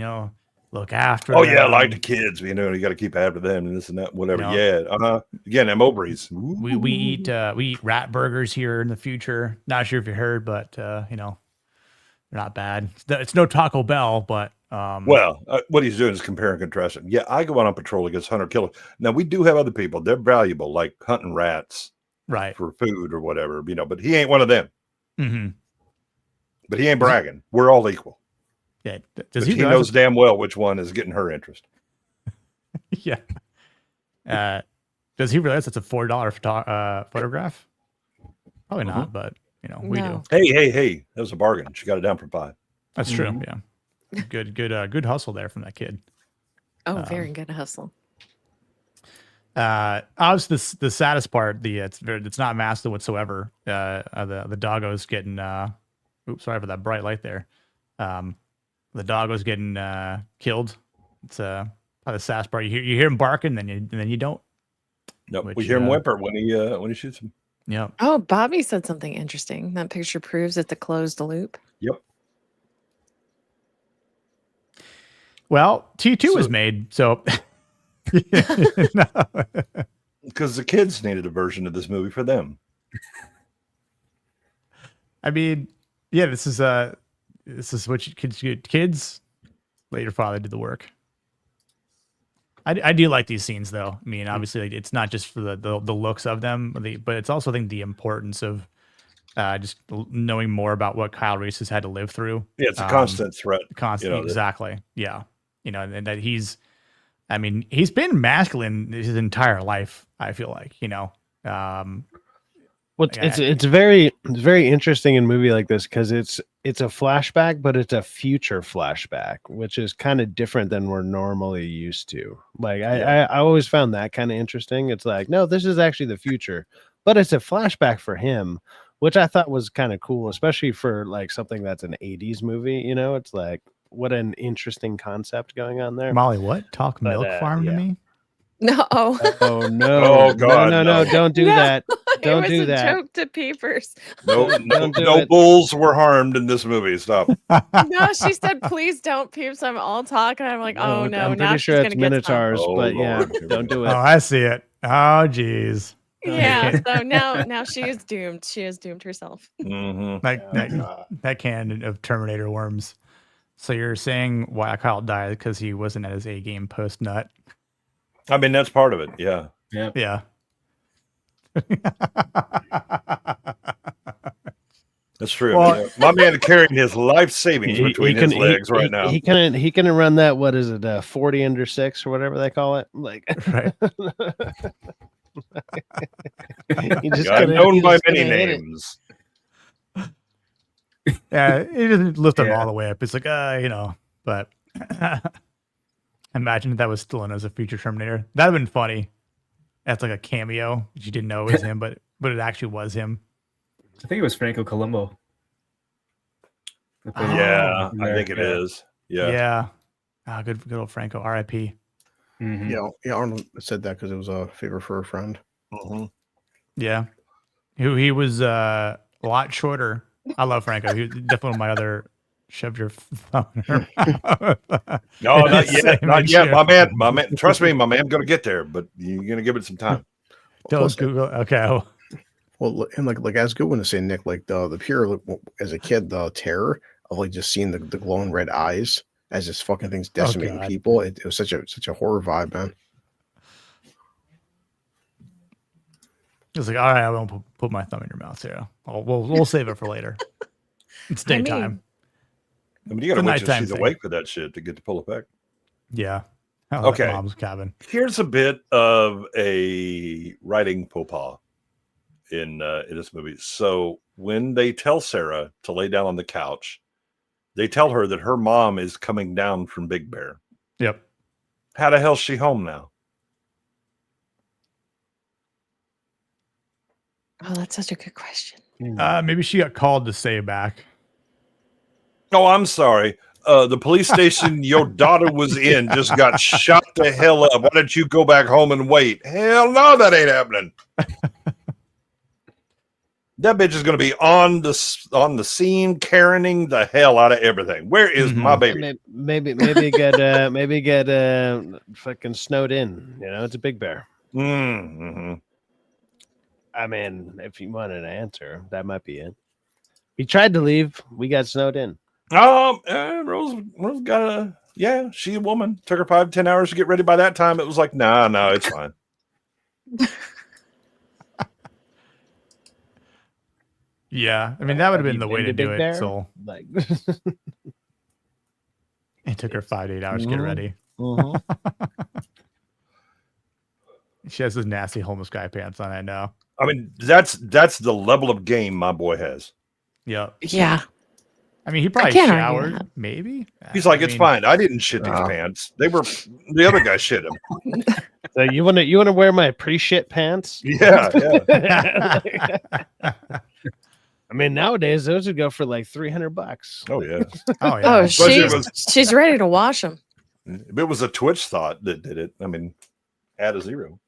Look after. Oh them. yeah, I like the kids. You got to keep after them and this and that, whatever. Yeah. Again, them ovaries. We eat rat burgers here in the future. Not sure if you heard, but they're not bad. It's no Taco Bell, but what he's doing is compare and contrast. Yeah, I go out on patrol against hunter killer. Now we do have other people. They're valuable, like hunting rats, right, for food or whatever. But he ain't one of them. Mm-hmm. But he ain't bragging. We're all equal. Yeah. He knows damn well which one is getting her interest. Yeah. Does he realize it's a $4 photograph? Probably not, but we do. Hey, that was a bargain. She got it down for $5. That's true. Yeah. Good hustle there from that kid. Oh, very good hustle. Obviously, the saddest part, it's not masculine whatsoever. The doggo's getting. Oops, sorry for that bright light there. The doggo's getting killed. It's probably the saddest part. You hear him barking, then you don't. Nope, we hear him whimper when he shoots him. Yeah. Oh, Bobby said something interesting. That picture proves it's a closed loop. Yep. Well, T2 was made, so because the kids needed a version of this movie for them. I mean, Yeah, this is what kids let your father do the work. I do like these scenes though. I mean, obviously, like, it's not just for the looks of them, but it's also, I think, the importance of just knowing more about what Kyle Reese has had to live through. Yeah, it's a constant threat. Constant, exactly. Yeah, and that he's been masculine his entire life. I feel like, Well, it's very interesting in a movie like this because it's a flashback, but it's a future flashback, which is kind of different than we're normally used to. Like I always found that kind of interesting. It's like, no, this is actually the future, but it's a flashback for him, which I thought was kind of cool, especially for like something that's an 80s movie. It's like, what an interesting concept going on there. Molly, what? Talk milk farm to me? No. Oh no! Oh God! No! Don't do that! Don't do that! Joke to Peepers. No bulls were harmed in this movie. Stop. No, she said, "Please don't, Peeps." I'm all talk, and I'm like, "Oh no!" I'm now pretty sure she's it's gonna get some. minotaurs, but yeah, don't do it. Oh, I see it. Oh, geez. Yeah. So now she is doomed. She has doomed herself. That can of Terminator worms. So you're saying why Kyle died because he wasn't at his A game post nut? I mean, that's part of it. Yeah. Yeah. That's true. Well, my man carrying his life savings between his legs right now. He couldn't run that. What is it? 40 under 6 or whatever they call it. Like, right. He just I'm known by many names. Yeah, it doesn't lift him all the way up. It's like, but imagine if that was still in as a future Terminator. That'd have been funny. That's like a cameo. You didn't know it was him, but it actually was him. I think it was Franco Columbo. Yeah, I think it is. Yeah. Yeah. Oh, good old Franco. R.I.P. Mm-hmm. Yeah, Arnold said that because it was a favor for a friend. Yeah. He was a lot shorter. I love Franco. He was definitely one of my other shoved your thumb in her mouth. No, not yet. Not yet. My man. Trust me, my man. Gonna get there, but you're gonna give it some time. Don't Google. Okay. Well, and like as Goodwin is saying, Nick, like the pure as a kid, the terror of like just seeing the glowing red eyes as this fucking thing's decimating people. It was such a horror vibe, man. It's like, all right, I won't put my thumb in your mouth, Sarah. We'll save it for later. It's daytime. I mean, you gotta wait till she's awake for that shit to get to pull it back. Yeah. Okay. Mom's cabin. Here's a bit of a writing faux pas in this movie. So when they tell Sarah to lay down on the couch, they tell her that her mom is coming down from Big Bear. Yep. How the hell's she home now? Oh, that's such a good question. Maybe she got called to stay back. Oh, I'm sorry. The police station your daughter was in just got shot the hell up. Why don't you go back home and wait? Hell no, that ain't happening. That bitch is going to be on the scene, Karening the hell out of everything. Where is my baby? Maybe get fucking snowed in. It's a Big Bear. Mm-hmm. I mean, if you want an answer, that might be it. We tried to leave. We got snowed in. Rose got she's a woman. Took her 5-10 hours to get ready. By that time, it was like, no, it's fine. Yeah, I mean that would have been the way to do it. Bear? So Like, it took her 5 to 8 hours to get ready. She has those nasty homeless guy pants on. I know. I mean, that's the level of game my boy has. Yep. Yeah. I mean, he probably showered. Maybe he's like, it's fine. I didn't shit these pants. They were the other guy shit them. So you want to wear my pre-shit pants? Yeah. I mean, nowadays those would go for like $300. Oh yeah. Oh yeah. Oh, she's ready to wash them. If it was a Twitch thought that did it, I mean, add a 0.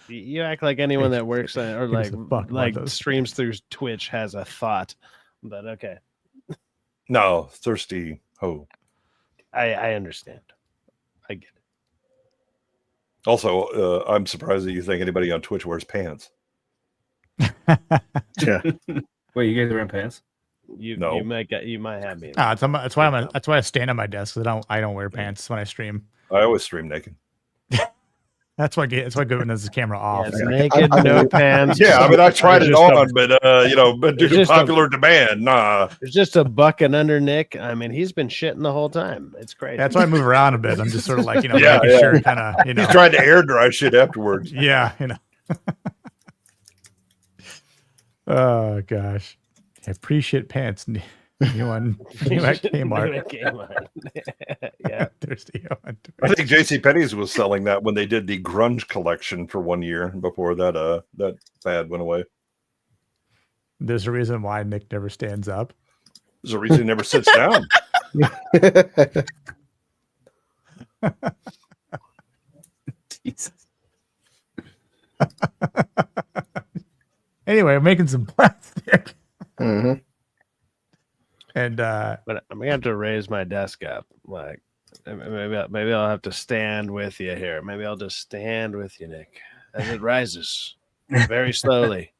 You act like anyone that works or like streams through Twitch has a thought, but okay. No, thirsty ho. I understand. I get it. Also, I'm surprised that you think anybody on Twitch wears pants. Yeah. Wait, you guys are wearing pants? You might have me. That's why I stand on my desk. I don't wear pants when I stream. I always stream naked. That's why Goodwin has his camera off. Yeah, naked, no pants. Yeah, I mean, I tried it Just on, but due to just popular demand, nah. There's just a buck and under Nick. I mean, he's been shitting the whole time. It's crazy. That's why I move around a bit. I'm just sort of like, Yeah, making yeah. sure kind of, He's trying to air dry shit afterwards. Yeah, Oh gosh, I appreciate pants. New one, new at Kmart. Yeah, thirsty. I think JCPenney's was selling that when they did the grunge collection for 1 year before that that fad went away. There's a reason why Nick never stands up. There's a reason he never sits down. Jesus. Anyway, I'm making some plastic. Mm-hmm. And but I'm gonna have to raise my desk up. Like maybe I'll have to stand with you here. Maybe I'll just stand with you, Nick, as it rises very slowly,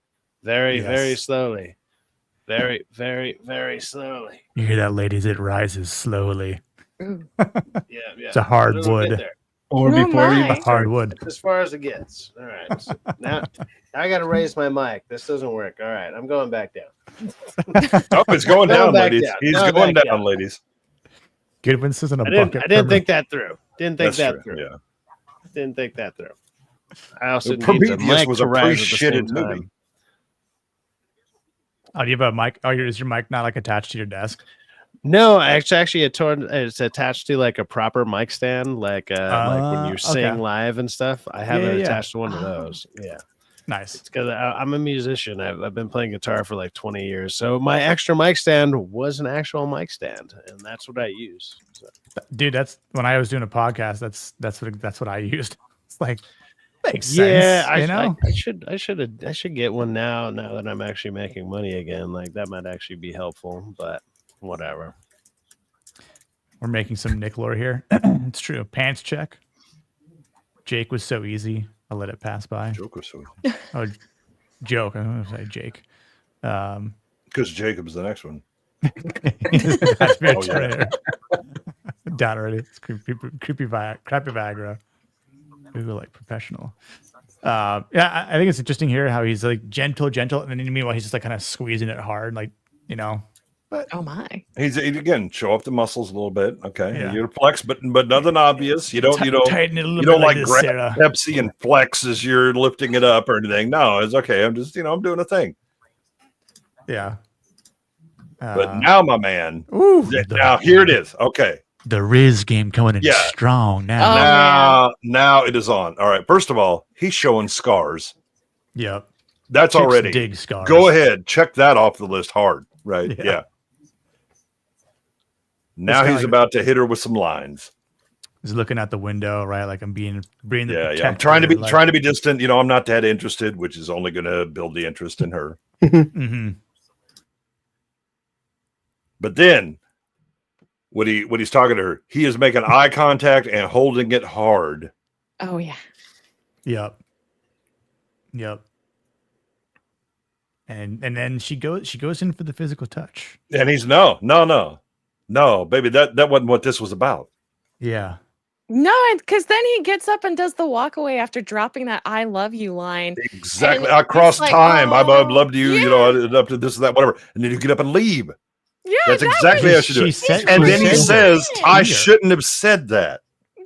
very slowly, very slowly. You hear that, ladies? It rises slowly. Yeah. It's a hard wood. Or before you hard wood. As far as it gets. All right. So now I got to raise my mic. This doesn't work. All right. I'm going back down. Oh, it's going down, back ladies. down. He's Going going back down, down. ladies. Goodwin says in a I bucket. didn't think that through. Didn't think That's that true, through. yeah. Didn't think that through. I also need Prometheus the mic was to a rise pretty at the shitted same movie. time. Oh, do you have a mic? Oh, is your mic not like attached to your desk? No, actually, it's attached to like a proper mic stand, like when you sing okay. live and stuff. I have it yeah. attached to one of those. Yeah, Nice. it's because I'm a musician. I've been playing guitar for like 20 years, so my extra mic stand was an actual mic stand, and that's what I use. So. Dude, that's when I was doing a podcast. That's what I used. It's like makes sense. Yeah, I should get one now that I'm actually making money again. Like that might actually be helpful, but whatever. We're making some Nick lore here. It's true. Pants check. Jake was so easy. I let it pass by. Joke was so easy. Oh, joke. I'm going to say Jake. Because Jacob's the next one. That's very Oh, yeah. Down already. It's crappy Viagra. Google like professional. Yeah, I think it's interesting here how he's like gentle, and then meanwhile he's just like kind of squeezing it hard, like But oh my, he's again show off the muscles a little bit. Okay, Yeah. you're flex, but nothing obvious. You don't tighten it a little you don't bit like like this, grab Sarah. Pepsi and flex as you're lifting it up or anything. No, it's okay. I'm just I'm doing a thing. Yeah. But now, my man, ooh, now here it is. Okay. The Riz game coming in strong now. Now it is on. All right. First of all, he's showing scars. Yep. That's Chicks already dig scars. Go ahead, check that off the list hard. Right. Yeah. Now he's about to hit her with some lines. He's looking out the window, right? Like I'm being the Yeah. I'm trying to be distant. I'm not that interested, which is only going to build the interest in her. Mm-hmm. But then, when he's talking to her, he is making eye contact and holding it hard. oh yeah. Yep. And then she goes in for the physical touch. And he's no, baby, that wasn't what this was about. Yeah. No, because then he gets up and does the walk away after dropping that "I love you" line. Exactly. And Across it's like, time, I've oh, loved you, yeah. up to this and that, whatever. And then you get up and leave. Yeah, That's that exactly was- how she do it. said- And she then he said says, it. I shouldn't have said that. Yeah.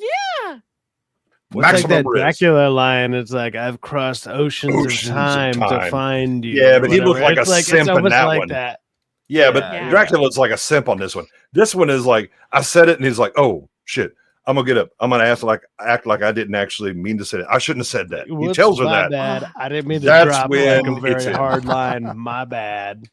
It's like Maximum that risk. Dracula line. It's like I've crossed oceans of time to find you. Yeah, or but he looked whatever. like a It's simp in almost that like one. that. Yeah, but Yeah. Dracula's like a simp on this one. This one is like, I said it, and he's like, oh, shit. I'm going to get up. I'm going to act like I didn't actually mean to say it. I shouldn't have said that. He Whoops, tells her my that. bad. I didn't mean to That's drop when like a very it's in. hard line. My bad.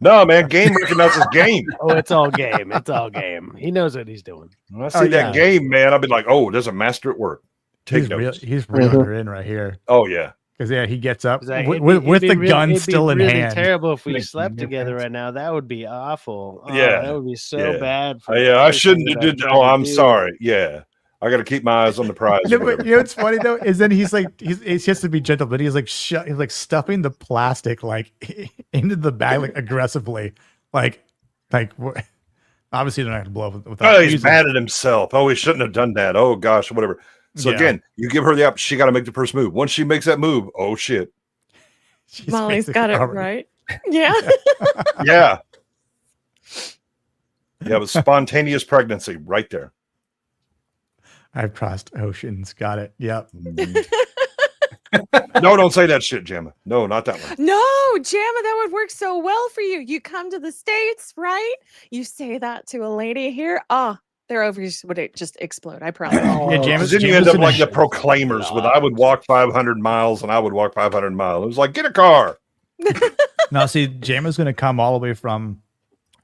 No, man, game recognizes game. Oh, it's all game. It's all game. He knows what he's doing. When I see that game, man, I'll be like, oh, there's a master at work. Take He's notes. reeling her in right here. Oh, yeah. Because he gets up Like, with the gun it'd still be in really hand. terrible if we slept together right now. That would be awful. Oh, Yeah. that would be so Yeah. bad. For Yeah, I everything shouldn't that have I'm did. trying Oh, to I'm do. sorry. Yeah. I got to keep my eyes on the prize. No, or but whatever. you know what's funny though is then he's like he has to be gentle, but he's like he's like stuffing the plastic like into the bag like aggressively, like obviously they're not gonna blow up without. Oh, he's mad at himself. Oh, he shouldn't have done that. Oh gosh, whatever. So again, you give her the option. She got to make the first move. Once she makes that move, oh shit. Molly's got it right. Yeah. Yeah. Yeah, it was spontaneous pregnancy right there. I've crossed oceans. Got it. Yep. No, don't say that shit, Gemma. No, not that one. No, Jamma, that would work so well for you. You come to the States, right? You say that to a lady here. Oh, their ovaries would just explode. I promise. Yeah, Jamma's, Then you end up like the Proclaimers with I would walk 500 miles and I would walk 500 miles. It was like, get a car. Now, see, Jamma's going to come all the way from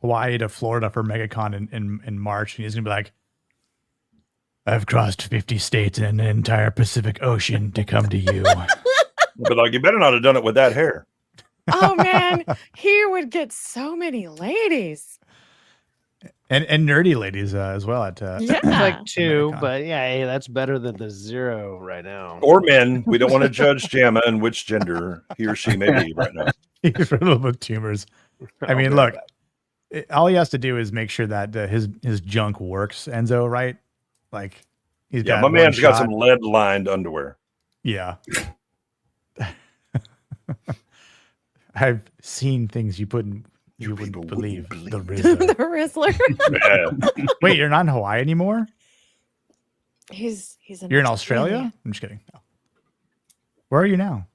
Hawaii to Florida for MegaCon in March, and he's going to be like, I've crossed 50 states and an entire Pacific Ocean to come to you. But like, you better not have done it with that hair. Oh man, he would get so many ladies. And nerdy ladies as well at Yeah. It's like 2, but yeah, hey, that's better than the 0 right now. Or men. We don't want to judge Jamma and which gender he or she may be right now. He's riddled with tumors. I mean, look, all he has to do is make sure that his junk works, Enzo, right? Like, he's got my one man's got shot. some lead-lined underwear. Yeah. I've seen things you wouldn't believe. The Rizzler. The Rizzler. Wait, you're not in Hawaii anymore? He's You're in Australia? I'm just kidding. No. Where are you now?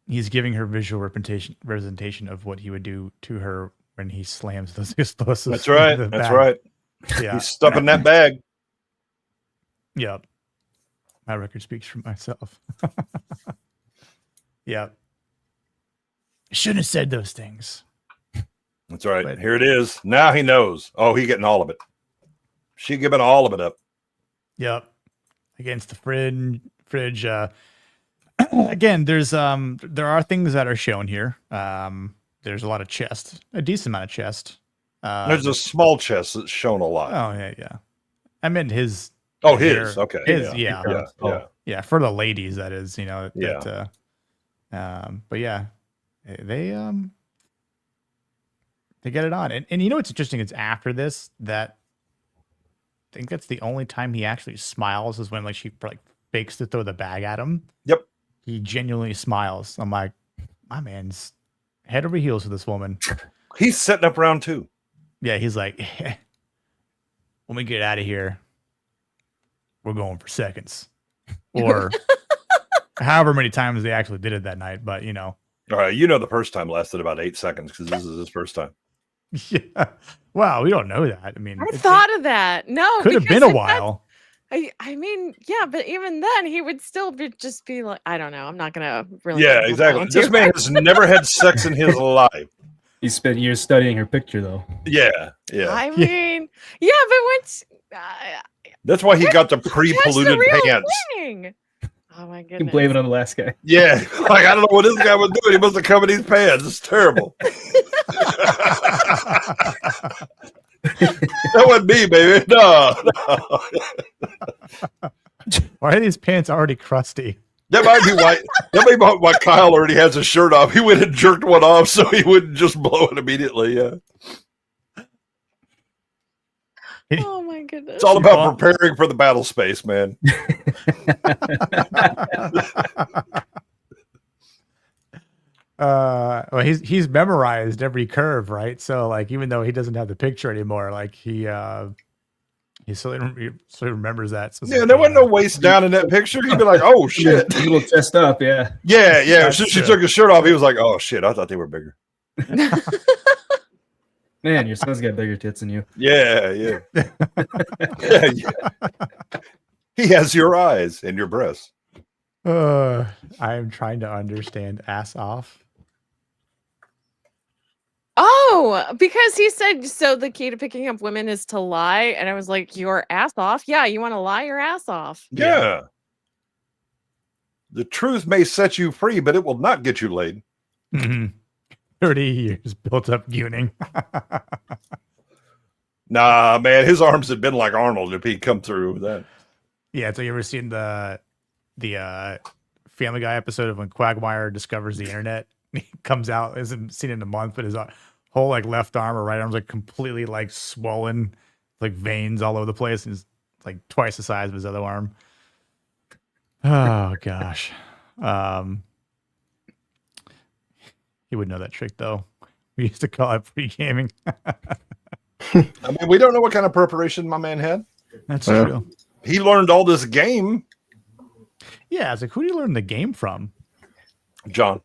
He's giving her visual representation of what he would do to her when he slams those explosives. That's right. into the That's bag. right. Yeah. He's stuffing that bag. Yep. My record speaks for myself. Yep. Shouldn't have said those things. That's right. But here it is. Now he knows. Oh, he getting all of it. She giving all of it up. Yep. Against the fridge. Again, there are things that are shown here. There's a lot of chest, a decent amount of chest. There's a small chest that's shown a lot. Oh yeah. I meant his. Oh, his. Okay. His. Yeah. Yeah. For the ladies, that is. Yeah. But yeah, they get it on, and you know what's interesting? It's after this that I think that's the only time he actually smiles is when like she like fakes to throw the bag at him. Yep. He genuinely smiles. I'm like, my man's head over heels for this woman. He's setting up round 2. Yeah, he's like, when we get out of here, we're going for seconds. Or however many times they actually did it that night. But, you know. All right. You know, the first time lasted about 8 seconds because this is his first time. Yeah. Wow. We don't know that. I mean, I thought of that. No. Could have been a while. I mean, yeah, but even then, he would still just be like, I don't know. I'm not going to really. Yeah, exactly. This man has never had sex in his life. He spent years studying her picture, though. Yeah. I mean, yeah, but once. That's why he got the pre-polluted pants. Thing. Oh my You goodness. can blame it on the last guy. Yeah. Like, I don't know what this guy was doing. He must have come in these pants. It's terrible. That wasn't me, baby. No. Why are these pants already crusty? That might be why. That may be why Kyle already has his shirt off. He went and jerked one off so he wouldn't just blow it immediately. Yeah. Oh my goodness. It's all about preparing for the battle space, man. Well, he's memorized every curve, right? So like, even though he doesn't have the picture anymore, like he still remembers that. So Yeah, there wasn't no waist down in that picture. He'd be like, "Oh shit!" A little chest up, yeah. Yeah. That's Since she true. took his shirt off, he was like, "Oh shit! I thought they were bigger." Man, your son's got bigger tits than you. Yeah. Yeah. He has your eyes and your breasts. I am trying to understand ass off. Oh, because he said, so the key to picking up women is to lie. And I was like, your ass off? Yeah, you want to lie your ass off. Yeah. The truth may set you free, but it will not get you laid. 30 years built up gooning. Nah, man, his arms had been like Arnold if he'd come through with that. Yeah, so you ever seen the Family Guy episode of when Quagmire discovers the internet? He comes out, hasn't seen it in a month, but his whole like left arm or right arm's like completely like swollen, like veins all over the place, and he's like twice the size of his other arm. Oh gosh. He would know that trick though. We used to call it pre-gaming. I mean, we don't know what kind of preparation my man had. That's true. He learned all this game. Yeah, it's like, who do you learn the game from? John.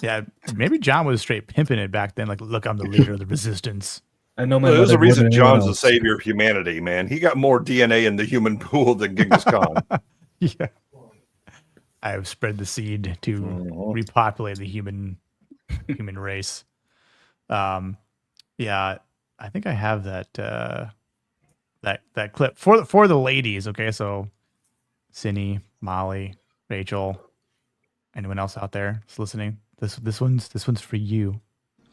Yeah, maybe John was straight pimping it back then. Like, look, I'm the leader of the resistance. I know my There's mother a more reason than anyone John's the else. savior of humanity, man. He got more DNA in the human pool than Genghis Khan. Yeah. I have spread the seed to repopulate the human race. Yeah, I think I have that that clip for the ladies. Okay, so Cindy, Molly, Rachel, anyone else out there that's listening? This one's for you.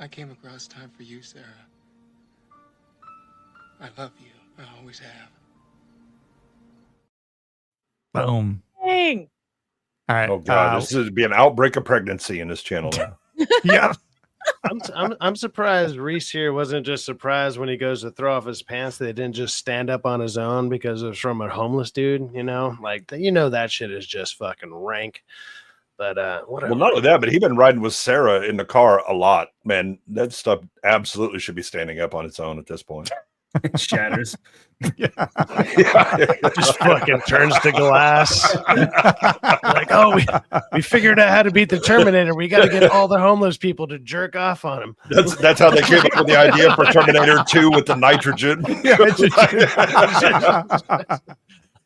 I came across time for you, Sarah. I love you. I always have. Boom. Dang. All right. Oh God, this would be an outbreak of pregnancy in this channel now. Yeah. I'm surprised Reese here wasn't just surprised when he goes to throw off his pants that he didn't just stand up on his own because it was from a homeless dude, you know? Like, that shit is just fucking rank. But whatever. Well, not only that, but he's been riding with Sarah in the car a lot. Man, that stuff absolutely should be standing up on its own at this point. It shatters. Just fucking turns to glass. Like, oh, we figured out how to beat the Terminator. We got to get all the homeless people to jerk off on him. That's how they came up with the idea for Terminator 2 with the nitrogen.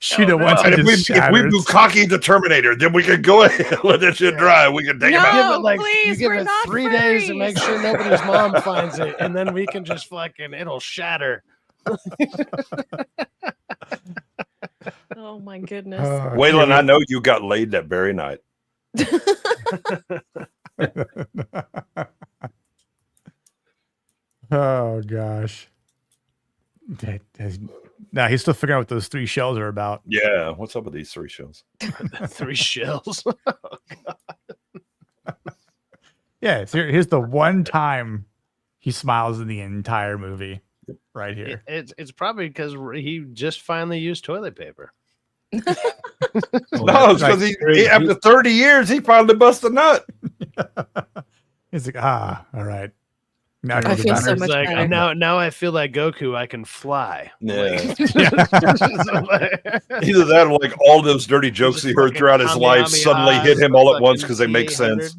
Shoot it once. If we bukkake the Terminator, then we can go ahead and let that shit dry. We can take him out. You give it 3 days to make sure nobody's mom finds it, and then we can just fucking, it'll shatter. Oh my goodness. Waylon, I know you got laid that very night. Oh gosh. Nah, he's still figuring out what those 3 shells are about. Yeah, what's up with these 3 shells? 3 shells. Yeah, here's the one time he smiles in the entire movie, right here. It's probably because he just finally used toilet paper. No, it's because he after 30 years he finally bust a nut. He's like, all right. Now I feel so much like, better. now I feel like Goku. I can fly. Yeah. Either that or like all those dirty jokes he heard throughout his life suddenly hit him all at once because they make sense.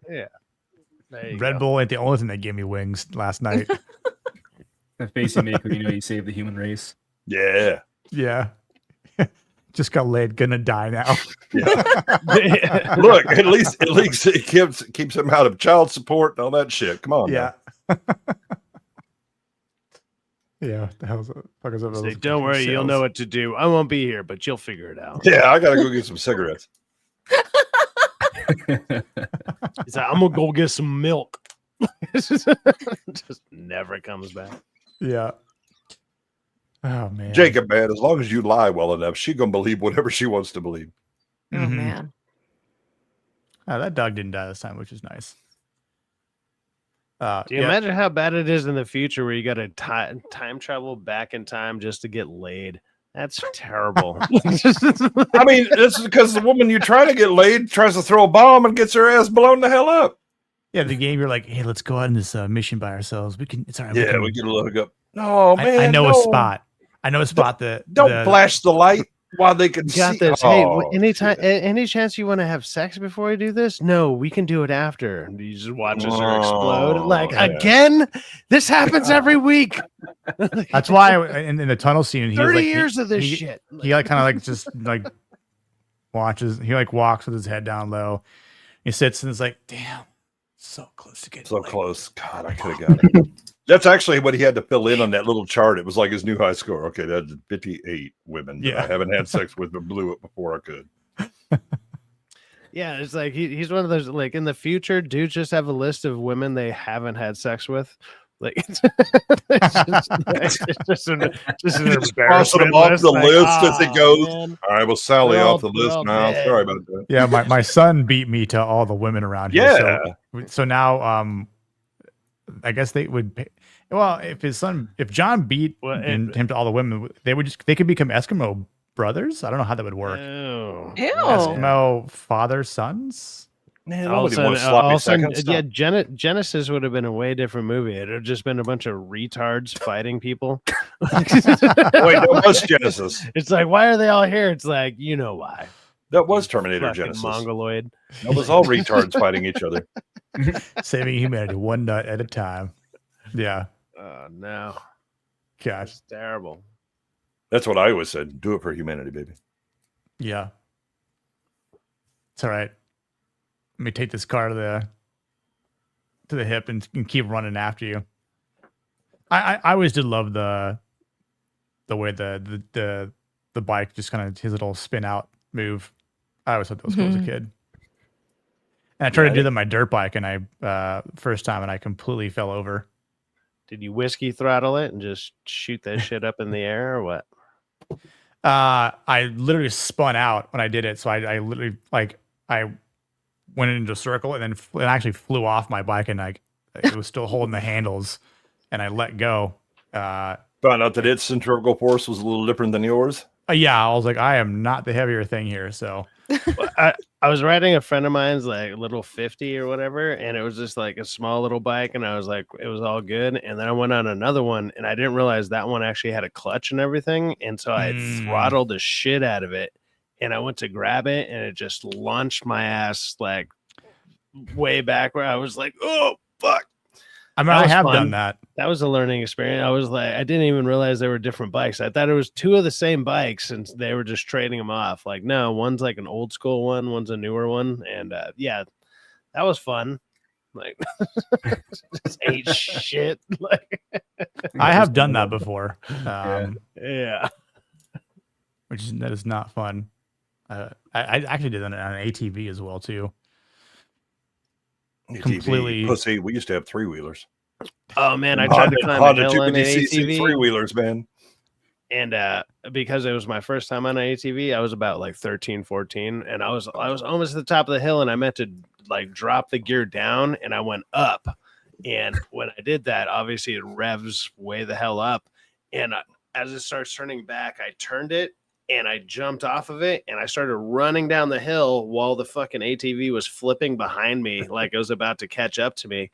Yeah. Red Bull ain't the only thing that gave me wings last night. The face you make when you know you saved the human race. Yeah. Yeah. Just got laid, gonna die now. Yeah. Look, at least it keeps him out of child support and all that shit. Come on. Yeah. Yeah. The hell's fuck is up? Say, don't worry, you'll know what to do. I won't be here, but you'll figure it out. Yeah, I gotta go get some cigarettes. He's like, I'm gonna go get some milk. Just never comes back. Yeah. Oh man, Jacob, man, as long as you lie well enough, she's gonna believe whatever she wants to believe. Oh man. Oh, that dog didn't die this time, which is nice. Do you imagine how bad it is in the future where you got to time travel back in time just to get laid? That's terrible. I mean, this is because the woman you try to get laid tries to throw a bomb and gets her ass blown the hell up. Yeah, the game, you're like, hey, let's go out on this mission by ourselves. We can. It's all right. Yeah, we get a look up. No, man, I know no. a spot. I know a spot that Don't flash the light while they can got see. this. Oh, Hey, any chance you want to have sex before we do this? No, we can do it after. You just watch her explode. Like, yeah. again? This happens every week. That's why in the tunnel scene, he 30 like, years of this he, shit. He like kind of like just like watches. He like walks with his head down low. He sits and is like, damn, so close to getting so laid. close. God, I could have got it. That's actually what he had to fill in on that little chart. It was like his new high score. Okay, that's 58 women that I haven't had sex with, but blew it before I could. Yeah, it's like he's one of those, like, in the future, dudes just have a list of women they haven't had sex with. Like it's just an crossing them embarrassment off list. the Like, list as it goes. man, All right, well, Sally they're off the they're list all now. dead. Sorry about that. Yeah, my son beat me to all the women around here. So now I guess they would pay, well, if John beat him to all the women, they could become Eskimo brothers. I don't know how that would work. Ew. Eskimo father sons. Man, All of nobody a wants sudden, sloppy all of a sudden, seconds. yeah, Genesis would have been a way different movie. It would have just been a bunch of retards fighting people. Wait, that was Genesis. It's like, why are they all here? It's like, you know why. That was Terminator Fucking Genesis. Mongoloid. That was all retards fighting each other. Saving humanity one nut at a time. Yeah. Oh, no. Gosh. It's terrible. That's what I always said. Do it for humanity, baby. Yeah. It's all right. Let me take this car to the hip and keep running after you. I always did love the way the bike just kind of his little spin out move. I always thought that was cool as a kid. And I tried to do that on my dirt bike, and I first time, and I completely fell over. Did you whiskey throttle it and just shoot that shit up in the air or what? I literally spun out when I did it. So I literally I went into a circle and then it actually flew off my bike, and it was still holding the handles, and I let go. Found out that its centrifugal force was a little different than yours. Yeah, I was like, I am not the heavier thing here. So I was riding a friend of mine's like little 50 or whatever, and it was just like a small little bike, and I was like, it was all good. And then I went on another one, and I didn't realize that one actually had a clutch and everything, and so I throttled the shit out of it, and I went to grab it, and it just launched my ass like way back where I was like, oh fuck. I mean, I have done that. That was a learning experience. I was like, I didn't even realize they were different bikes. I thought it was two of the same bikes, and they were just trading them off. Like, no, one's like an old school one, one's a newer one, and yeah, that was fun. Like, just ate shit. Like, I have done that before. Yeah, that is not fun. I actually did that on an ATV as well too. Completely pussy. We used to have 3-wheelers. Oh man, I tried to climb a hill on an ATV. 3-wheelers, man. And because it was my first time on an ATV, I was about like 13, 14, and I was almost at the top of the hill, and I meant to like drop the gear down, and I went up. And when I did that, obviously it revs way the hell up, and as it starts turning back, I turned it, and I jumped off of it, and I started running down the hill while the fucking ATV was flipping behind me like it was about to catch up to me.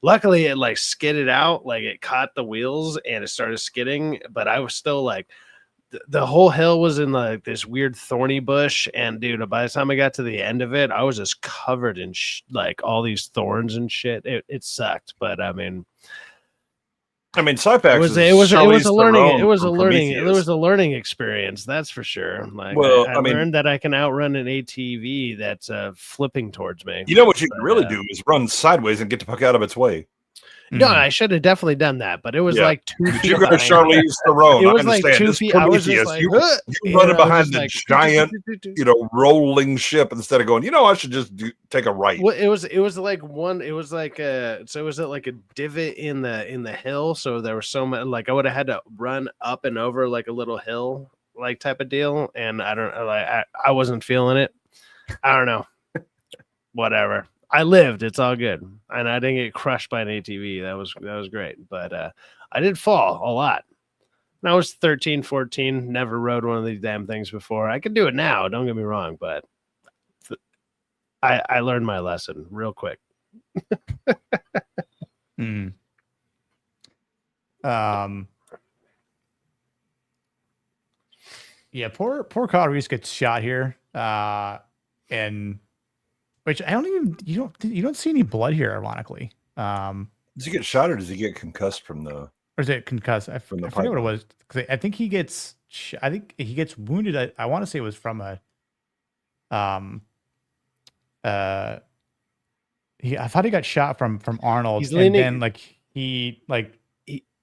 Luckily, it like skidded out, like it caught the wheels and it started skidding, but I was still like, the whole hill was in like this weird thorny bush, and dude, by the time I got to the end of it, I was just covered in like all these thorns and shit. It sucked, but I mean, Cypax it was a learning experience, that's for sure. Like, well, I learned that I can outrun an ATV that's flipping towards me. You know what you can really do is run sideways and get the fuck out of its way. No, I should have definitely done that, but it was like 2 feet. You go to Charlize Theron. It was I like understand. 2 It's feet. I was just Prometheus. like, you running behind the like, giant, rolling ship instead of going, I should just take a right. Well, it was like one. It was like so it was like a divot in the hill. So there was so much. Like I would have had to run up and over like a little hill, like type of deal. And I wasn't feeling it. I don't know. Whatever. I lived. It's all good, and I didn't get crushed by an ATV. That was great. But I did fall a lot. And I was 13, 14. Never rode one of these damn things before. I could do it now. Don't get me wrong, but I learned my lesson real quick. Yeah, poor Kyle Reese gets shot here, and which you don't see any blood here, ironically. Does he get shot or does he get concussed from the? Or is it concussed? I forget what it was. Because I think he gets wounded. I want to say it was from a. I thought he got shot from Arnold,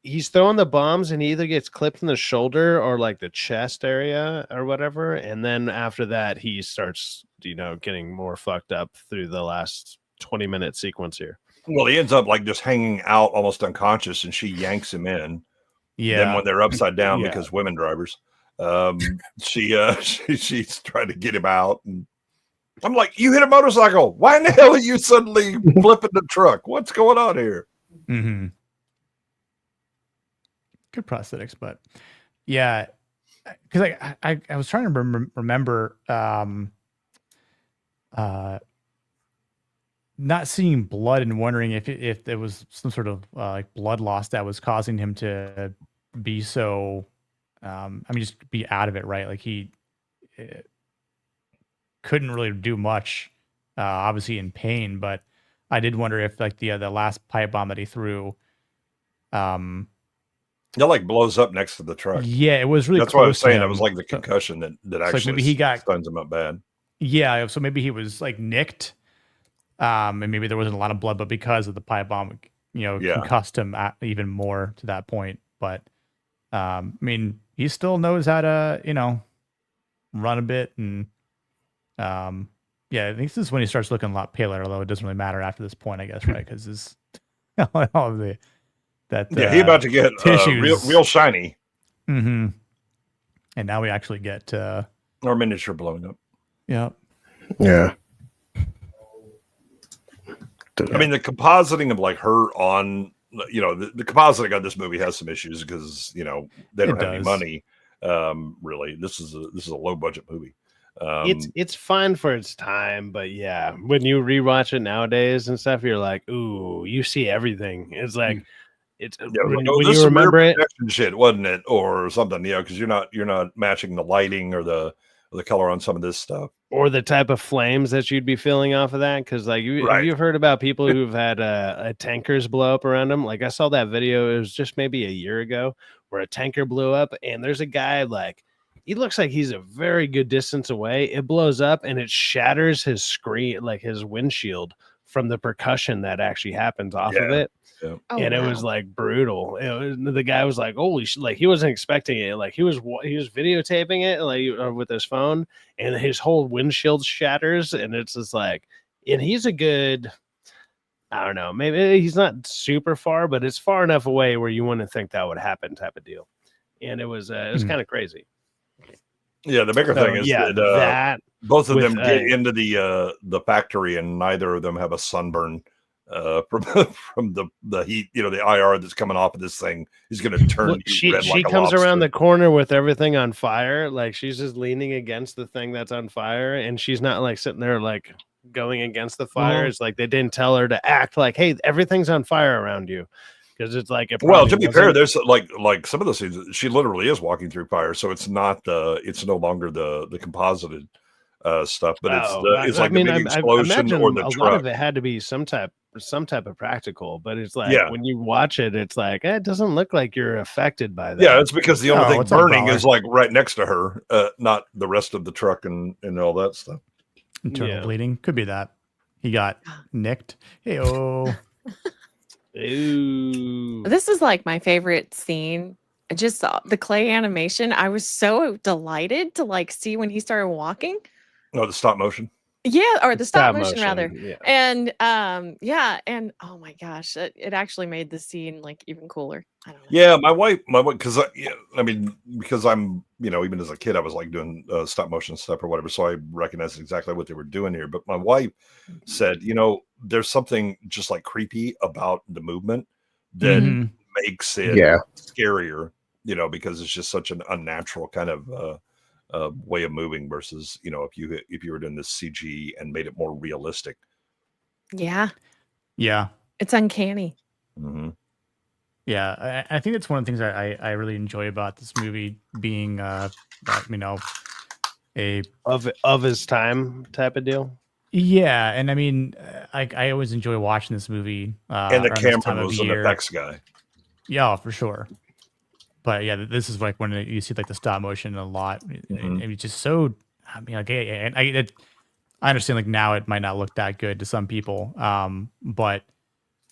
He's throwing the bombs, and he either gets clipped in the shoulder or like the chest area or whatever, and then after that he starts getting more fucked up through the last 20-minute sequence here. Well, he ends up like just hanging out almost unconscious, and she yanks him in. Yeah. Then when they're upside down Yeah. because women drivers, she's trying to get him out, and I'm like, you hit a motorcycle. Why in the hell are you suddenly flipping the truck? What's going on here? Mm-hmm. Good prosthetics, but yeah, because I was trying to remember not seeing blood and wondering if there was some sort of like blood loss that was causing him to be so just be out of it, right? Like he couldn't really do much, obviously in pain, but I did wonder if like the last pipe bomb that he threw, It like blows up next to the truck. yeah, it was really That's what I was close to saying. It was him. like the concussion that So, like, actually maybe he got stuns him up bad. Yeah, so maybe he was like nicked, and maybe there wasn't a lot of blood, but because of the pipe bomb, Yeah. concussed him even more to that point. But I mean, he still knows how to, run a bit, and yeah, I think this is when he starts looking a lot paler. Although it doesn't really matter after this point, I guess, right? Because his all of the he about to get tissues real shiny. Mm-hmm. And now we actually get Our miniature blowing up. Yeah. Yeah. I mean, the compositing of like her on, the compositing on this movie has some issues because they don't have any money. Really, this is a low budget movie. It's fine for its time, but yeah, when you rewatch it nowadays and stuff, you're like, ooh, you see everything. It's like it's when this you is remember rear it. projection shit, wasn't it, or something? Because you're not matching the lighting or the color on some of this stuff. Or the type of flames that you'd be feeling off of that, because like you've heard about people who've had tankers blow up around them. Like I saw that video, it was just maybe a year ago, where a tanker blew up, and there's a guy like he looks like he's a very good distance away. It blows up and it shatters his screen, like his windshield, from the percussion that actually happens off of it. Yeah. And it was like brutal. The guy was like, "Holy shit!" Like he wasn't expecting it. Like he was videotaping it like with his phone, and his whole windshield shatters. And it's just like, and he's a good, I don't know, maybe he's not super far, but it's far enough away where you wouldn't think that would happen, type of deal. And it was kind of crazy. Yeah, the bigger thing is that both of them get into the factory, and neither of them have a sunburn. From the heat, the IR that's coming off of this thing is going to turn. She like comes around the corner with everything on fire, like she's just leaning against the thing that's on fire, and she's not like sitting there like going against the fire. It's like they didn't tell her to act like, hey, everything's on fire around you, because it's like well, to be fair, there's like some of those scenes she literally is walking through fire, so it's not it's no longer the composited stuff, but it's like the big explosion or the a truck. lot of it had to be some type of practical, but it's like when you watch it, it's like it doesn't look like you're affected by that. Yeah, it's because the only thing burning is like right next to her, not the rest of the truck and all that stuff. Internal bleeding could be that he got nicked. Hey-oh. Ooh. This is like my favorite scene. Just the clay animation. I was so delighted to like see when he started walking. Oh, the stop motion. Yeah, or the stop motion rather. Yeah. And and oh my gosh, it actually made the scene like even cooler. I don't know. Yeah, my wife, because because I'm, even as a kid, I was like doing stop motion stuff or whatever, so I recognized exactly what they were doing here. But my wife said, there's something just like creepy about the movement that makes it scarier, because it's just such an unnatural kind of way of moving versus, if you were doing this CG and made it more realistic. Yeah. Yeah. It's uncanny. Mm-hmm. Yeah, I think that's one of the things I really enjoy about this movie being, a of his time type of deal. Yeah, and I mean, I always enjoy watching this movie. And the around this time camera of was an year. effects guy. Yeah, for sure. But yeah, this is like when you see like the stop motion a lot. It's just so. I mean, like I understand like now it might not look that good to some people, but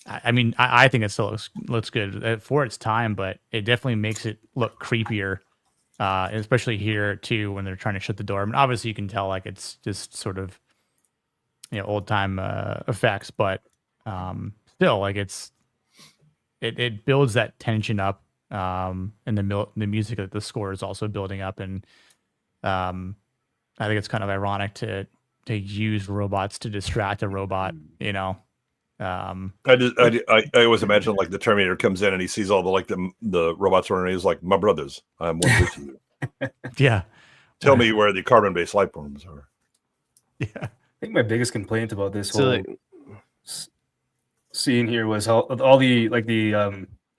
I mean I think it still looks good for its time. But it definitely makes it look creepier, especially here too when they're trying to shut the door. I mean, obviously you can tell like it's just sort of old time effects, but still like it builds that tension up, and the music that the score is also building up, and I think it's kind of ironic to use robots to distract a robot, you know. I always imagine like the Terminator comes in and he sees all the robots running. He's like, "My brothers, I'm one with you." Yeah. Tell me where the carbon-based life forms are. Yeah. I think my biggest complaint about this So, whole like- scene here was how all the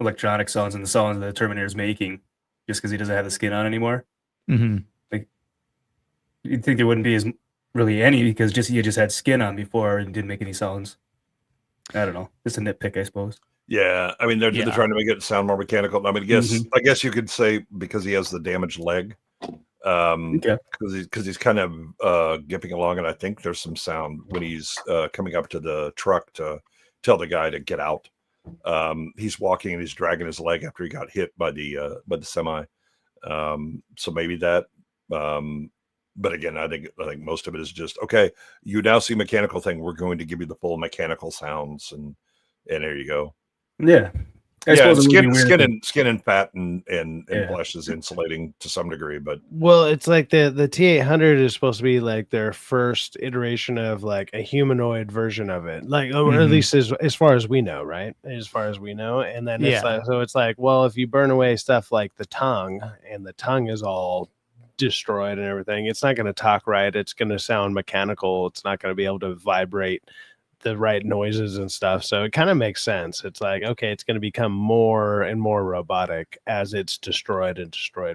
electronic sounds and the sounds that the Terminator is making, just because he doesn't have the skin on anymore. Mm-hmm. Like you'd think there wouldn't be as really any because he just had skin on before and didn't make any sounds. I don't know. Just a nitpick, I suppose. Yeah, I mean they're trying to make it sound more mechanical. I mean, I guess you could say because he has the damaged leg, because he's kind of gimping along, and I think there's some sound when he's coming up to the truck to tell the guy to get out. He's walking and he's dragging his leg after he got hit by the semi. So maybe that. But again, I think most of it is just okay. You now see mechanical thing. We're going to give you the full mechanical sounds, and there you go. Yeah. Skin and fat and flesh is insulating to some degree, but Well, it's like the T-800 is supposed to be like their first iteration of like a humanoid version of it, like or at least as far as we know, right? As far as we know, and then it's like, so it's like, well, if you burn away stuff like the tongue, and the tongue is all destroyed and everything, it's not going to talk right. It's going to sound mechanical. It's not going to be able to vibrate the right noises and stuff. So it kind of makes sense. It's like, okay, it's going to become more and more robotic as it's destroyed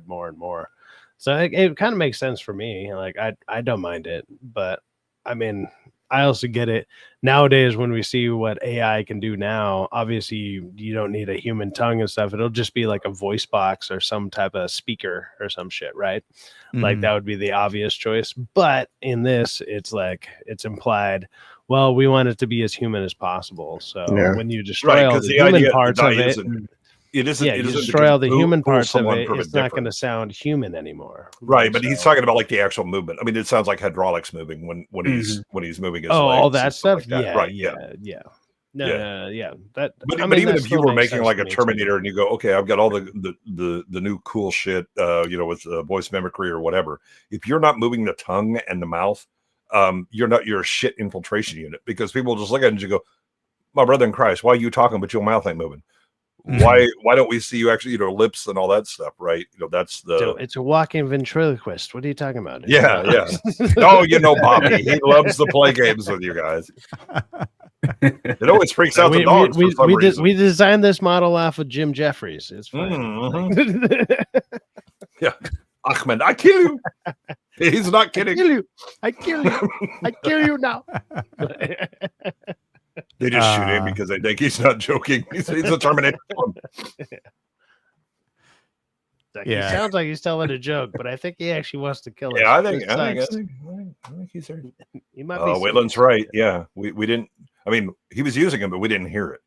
more and more. So it kind of makes sense for me. Like I don't mind it, but I mean, I also get it nowadays when we see what AI can do now. Obviously, you don't need a human tongue and stuff. It'll just be like a voice box or some type of speaker or some shit, right? Like that would be the obvious choice. But in this, it's like it's implied. Well, we want it to be as human as possible. So when you destroy all the human parts of it, you destroy all the human parts of it, it's not going to sound human anymore. Right, but he's talking about like the actual movement. I mean, it sounds like hydraulics moving when he's moving his legs. All that stuff. Like that. Yeah, right, yeah. No. That. But I mean, even that if you still were makes making sense like to a me, Terminator and you go, okay, I've got all the new cool shit, with voice mimicry or whatever. If you're not moving the tongue and the mouth, you're a shit infiltration unit, because people just look at it and you go, my brother in Christ, why are you talking but your mouth ain't moving? Why don't we see you actually lips and all that stuff, right? That's the it's a walking ventriloquist. What are you talking about? Yeah. Oh, Bobby, he loves to play games with you guys. It always freaks out the dogs for some reason. We designed this model off of Jim Jeffries. It's fine. Yeah, Ahmed, I kill you. He's not kidding. I kill you. I kill you now. They just shoot him because they think he's not joking. He's a Terminator. He sounds like he's telling a joke, but I think he actually wants to kill us. Yeah, I think he's there. He might be. Waitland's right. Yeah, we didn't. I mean, he was using him, but we didn't hear it.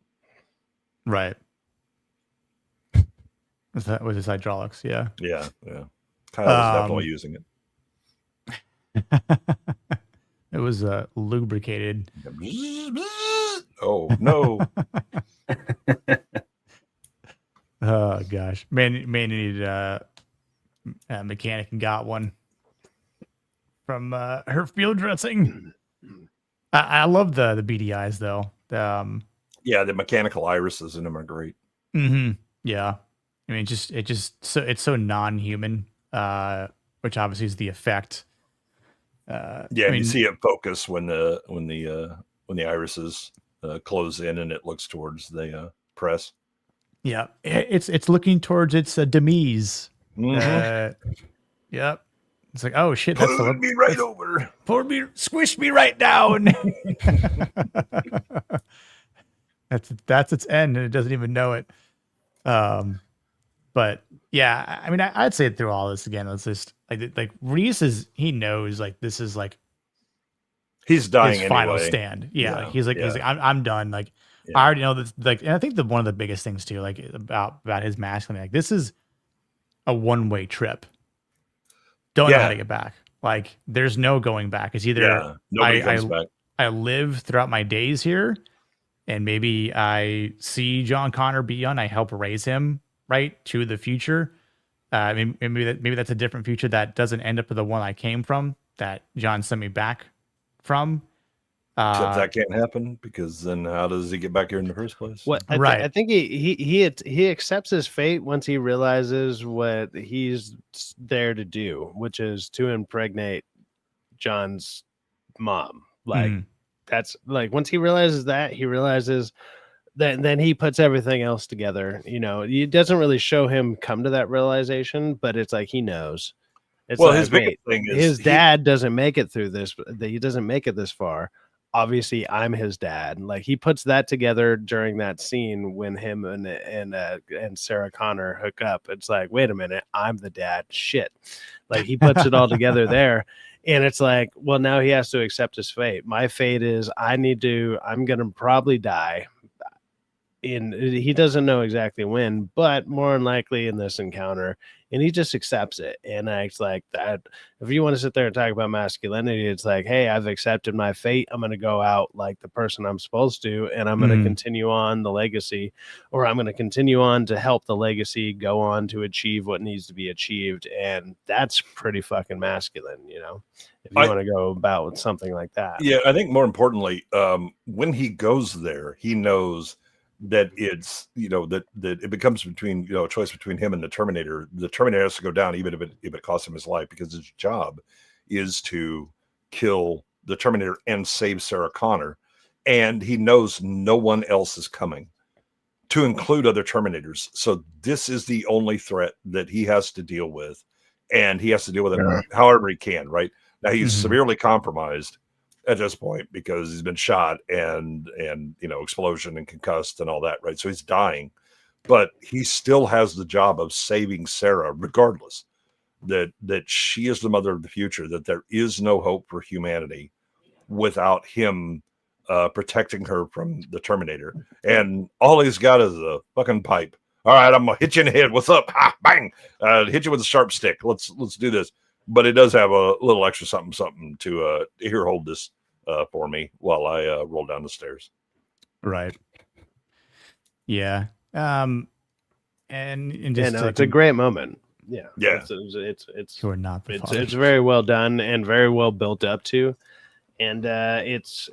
Right. That was his hydraulics. Yeah. Yeah. Kyle was definitely using it. It was lubricated. Oh no. Oh gosh, man needed a mechanic and got one from her field dressing. I love the beady eyes though. Yeah, the mechanical irises in them are great. Yeah, I mean, it's so non-human, which obviously is the effect. You see it focus when the irises close in and it looks towards the press. Yeah, it's looking towards its demise. Yep. It's like, oh shit, that's Pull me right over. Squish me right down. That's its end, and it doesn't even know it. But yeah, I mean, I'd say through all this again, it's just like Reese he knows like this is like he's dying his final anyway. stand. Yeah, like, he's like I'm done. Like I already know that. Like, and I think one of the biggest things too, like about his masculinity, like this is a one-way trip. Don't know how to get back. Like there's no going back. It's either nobody comes back. I live throughout my days here, and maybe I see John Connor be young. I help raise him right to the future. Maybe that's a different future that doesn't end up with the one I came from, that John sent me back from. Except that can't happen, because then how does he get back here in the first place? What I think he accepts his fate once he realizes what he's there to do, which is to impregnate John's mom. Like that's like once he realizes that, then he puts everything else together. You know, it doesn't really show him come to that realization, but it's like he knows. It's Well, like, his biggest thing is his dad doesn't make it through this. He doesn't make it this far. Obviously, I'm his dad. Like he puts that together during that scene when him and Sarah Connor hook up. It's like, wait a minute, I'm the dad. Shit. Like he puts it all together there. And it's like, well, now he has to accept his fate. My fate is I'm going to probably die. He doesn't know exactly when, but more than likely in this encounter, and he just accepts it and acts like that. If you want to sit there and talk about masculinity, it's like, hey, I've accepted my fate. I'm going to go out like the person I'm supposed to, and I'm going to continue on the legacy, or I'm going to continue on to help the legacy go on to achieve what needs to be achieved. And that's pretty fucking masculine, you know, if you want to go about with something like that. Yeah, I think more importantly, when he goes there, he knows that it's, you know, that it becomes between, you know, a choice between him and the Terminator. The Terminator has to go down, even if it costs him his life, because his job is to kill the Terminator and save Sarah Connor. And he knows no one else is coming, to include other Terminators. So this is the only threat that he has to deal with, and he has to deal with it however he can. Right now, he's severely compromised at this point because he's been shot and you know, explosion and concussed and all that, right? So he's dying, but he still has the job of saving Sarah, regardless that she is the mother of the future, that there is no hope for humanity without him protecting her from the Terminator. And all he's got is a fucking pipe. All right, I'm gonna hit you in the head. What's up? Ha, bang! Hit you with a sharp stick. Let's do this. But it does have a little extra something to here, hold this for me while I roll down the stairs. Right. Yeah. And just it's a great moment. Yeah. Yeah. It's very well done and very well built up to. And it's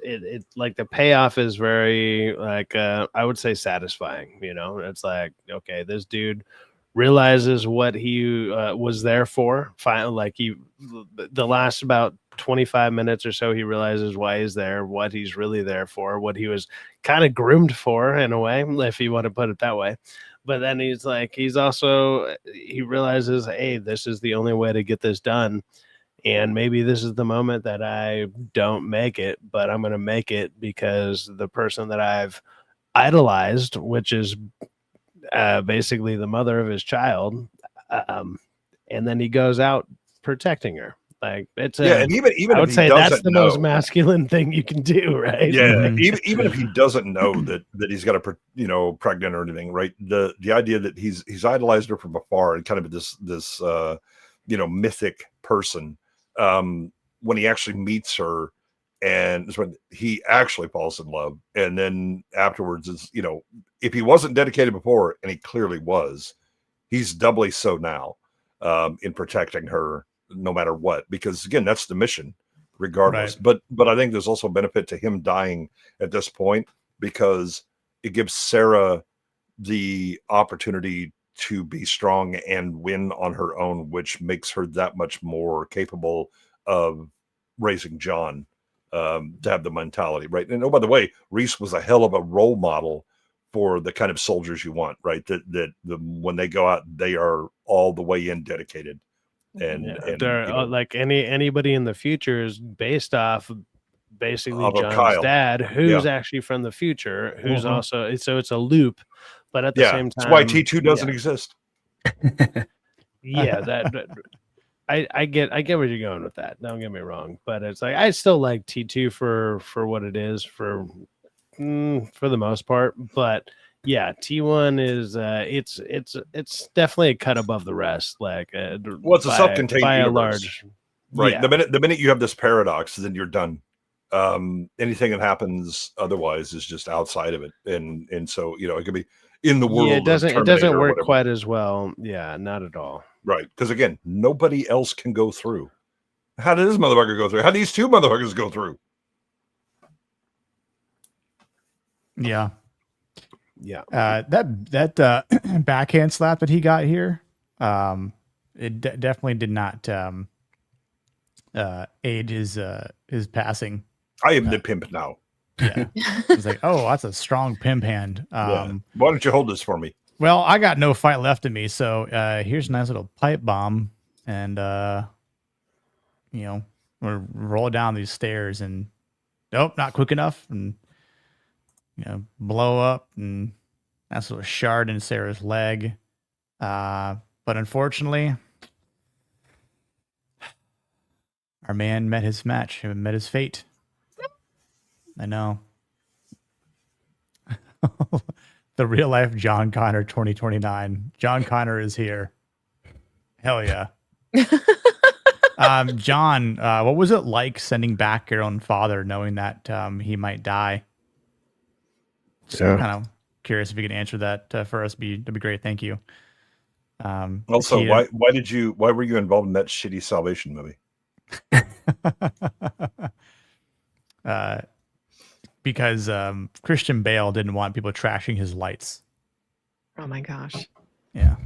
like the payoff is very like I would say satisfying. You know, it's like, okay, this dude realizes what he was there for. Like the last about 25 minutes or so, he realizes why he's there, what he's really there for, what he was kind of groomed for, in a way, if you want to put it that way. But then he realizes, hey, this is the only way to get this done. And maybe this is the moment that I don't make it, but I'm going to make it because the person that I've idolized, which is basically the mother of his child, and then he goes out protecting her. Like it's and even I would if say he that's doesn't the most masculine thing you can do, right? Yeah, even if he doesn't know that he's got a, you know, pregnant or anything, right? The idea that he's idolized her from afar and kind of this you know, mythic person. When he actually meets her, and it's when he actually falls in love, and then afterwards is, you know, if he wasn't dedicated before, and he clearly was, he's doubly so now in protecting her no matter what, because again, that's the mission regardless. But I think there's also a benefit to him dying at this point, because it gives Sarah the opportunity to be strong and win on her own, which makes her that much more capable of raising John to have the mentality, right? And oh, by the way, Reese was a hell of a role model for the kind of soldiers you want, right? That when they go out, they are all the way in dedicated. And they're, you know, like anybody in the future is based off basically of John's Kyle. dad, who's actually from the future, who's also, so it's a loop, but at the same time, that's why T2 doesn't exist. That I get where you're going with that. Don't get me wrong, but it's like I still like T2 for what it is for the most part, but yeah, T1 is it's definitely a cut above the rest. Like, it's a self-contained by universe, a large, right? Yeah. The minute you have this paradox, then you're done. anything that happens otherwise is just outside of it, and so it could be in the world. Yeah, it doesn't or work whatever. quite as well. Yeah, not at all. Right, because again, nobody else can go through. How did this motherfucker go through? How did these two motherfuckers go through? Yeah. Yeah. That backhand slap that he got here, it definitely did not aid his passing. I am the pimp now. Yeah. It's like, oh, that's a strong pimp hand. Why don't you hold this for me? Well, I got no fight left in me, so here's a nice little pipe bomb, and we'll roll down these stairs, and nope, not quick enough, and blow up, and that's a little shard in Sarah's leg. But unfortunately, our man met his match, met his fate. I know. The real life John Connor 2029. John Connor is here. Hell yeah. John, what was it like sending back your own father, knowing that he might die? So kind of curious if you could answer that for us. That'd be great. Thank you. Also, why were you involved in that shitty Salvation movie? Because Christian Bale didn't want people trashing his lights. Oh my gosh. Yeah.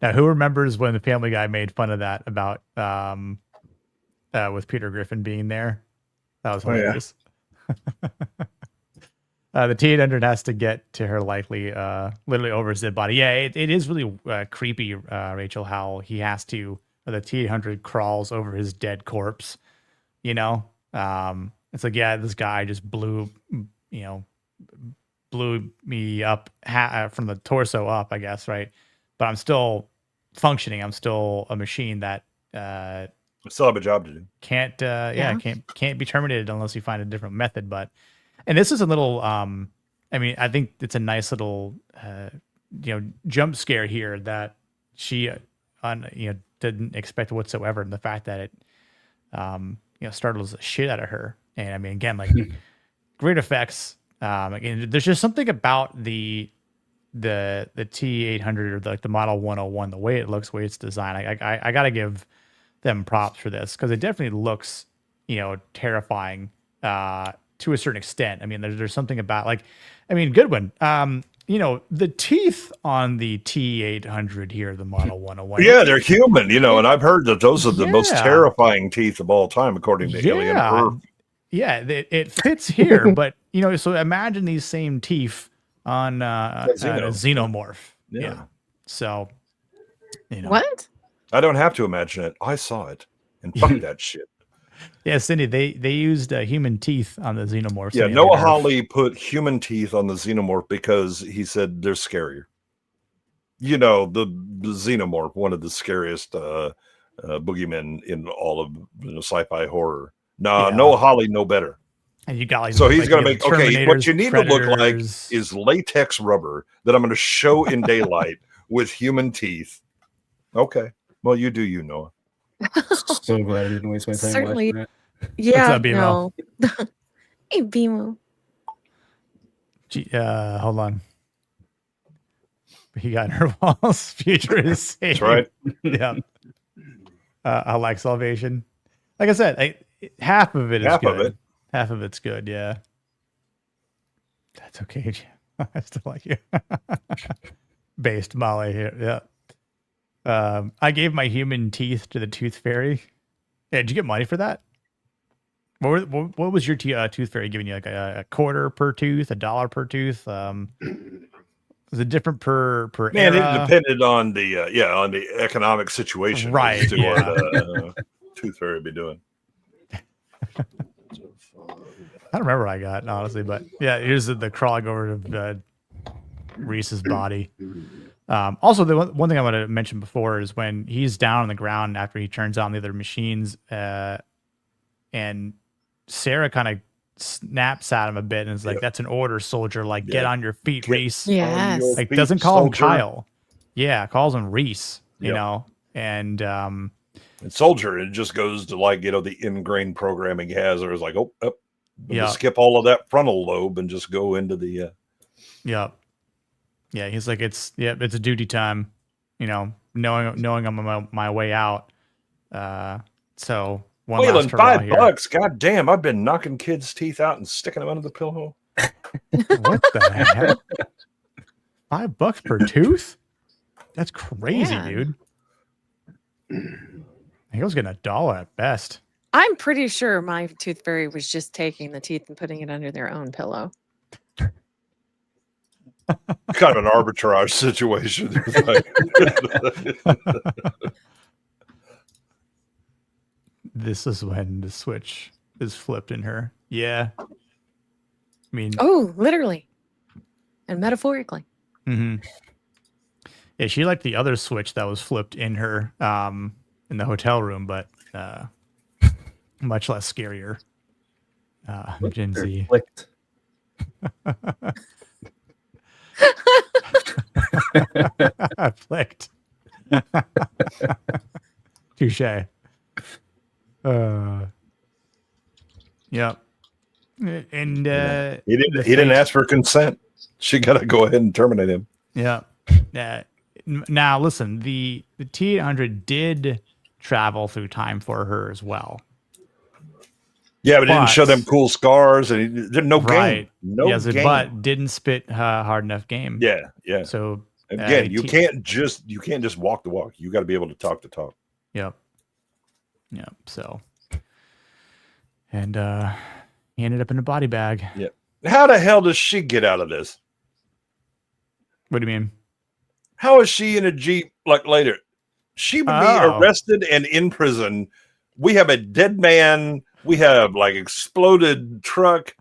Now, who remembers when the Family Guy made fun of that about with Peter Griffin being there? That was hilarious. The T-800 has to get to her literally over his dead body. Yeah, it is really creepy, Rachel, how he has to, the T-800 crawls over his dead corpse, It's like, yeah, this guy just blew me up from the torso up, I guess, right? But I'm still functioning. I'm still a machine that I still have a job to do. Can't be terminated unless you find a different method. And this is a little, I think it's a nice little, jump scare here that she, didn't expect whatsoever, and the fact that it, startles the shit out of her. And I mean, again, like great effects. Again, there's just something about the T-800 or the Model 101, the way it looks, the way it's designed. I got to give them props for this, because it definitely looks, terrifying to a certain extent. I mean, there's something about Goodwin. The teeth on the T-800 here, the Model 101. Yeah, they're human, and I've heard that those are the most terrifying teeth of all time, according to Alien Earth. Yeah, it fits here, but so imagine these same teeth on a xenomorph. Yeah. So, what? I don't have to imagine it. I saw it, and fuck that shit. Yeah, Cindy, they used human teeth on the xenomorphs. Yeah, Noah Hawley put human teeth on the xenomorph because he said they're scarier. The xenomorph, one of the scariest boogeymen in all of sci-fi horror. Noah Hawley no better. And you got so he's going to make what you need to look like is latex rubber that I'm going to show in daylight with human teeth. Okay, well you do, Noah. So glad I didn't waste my time Certainly. watching that. Yeah, What's up, BMO? no. Hey, BMO. Hold on. He got her walls. Future is safe. That's right. Yeah. I like Salvation. Like I said, half of it is Half good. of it. Half of it's good. Yeah. That's okay, Jim. I still like you. Based Molly here. Yeah. I gave my human teeth to the tooth fairy. Yeah, did you get money for that? What was your tooth fairy giving you? Like a quarter per tooth, $1 per tooth? Was it different per Man, era? it depended on the economic situation, Right, as to yeah. what tooth fairy would be doing. I don't remember what I got, honestly, but yeah, here's the crawling over to Reese's body. Also, the one thing I want to mention before is when he's down on the ground after he turns on the other machines, and Sarah kind of snaps at him a bit and is like, "That's an order, soldier. Like, get on your feet, Reese." Yes. Like, doesn't call him Kyle. Yeah, calls him Reese. You know, and And Soldier, it just goes to like, the ingrained programming he has, or it's like, skip all of that frontal lobe and just go into the. Yeah. He's like, it's a duty time, knowing I'm on my way out. So one Waylon, last hurrah here. $5. God damn, I've been knocking kids' teeth out and sticking them under the pillow. What the heck? $5 per tooth? That's crazy, dude. I was getting $1 at best. I'm pretty sure my tooth fairy was just taking the teeth and putting it under their own pillow. Kind of an arbitrage situation. This is when the switch is flipped in her. Yeah. I mean, literally and metaphorically. Mm-hmm. Yeah, she liked the other switch that was flipped in her in the hotel room, but much less scarier. Gen Z. Flicked. Flicked. Touche. Yep. And he didn't ask for consent. She got to go ahead and terminate him. Yeah. Now listen, the T-800 did travel through time for her as well. Yeah, but it didn't show them cool scars, and no game. No game. But didn't spit hard enough game. Yeah. So again, you can't just walk the walk. You got to be able to talk the talk. Yep. So, and he ended up in a body bag. Yeah. How the hell does she get out of this? What do you mean? How is she in a Jeep like later? She would be arrested and in prison. We have a dead man. We have like exploded truck.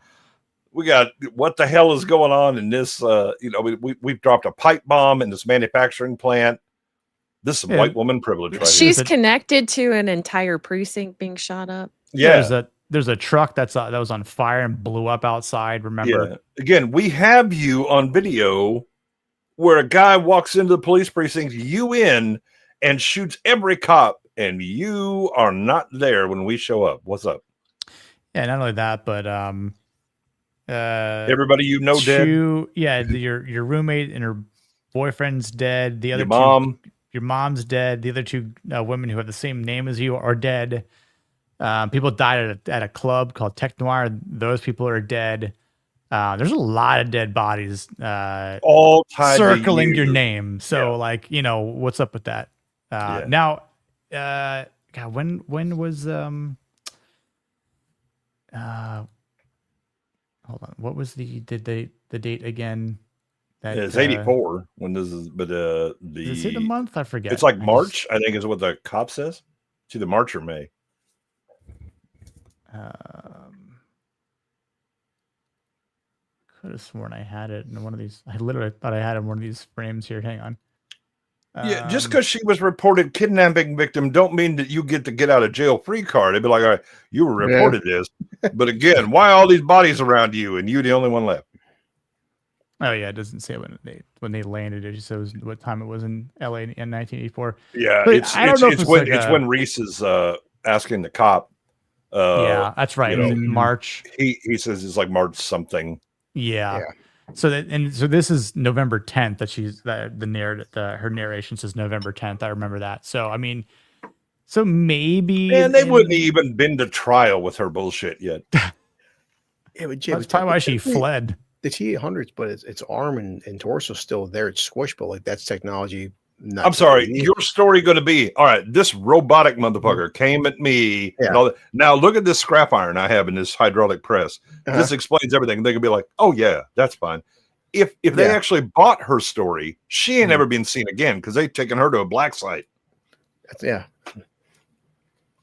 We got what the hell is going on in this? We've dropped a pipe bomb in this manufacturing plant. This is white woman privilege right She's connected to an entire precinct being shot up. Yeah. There's a truck that was on fire and blew up outside. Remember? Yeah. Again, we have you on video where a guy walks into the police precinct, and shoots every cop, and you are not there when we show up. What's up? Yeah, not only that, but everybody dead. Yeah, your roommate and her boyfriend's dead. The other your mom's dead. The other two women who have the same name as you are dead. People died at a club called Tech Noir. Those people are dead. There's a lot of dead bodies all tied circling your name. So what's up with that? Now, God, when was hold on, what was the date again? That it's 84 when this is, but is it a month? I forget. It's like March, I think is what the cop says. It's either March or May. Could have sworn I had it in one of these. I literally thought I had it in one of these frames here. Hang on. Yeah, just because she was reported kidnapping victim don't mean that you get to get out of jail free card. They'd be like, all right, you were reported this. But again, why all these bodies around you and you the only one left? Oh yeah, it doesn't say when they landed. It just says what time it was in LA in 1984. Yeah, but it's when Reese is asking the cop. Yeah, that's right. March. He says it's like March something. Yeah. So this is November 10th that she's the narrative. Her narration says November 10th. I remember that. So I mean, so maybe they wouldn't even been to trial with her bullshit yet. Yeah, but that's probably why she fled. The T-800s, but its arm and torso still there. It's squished, but like that's technology. I'm sorry. Your story going to be all right. This robotic motherfucker came at me. Yeah. And all that. Now look at this scrap iron I have in this hydraulic press. This explains everything. They can be like, "Oh yeah, that's fine." If they actually bought her story, she ain't never been seen again because they taken her to a black site. Yeah.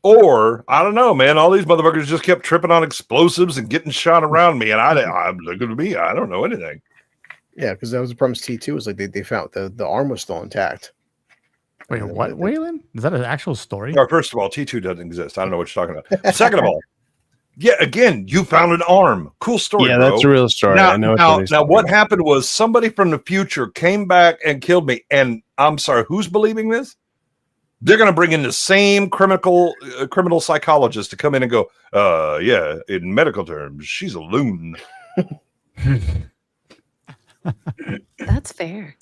Or I don't know, man. All these motherfuckers just kept tripping on explosives and getting shot around me, and I'm looking at me. I don't know anything. Yeah, because that was the premise. T2 is like they found the arm was still intact. Wait, what, Waylon? Is that an actual story? No, first of all, T2 doesn't exist. I don't know what you're talking about. Second of all, yeah, again, you found an arm. Cool story. Yeah, bro. that's a real story. Now, I know. Now, what happened was somebody from the future came back and killed me. And I'm sorry, who's believing this? They're going to bring in the same criminal psychologist to come in and go, yeah, in medical terms, she's a loon. That's fair.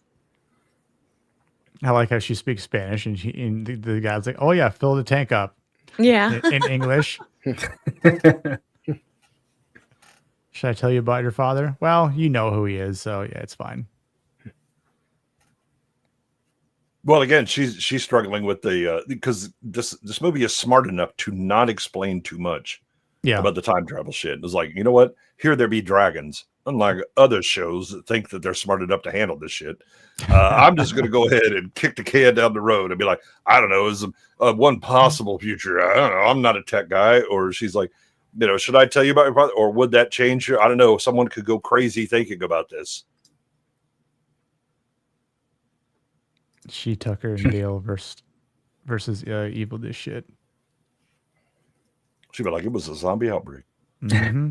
I like how she speaks Spanish, and the guy's like, "Oh yeah, fill the tank up." Yeah, in English. Should I tell you about your father? Well, you know who he is, so yeah, it's fine. Well, again, she's struggling with the because this movie is smart enough to not explain too much about the time travel shit. It's like, you know what? Here there be dragons. Unlike other shows that think that they're smart enough to handle this shit, I'm just going to go ahead and kick the can down the road and be like, I don't know, is one possible future. I don't know. I'm not a tech guy. Or she's like, you know, should I tell you about your father? Or would that change you? I don't know. Someone could go crazy thinking about this. She, Tucker, and Dale versus Evil this shit. She'd be like, it was a zombie outbreak. Mm-hmm.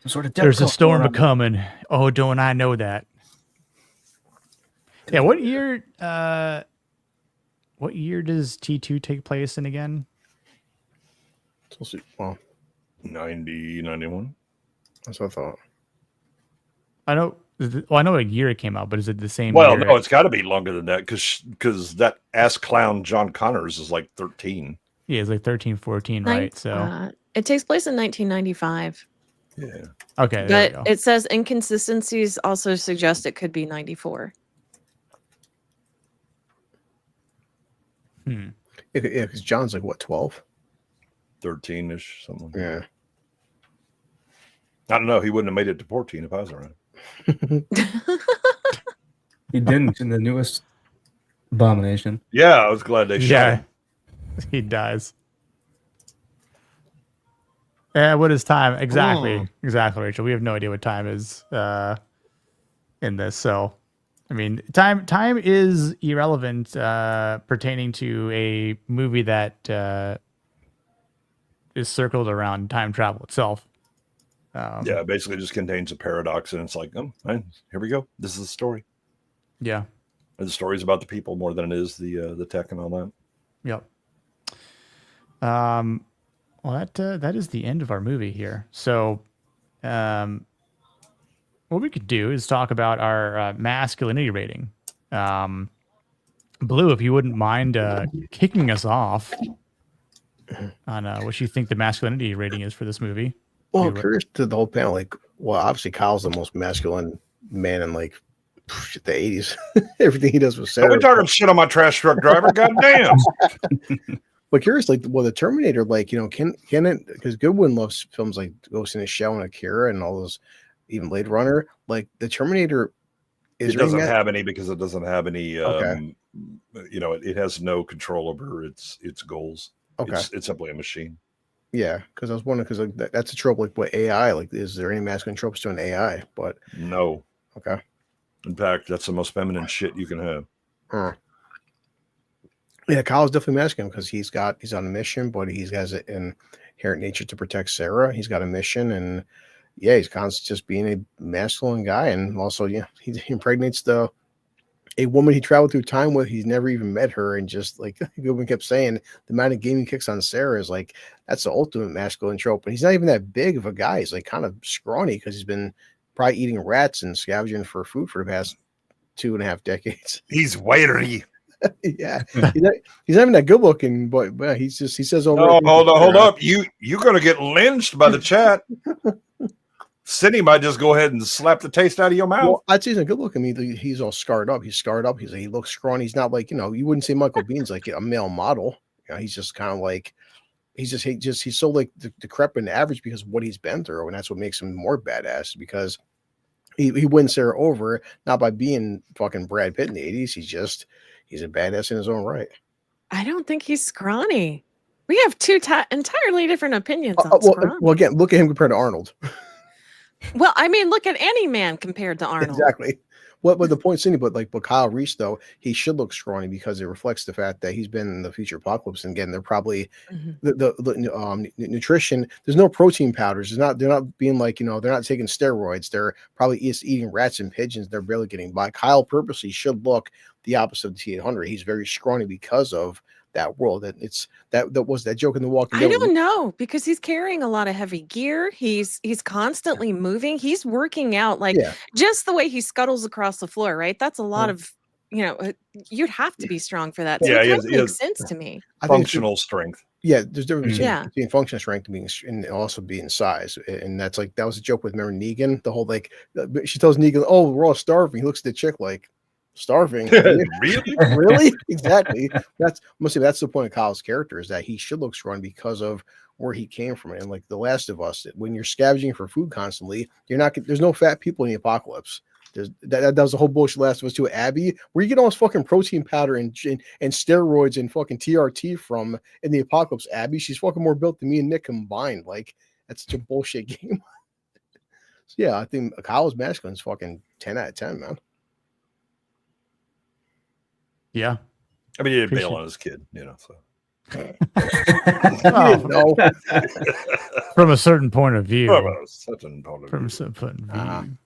Some sort of There's a storm a coming. Oh, don't I know that? Yeah, what year does T2 take place in again? Well, 90, 91. That's what I thought. I know. Well, I know what year it came out, but is it the same? Well, year? no, it's got to be longer than that because that ass clown John Connors is like 13. Yeah, it's like 13, 14, right? So it takes place in 1995. Yeah. Okay, But it says inconsistencies also suggest it could be 94. Yeah, because John's like what, 12? 13-ish, something. Yeah. I don't know. He wouldn't have made it to 14 if I was around. He didn't in the newest Abomination. Yeah, I was glad they shot him. He dies. What is time? Exactly. Exactly, Rachel. We have no idea what time is in this. So, I mean, time is irrelevant pertaining to a movie that is circled around time travel itself. Yeah, it basically just contains a paradox, and it's like, man, here we go. This is the story. Yeah. And the story's about the people more than it is the tech and all that. Yep. Well, that is the end of our movie here. So, what we could do is talk about our masculinity rating. Blue, if you wouldn't mind kicking us off on what you think the masculinity rating is for this movie. Well, I'm curious to the whole panel. Like, well, obviously Kyle's the most masculine man in like the 80s. Everything he does with Sarah. Are we talking shit on my trash truck driver? God damn. But curious, like, well, the Terminator, like, you know, can it, because Goodwin loves films like Ghost in the Shell and Akira and all those, even Blade Runner, like the Terminator it doesn't have any because it doesn't have any, Okay. You know, it has no control over its goals. Okay. It's simply a machine. Yeah, because I was wondering, because like, that's a trope, like what AI, like, is there any masculine tropes to an AI? But No. okay. In fact, that's the most feminine shit you can have. Yeah, Kyle's definitely masculine because he's on a mission, but he has an inherent nature to protect Sarah. He's got a mission, and yeah, he's constantly just being a masculine guy, and also, yeah, he impregnates a woman he traveled through time with. He's never even met her, and just like Goodwin kept saying, the amount of gaming kicks on Sarah is like, that's the ultimate masculine trope. And he's not even that big of a guy. He's like kind of scrawny because he's been probably eating rats and scavenging for food for the past 2.5 decades. He's wiry. Yeah, he's not even that good looking, but he says over. Oh, hold up! You're gonna get lynched by the chat. Cindy might just go ahead and slap the taste out of your mouth. Well, I'd say he's not good looking. He's all scarred up. He's scarred up. He looks scrawny. He's not like, you know, you wouldn't say Michael Bean's like a male model. You know, he's just kind of like he's so like decrepit and average because of what he's been through, and that's what makes him more badass because he wins Sarah over not by being fucking Brad Pitt in the 80s. He's a badass in his own right. I don't think he's scrawny. We have two entirely different opinions on scrawny. Well, again, look at him compared to Arnold. Well, I mean, look at any man compared to Arnold. Exactly. What the point, Cindy, but Kyle Reese, though, he should look scrawny because it reflects the fact that he's been in the future apocalypse. And again, they're probably the nutrition. There's no protein powders. They're not being like, you know, they're not taking steroids. They're probably eating rats and pigeons. They're barely getting by. Kyle purposely should look the opposite of the T-800. He's very scrawny because of that world. That it's that was that joke in The Walking Dead. I don't know, because he's carrying a lot of heavy gear. He's constantly moving. He's working out, like just the way he scuttles across the floor, right? That's a lot of, you'd have to be strong for that. So it kind of makes sense to me. Functional strength. Yeah, there's difference between functional strength and also being size, and that's like that was a joke with, remember, Negan. The whole like she tells Negan, "Oh, we're all starving." He looks at the chick like, "Starving? Really? Really? Exactly." That's the point of Kyle's character, is that he should look strong because of where he came from. And like The Last of Us, when you're scavenging for food constantly, there's no fat people in the apocalypse. That was the whole bullshit Last of Us 2. Abby, where you get all this fucking protein powder and steroids and fucking TRT from in the apocalypse. Abby, she's fucking more built than me and Nick combined. Like, that's such a bullshit game. So yeah, I think Kyle's masculine is fucking 10 out of 10, man. Yeah, I mean, he didn't bail on his kid, so. Oh, from a certain point of view. From a certain point of view.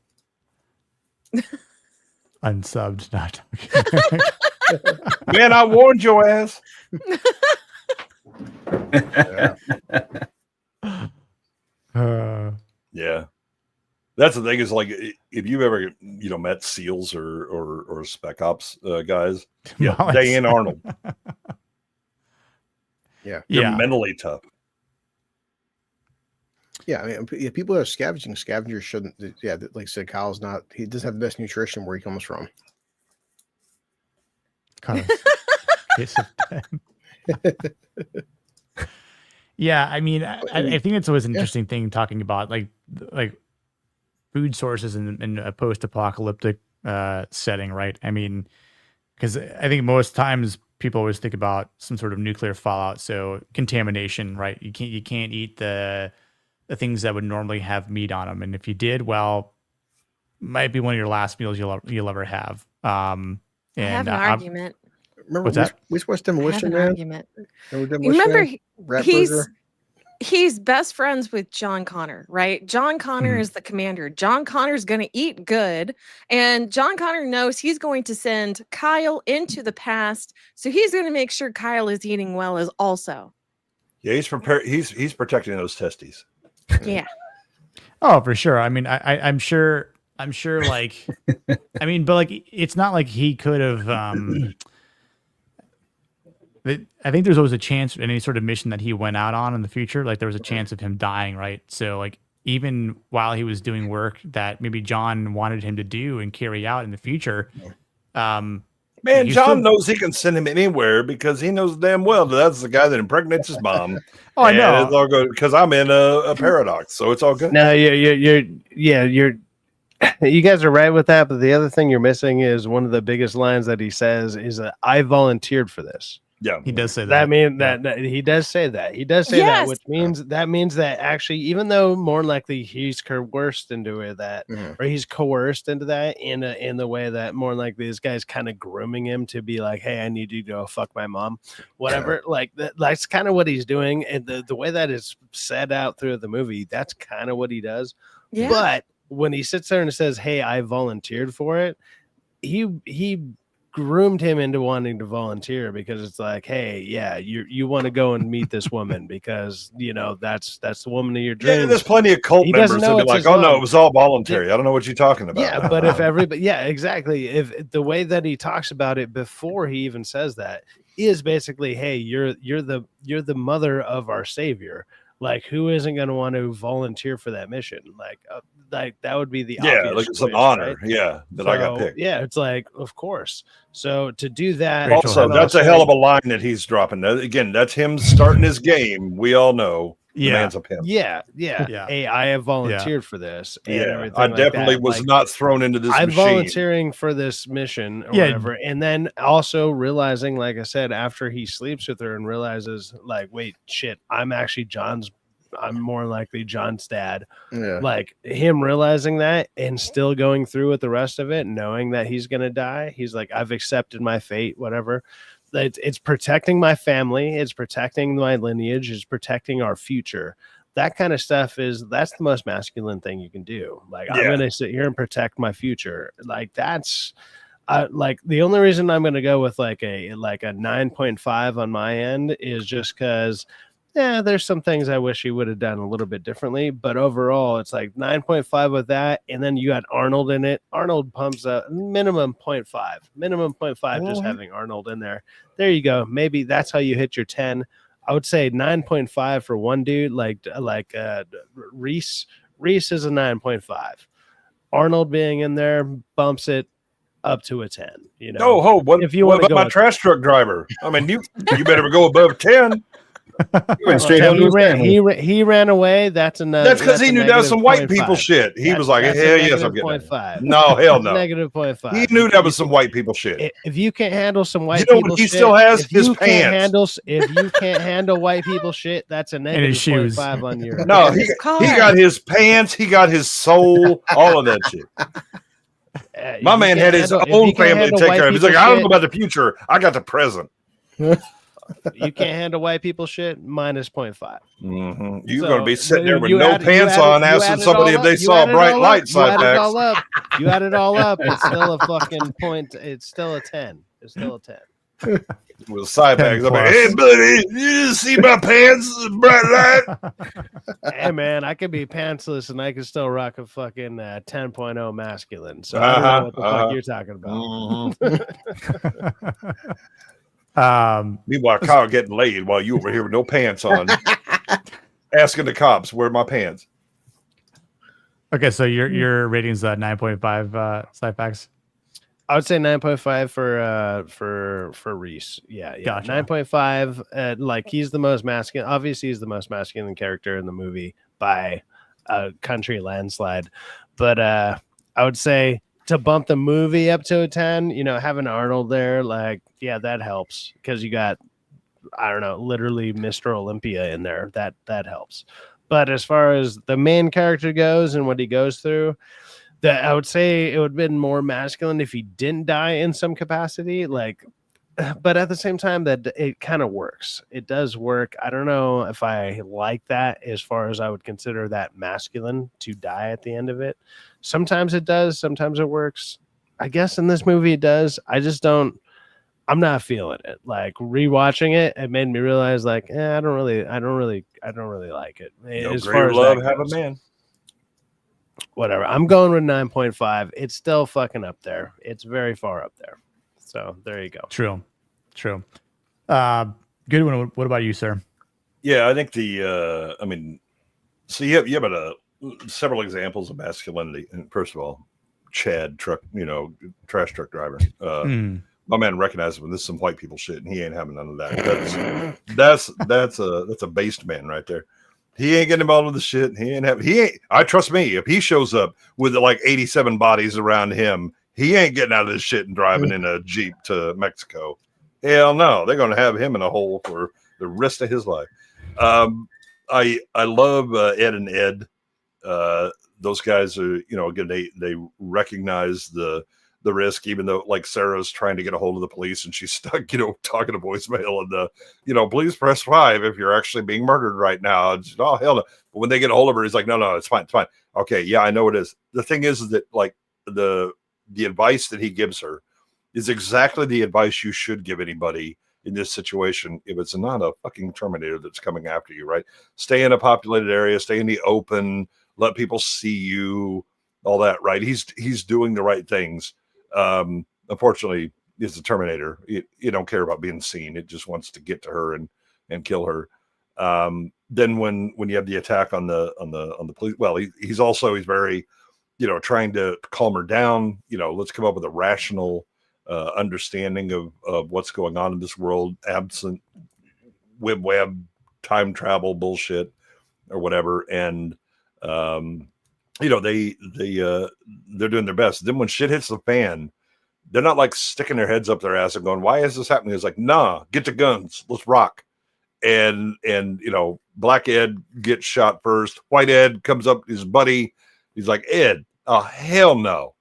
Unsubbed, not Man, I warned your ass. Yeah, that's the thing, is like, if you've ever met SEALs or Spec Ops guys, Diane Arnold. You're mentally tough. Yeah, I mean, if people are scavengers shouldn't. Yeah, like I said, Kyle's not. He doesn't have the best nutrition where he comes from. Kind of case of yeah, I mean, I think it's always an interesting thing talking about like food sources in a post-apocalyptic setting, right? I mean, because I think most times people always think about some sort of nuclear fallout, so contamination, right? You can't eat the things that would normally have meat on them, and if you did, well, might be one of your last meals you'll ever have. I have an argument. Remember what's that? We watched Demolition I have an Man. argument. Remember, he's best friends with John Connor, right? John Connor is the commander. John Connor's going to eat good, and John Connor knows he's going to send Kyle into the past, so he's going to make sure Kyle is eating well as also. Yeah, he's prepared. He's protecting those testes. Yeah. Oh, for sure. I mean, I'm sure. Like, I mean, but like, it's not like he could have. I think there's always a chance in any sort of mission that he went out on in the future. Like, there was a chance of him dying, right? So, like, even while he was doing work that maybe John wanted him to do and carry out in the future, Man, John knows he can send him anywhere because he knows damn well that's the guy that impregnates his mom. Oh, I know. It's all good because I'm in a paradox, so it's all good. No, you're you guys are right with that, but the other thing you're missing is one of the biggest lines that he says is I volunteered for this. Yeah, he does say that. That means that he does say that. He does say that, which means that actually, even though more likely he's coerced into it, or he's coerced into that in the way that more likely this guy's kind of grooming him to be like, hey, I need you to go fuck my mom, whatever. Like that's kind of what he's doing, and the way that is set out through the movie, that's kind of what he does. Yeah. But when he sits there and says, hey, I volunteered for it, he groomed him into wanting to volunteer because it's like, hey, yeah, you want to go and meet this woman because that's the woman of your dreams. Yeah, there's plenty of cult members that be like, oh no, it was all voluntary. I don't know what you're talking about. Yeah, but if everybody, yeah, exactly. If the way that he talks about it before he even says that is basically, hey, you're the mother of our savior. Like, who isn't going to want to volunteer for that mission? Like that would be the obvious like it's an choice, honor. right? Yeah, that I got picked. Yeah, it's like, of course. So to do that, also that's a hell of a line that he's dropping. Again, that's him starting his game. We all know. The man's a pimp. Yeah. Hey, I have volunteered for this. And I definitely was not thrown into this. I'm machine. volunteering for this mission or whatever. And then also realizing, like I said, after he sleeps with her and realizes, like, wait, shit, I'm more likely John's dad. Yeah. Like him realizing that and still going through with the rest of it, knowing that he's going to die. He's like, I've accepted my fate, whatever. It's protecting my family. It's protecting my lineage. It's protecting our future. That kind of stuff that's the most masculine thing you can do. Like, I'm going to sit here and protect my future. Like that's Like the only reason I'm going to go with like a 9.5 on my end is just because there's some things I wish he would have done a little bit differently, but overall it's like 9.5 with that, and then you got Arnold in it. Arnold pumps up minimum 0.5, just having Arnold in there. There you go. Maybe that's how you hit your 10. I would say 9.5 for one dude like Reese. Reese is a 9.5. Arnold being in there bumps it up to a 10. You know, what about my trash truck driver? I mean, you better go above 10. He went straight up. He ran away. That's because he knew that was some white people shit. He was like, hell yes, I'm getting that. No, hell no. -0.5. He knew that was some white people shit. If you can't handle some white people shit, he still has his pants. If you can't handle white people shit, that's a -0.5 on your. No, he got his pants. He got his soul. All of that shit. My man had his own family to take care of. He's like, I don't know about the future. I got the present. You can't handle white people shit, -0.5. Mm-hmm. You're going to be sitting there with no pants on, asking somebody if they saw a bright light side back. You add it all up. It's still a fucking point. It's still a 10. It's still a 10. With side bags, I'm like, hey, buddy, you see my pants? Bright light. Hey, man, I could be pantsless and I could still rock a fucking 10.0 masculine. So I don't know what the fuck you're talking about. Meanwhile, Kyle getting laid while you over here with no pants on, asking the cops where are my pants. Okay, so your ratings 9.5 side facts. I would say 9.5 for Reese. Yeah, Gotcha. 9.5. Like he's the most masculine. Obviously, he's the most masculine character in the movie by a country landslide. But I would say to bump the movie up to a 10, you know, having Arnold there, like, yeah, that helps because you got, I don't know, literally Mr. Olympia in there. That helps. But as far as the main character goes and what he goes through, that I would say it would have been more masculine if he didn't die in some capacity. Like, but at the same time, that it kind of works. It does work. I don't know if I like that as far as I would consider that masculine to die at the end of it. Sometimes it does. Sometimes it works. I guess in this movie it does. I just don't. I'm not feeling it. Like rewatching it, it made me realize, like, I don't really like it. No as greater far as love that have goes. a man. Whatever. I'm going with 9.5. It's still fucking up there. It's very far up there. So there you go. True. Good one. What about you, sir? Yeah, I think I mean, so you have several examples of masculinity. And first of all, Chad truck, trash truck driver. My man recognizes when this is some white people shit, and he ain't having none of that. That's a based man right there. He ain't getting involved with the shit. I trust me. If he shows up with like 87 bodies around him, he ain't getting out of this shit and driving in a Jeep to Mexico. Hell no. They're going to have him in a hole for the rest of his life. I love Ed and Ed. Those guys are, again, they recognize the risk, even though like Sarah's trying to get a hold of the police and she's stuck, talking to voicemail and please press 5 if you're actually being murdered right now. It's, oh, hell no. But when they get a hold of her, he's like, no, it's fine. It's fine. Okay. Yeah, I know it is. The thing is that like the advice that he gives her is exactly the advice you should give anybody in this situation. If it's not a fucking Terminator that's coming after you, right? Stay in a populated area, stay in the open, let people see you, all that, right? He's doing the right things. Unfortunately, it's a Terminator. It don't care about being seen. It just wants to get to her and kill her. Then when you have the attack on the police, well, he's very, trying to calm her down. Let's come up with a rational understanding of what's going on in this world, absent web time travel bullshit or whatever. And they're doing their best. Then when shit hits the fan, they're not like sticking their heads up their ass and going, why is this happening? It's like, nah, get the guns, let's rock. And Black Ed gets shot first. White Ed comes up, his buddy, he's like, Ed, oh hell no.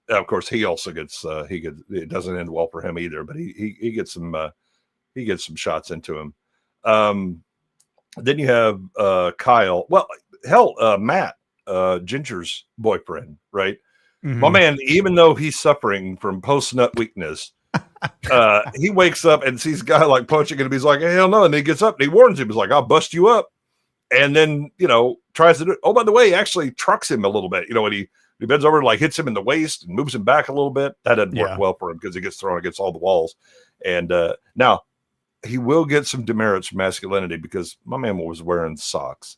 Of course, he also gets it doesn't end well for him either, but he gets some shots into him. Then you have Kyle. Well, hell, Matt, Ginger's boyfriend, right? My man, even though he's suffering from post-nut weakness, he wakes up and sees a guy like punching him, and he's like, hell no. And he gets up and he warns him. He's like, I'll bust you up. And then, tries to do it. Oh, by the way, he actually trucks him a little bit. When he bends over and like hits him in the waist and moves him back a little bit. That doesn't work well for him because he gets thrown against all the walls. And now he will get some demerits from masculinity because my man was wearing socks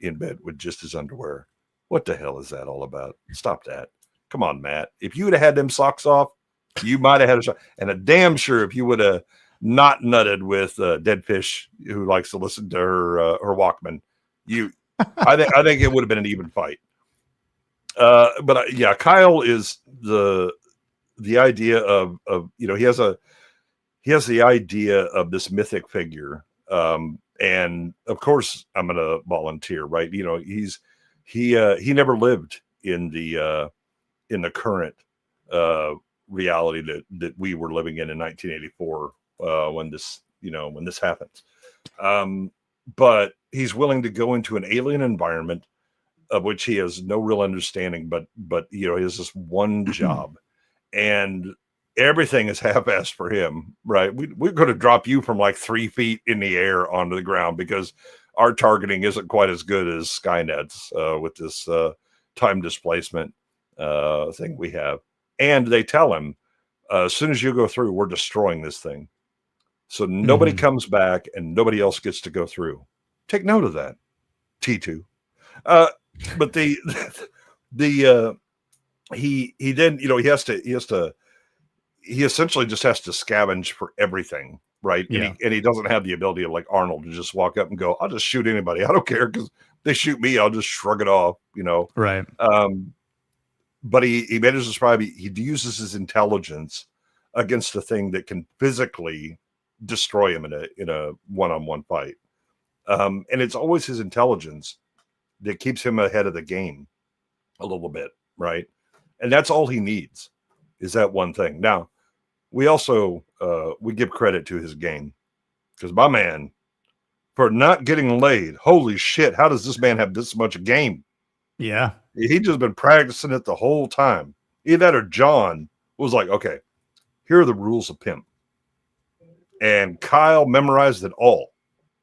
in bed with just his underwear. What the hell is that all about? Stop that. Come on, Matt. If you would have had them socks off, you might have had a shot. And a damn sure if you would have not nutted with Dead Fish, who likes to listen to her Walkman, I think it would have been an even fight. But yeah, Kyle is the idea of he has the idea of this mythic figure, and of course I'm going to volunteer, right? He never lived in the current reality that we were living in 1984 when this happens. But he's willing to go into an alien environment of which he has no real understanding, but he has this one job, and everything is half-assed for him, right? We're going to drop you from like 3 feet in the air onto the ground because our targeting isn't quite as good as Skynet's with this time displacement thing we have. And they tell him, as soon as you go through, we're destroying this thing. So nobody comes back and nobody else gets to go through. Take note of that, T2. But he then, he essentially just has to scavenge for everything, right? Yeah. And he doesn't have the ability of like Arnold to just walk up and go, I'll just shoot anybody. I don't care because they shoot me. I'll just shrug it off, Right. But he manages to survive. He uses his intelligence against a thing that can physically destroy him in a one-on-one fight. And it's always his intelligence that keeps him ahead of the game a little bit, right? And that's all he needs is that one thing. Now, we also we give credit to his game because my man, for not getting laid, holy shit, how does this man have this much game? Yeah. He just been practicing it the whole time. Either that or John was like, okay, here are the rules of pimp. And Kyle memorized it all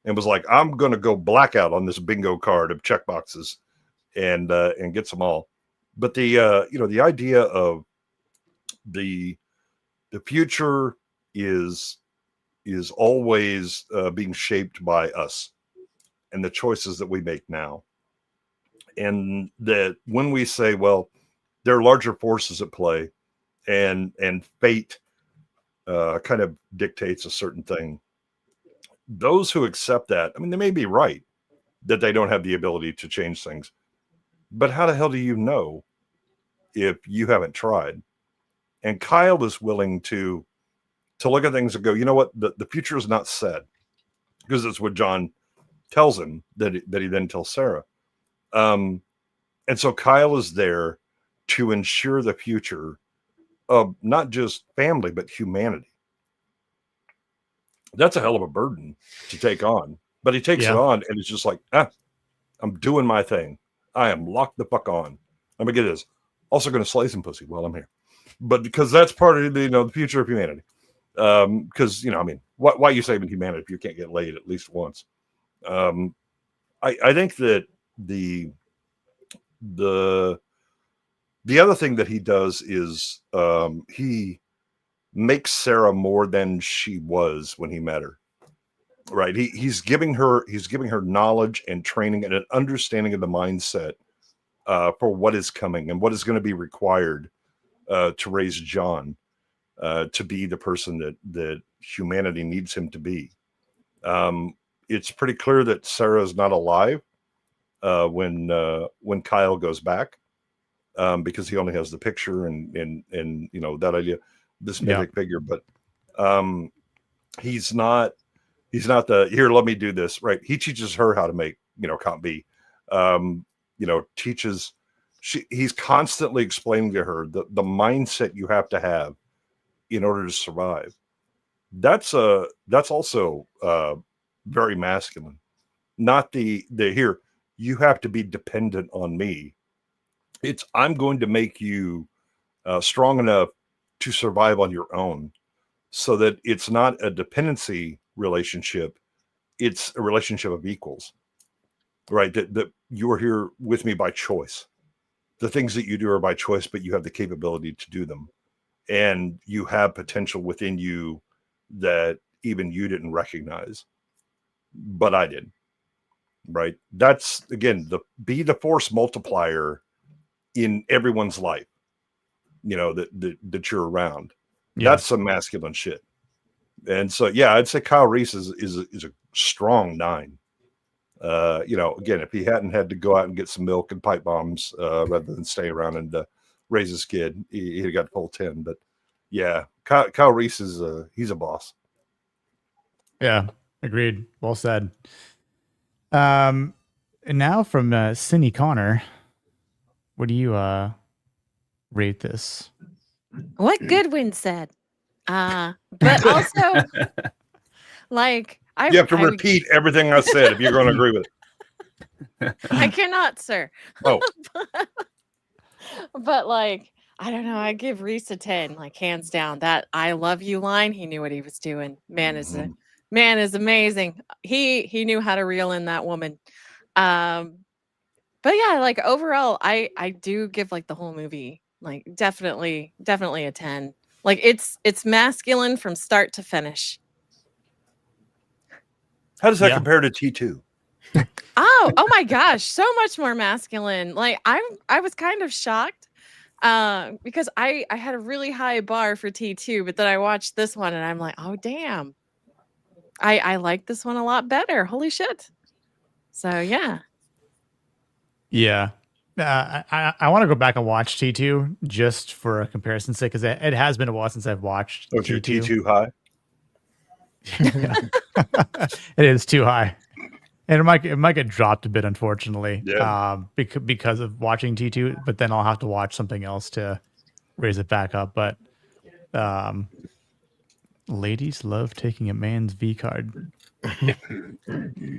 and was like, I'm going to go blackout on this bingo card of check boxes and gets them all. But the idea of the future is always being shaped by us and the choices that we make now. And that when we say, well, there are larger forces at play and fate kind of dictates a certain thing, those who accept that, I mean, they may be right that they don't have the ability to change things, but how the hell do you know if you haven't tried? And Kyle is willing to look at things and go, you know what, the future is not set, because it's what John tells him that he then tells Sarah. And so Kyle is there to ensure the future of not just family, but humanity. That's a hell of a burden to take on, but he takes it on and it's just like, I'm doing my thing. I am locked the fuck on. Let me get this. Also going to slay some pussy while I'm here, but because that's part of the future of humanity. Because why are you saving humanity if you can't get laid at least once? I think that the other thing that he does is he makes Sarah more than she was when he met her. Right? He's giving her knowledge and training and an understanding of the mindset for what is coming and what is going to be required to raise John to be the person that humanity needs him to be. It's pretty clear that Sarah is not alive when Kyle goes back, because he only has the picture and that idea, this mythic figure, but he's not the here, let me do this, right? He teaches her how to make comp B, he's constantly explaining to her the mindset you have to have in order to survive. That's also very masculine. Not the here, you have to be dependent on me It's I'm going to make you strong enough to survive on your own, so that it's not a dependency relationship. It's a relationship of equals, right? That you are here with me by choice. The things that you do are by choice, but you have the capability to do them. And you have potential within you that even you didn't recognize, but I did. Right? That's again be the force multiplier in everyone's life. That you're around. Yeah. That's some masculine shit. And so, yeah, I'd say Kyle Reese is a strong 9. Again, if he hadn't had to go out and get some milk and pipe bombs rather than stay around and raise his kid, he'd have got full 10. But yeah, Kyle Reese he's a boss. Yeah, agreed. Well said. And now from Cindy Connor, what do you rate this? What Goodwin said. But also, like, You have to repeat everything I said if you're going to agree with it. I cannot, sir. Oh. But like, I don't know. I give Reese a 10, like hands down. That "I love you" line, he knew what he was doing. Man is amazing. He knew how to reel in that woman. But yeah, like overall, I do give like the whole movie like definitely a 10. Like it's masculine from start to finish. How does that compare to T2? Oh my gosh, so much more masculine. Like I was kind of shocked because I had a really high bar for T2, but then I watched this one and I'm like, oh damn. I like this one a lot better. Holy shit. So yeah. Yeah. I want to go back and watch T2 just for a comparison's sake, because it has been a while since I've watched Your T2. T2 high? It is too high. And it might get dropped a bit, unfortunately, because of watching T2, but then I'll have to watch something else to raise it back up. But ladies love taking a man's V card.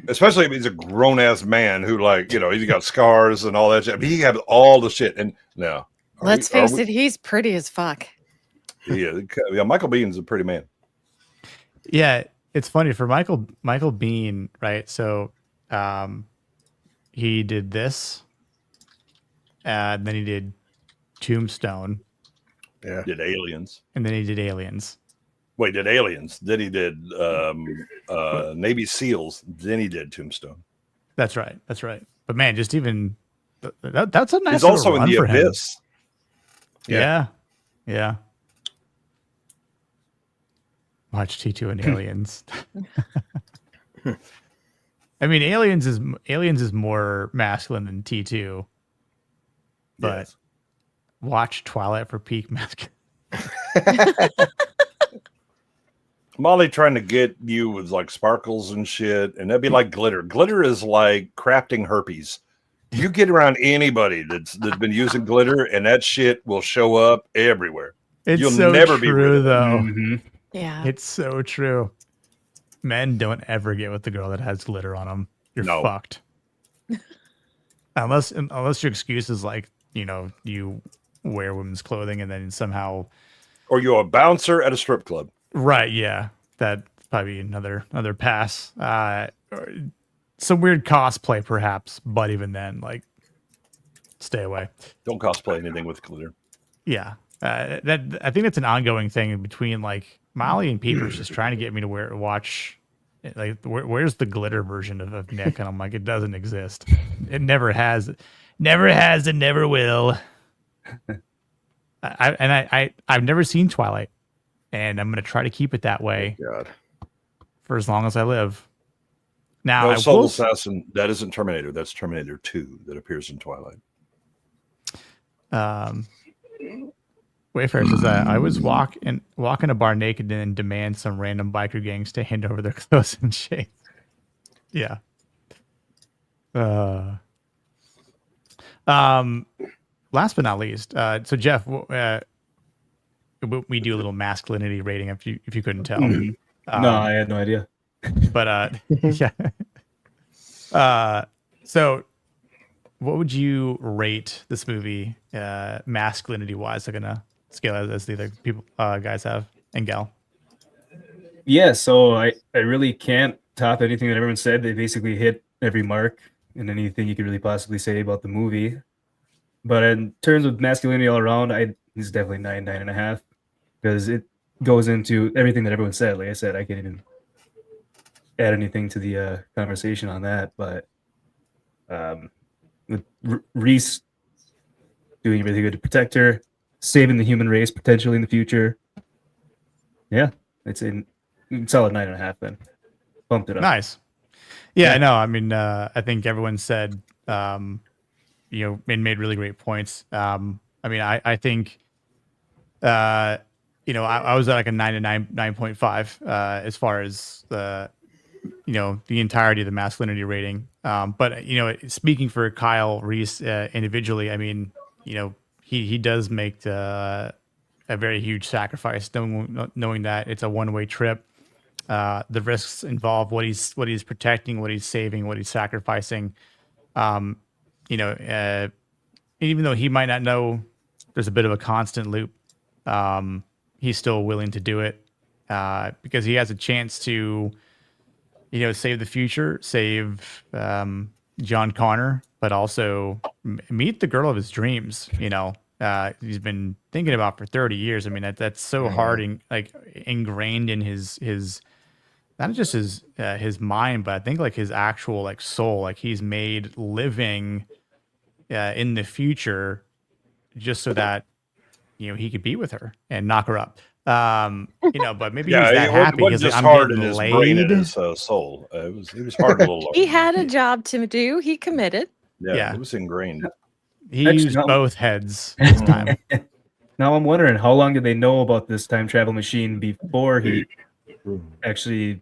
Especially if he's a grown ass man who, like, he's got scars and all that shit. He has all the shit. And now, let's face it, he's pretty as fuck. Yeah, Michael Bihn's a pretty man. Yeah, it's funny for Michael Biehn, right? So he did this, and then he did Tombstone. Yeah. Did Aliens. And then he did Aliens. Wait, did Aliens. Then he did Navy SEALs. Then he did Tombstone. That's right. But man, just even that's a nice. He's also in The for Abyss. Him. Yeah. Watch T2 and Aliens. I mean, Aliens is more masculine than T2, but watch Twilight for peak masculine. Molly trying to get you with like sparkles and shit, and that'd be like glitter. Glitter is like crafting herpes. You get around anybody that's been using glitter, and that shit will show up everywhere. You'll so never be rid of it. Though. Mm-hmm. Yeah, it's so true. Men don't ever get with the girl that has glitter on them. You're fucked. unless your excuse is like, you wear women's clothing and then somehow, or you're a bouncer at a strip club. Right, yeah. That's probably another pass. Some weird cosplay, perhaps, but even then, like, stay away. Don't cosplay anything with glitter. Yeah, I think that's an ongoing thing between like Molly and Peepers just trying to get me to watch. Like, where's the glitter version of Nick? And I'm like, it doesn't exist. It never has, and never will. I've never seen Twilight. And I'm going to try to keep it that way for as long as I live. Now, no, Soul Assassin, that isn't Terminator. That's Terminator 2 that appears in Twilight. Wayfair says, I always walk in a bar naked and demand some random biker gangs to hand over their clothes and shades. Yeah. Last but not least, so Jeff, we do a little masculinity rating if you couldn't tell. No, I had no idea. But yeah. So what would you rate this movie, masculinity wise? Like, gonna scale as the other people, guys have, and gal. Yeah, so I really can't top anything that everyone said. They basically hit every mark and anything you could really possibly say about the movie. But in terms of masculinity all around, it's definitely 9.5, because it goes into everything that everyone said. Like I said, I can't even add anything to the conversation on that. But with Reese doing really good to protect her, saving the human race potentially in the future. Yeah, it's a solid 9.5 then. Bumped it up. Nice. Yeah, no, I mean, I think everyone said, and made really great points. I mean, I think, I was at like a 9 to 9.5 as far as the entirety of the masculinity rating. But speaking for Kyle Reese individually, I mean, he does make a very huge sacrifice, knowing that it's a one-way trip. The risks involved, what he's protecting, what he's saving, what he's sacrificing. Even though he might not know there's a bit of a constant loop, he's still willing to do it because he has a chance to, save the future, save John Connor, but also meet the girl of his dreams. He's been thinking about for 30 years. I mean, that's so hard and like ingrained in his not just his mind, but I think like his actual like soul. Like he's made living in the future just so that he could be with her and knock her up. But maybe he's that happy. It was just hard in his brain and his soul. It was hard a little. He had a job to do. He committed. Yeah, it was ingrained. He used both heads this time. Now I'm wondering, how long did they know about this time travel machine before he actually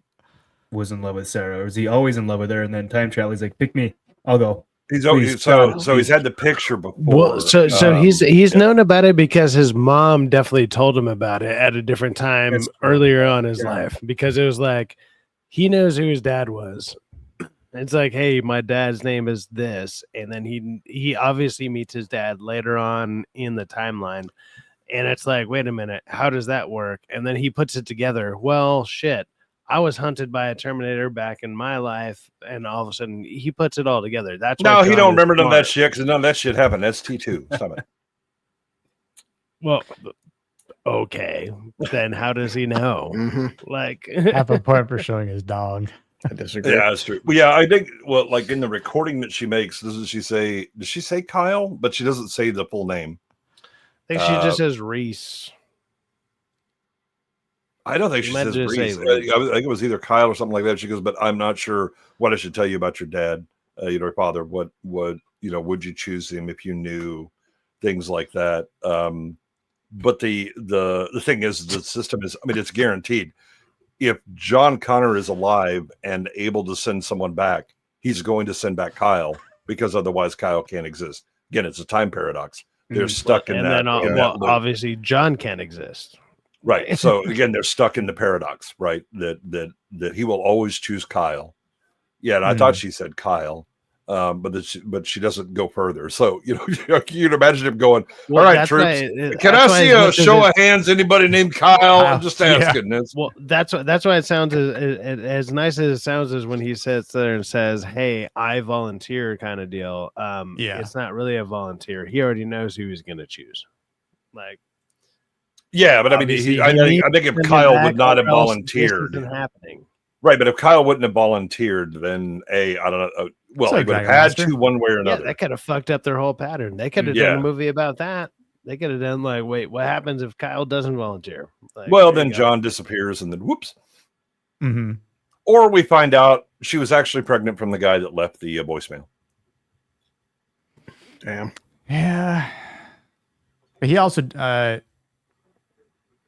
was in love with Sarah? Or was he always in love with her and then time travel? He's like, pick me, I'll go. He's always, so he's had the picture before. Well, so he's known about it because his mom definitely told him about it at a different time earlier on in his life, because it was like he knows who his dad was. It's like, hey, my dad's name is this, and then he obviously meets his dad later on in the timeline, and it's like, wait a minute, how does that work? And then he puts it together. Well, shit, I was hunted by a Terminator back in my life, and all of a sudden he puts it all together. That's no, he don't remember none of that shit because none of that shit happened. That's T2. Stop it. Well, okay, then how does he know? Like, half a point for showing his dog. I disagree. Yeah, that's true. Well, yeah, I think like in the recording that she makes, does she say Kyle? But she doesn't say the full name. I think she just says Reese. I don't think she says Reese. I think it was either Kyle or something like that. She goes, but I'm not sure what I should tell you about your dad, your father. What would you choose him if you knew things like that? But the thing is, the system is, I mean, it's guaranteed. If John Connor is alive and able to send someone back, he's going to send back Kyle, because otherwise Kyle can't exist. Again, it's a time paradox. They're stuck in that. And then obviously John can't exist. Right. So again, they're stuck in the paradox, right? That he will always choose Kyle. Yeah, and I thought she said Kyle, but she doesn't go further. So you'd imagine him going, "All right, troops, can I see a show of hands? Anybody named Kyle? I'm just asking." Yeah. Well, that's why it sounds as nice as it sounds as when he sits there and says, "Hey, I volunteer," kind of deal. It's not really a volunteer. He already knows who he's going to choose. Like. Yeah, but I mean, I think if Kyle would not have volunteered, happening. Right, but if Kyle wouldn't have volunteered, then I don't know. Well, they would have had to one way or another. Yeah, that could have fucked up their whole pattern. They could have done a movie about that. They could have done like, wait, what happens if Kyle doesn't volunteer? Like, well, then John disappears, and then whoops. Mm-hmm. Or we find out she was actually pregnant from the guy that left the voicemail. Damn. Yeah. But he also,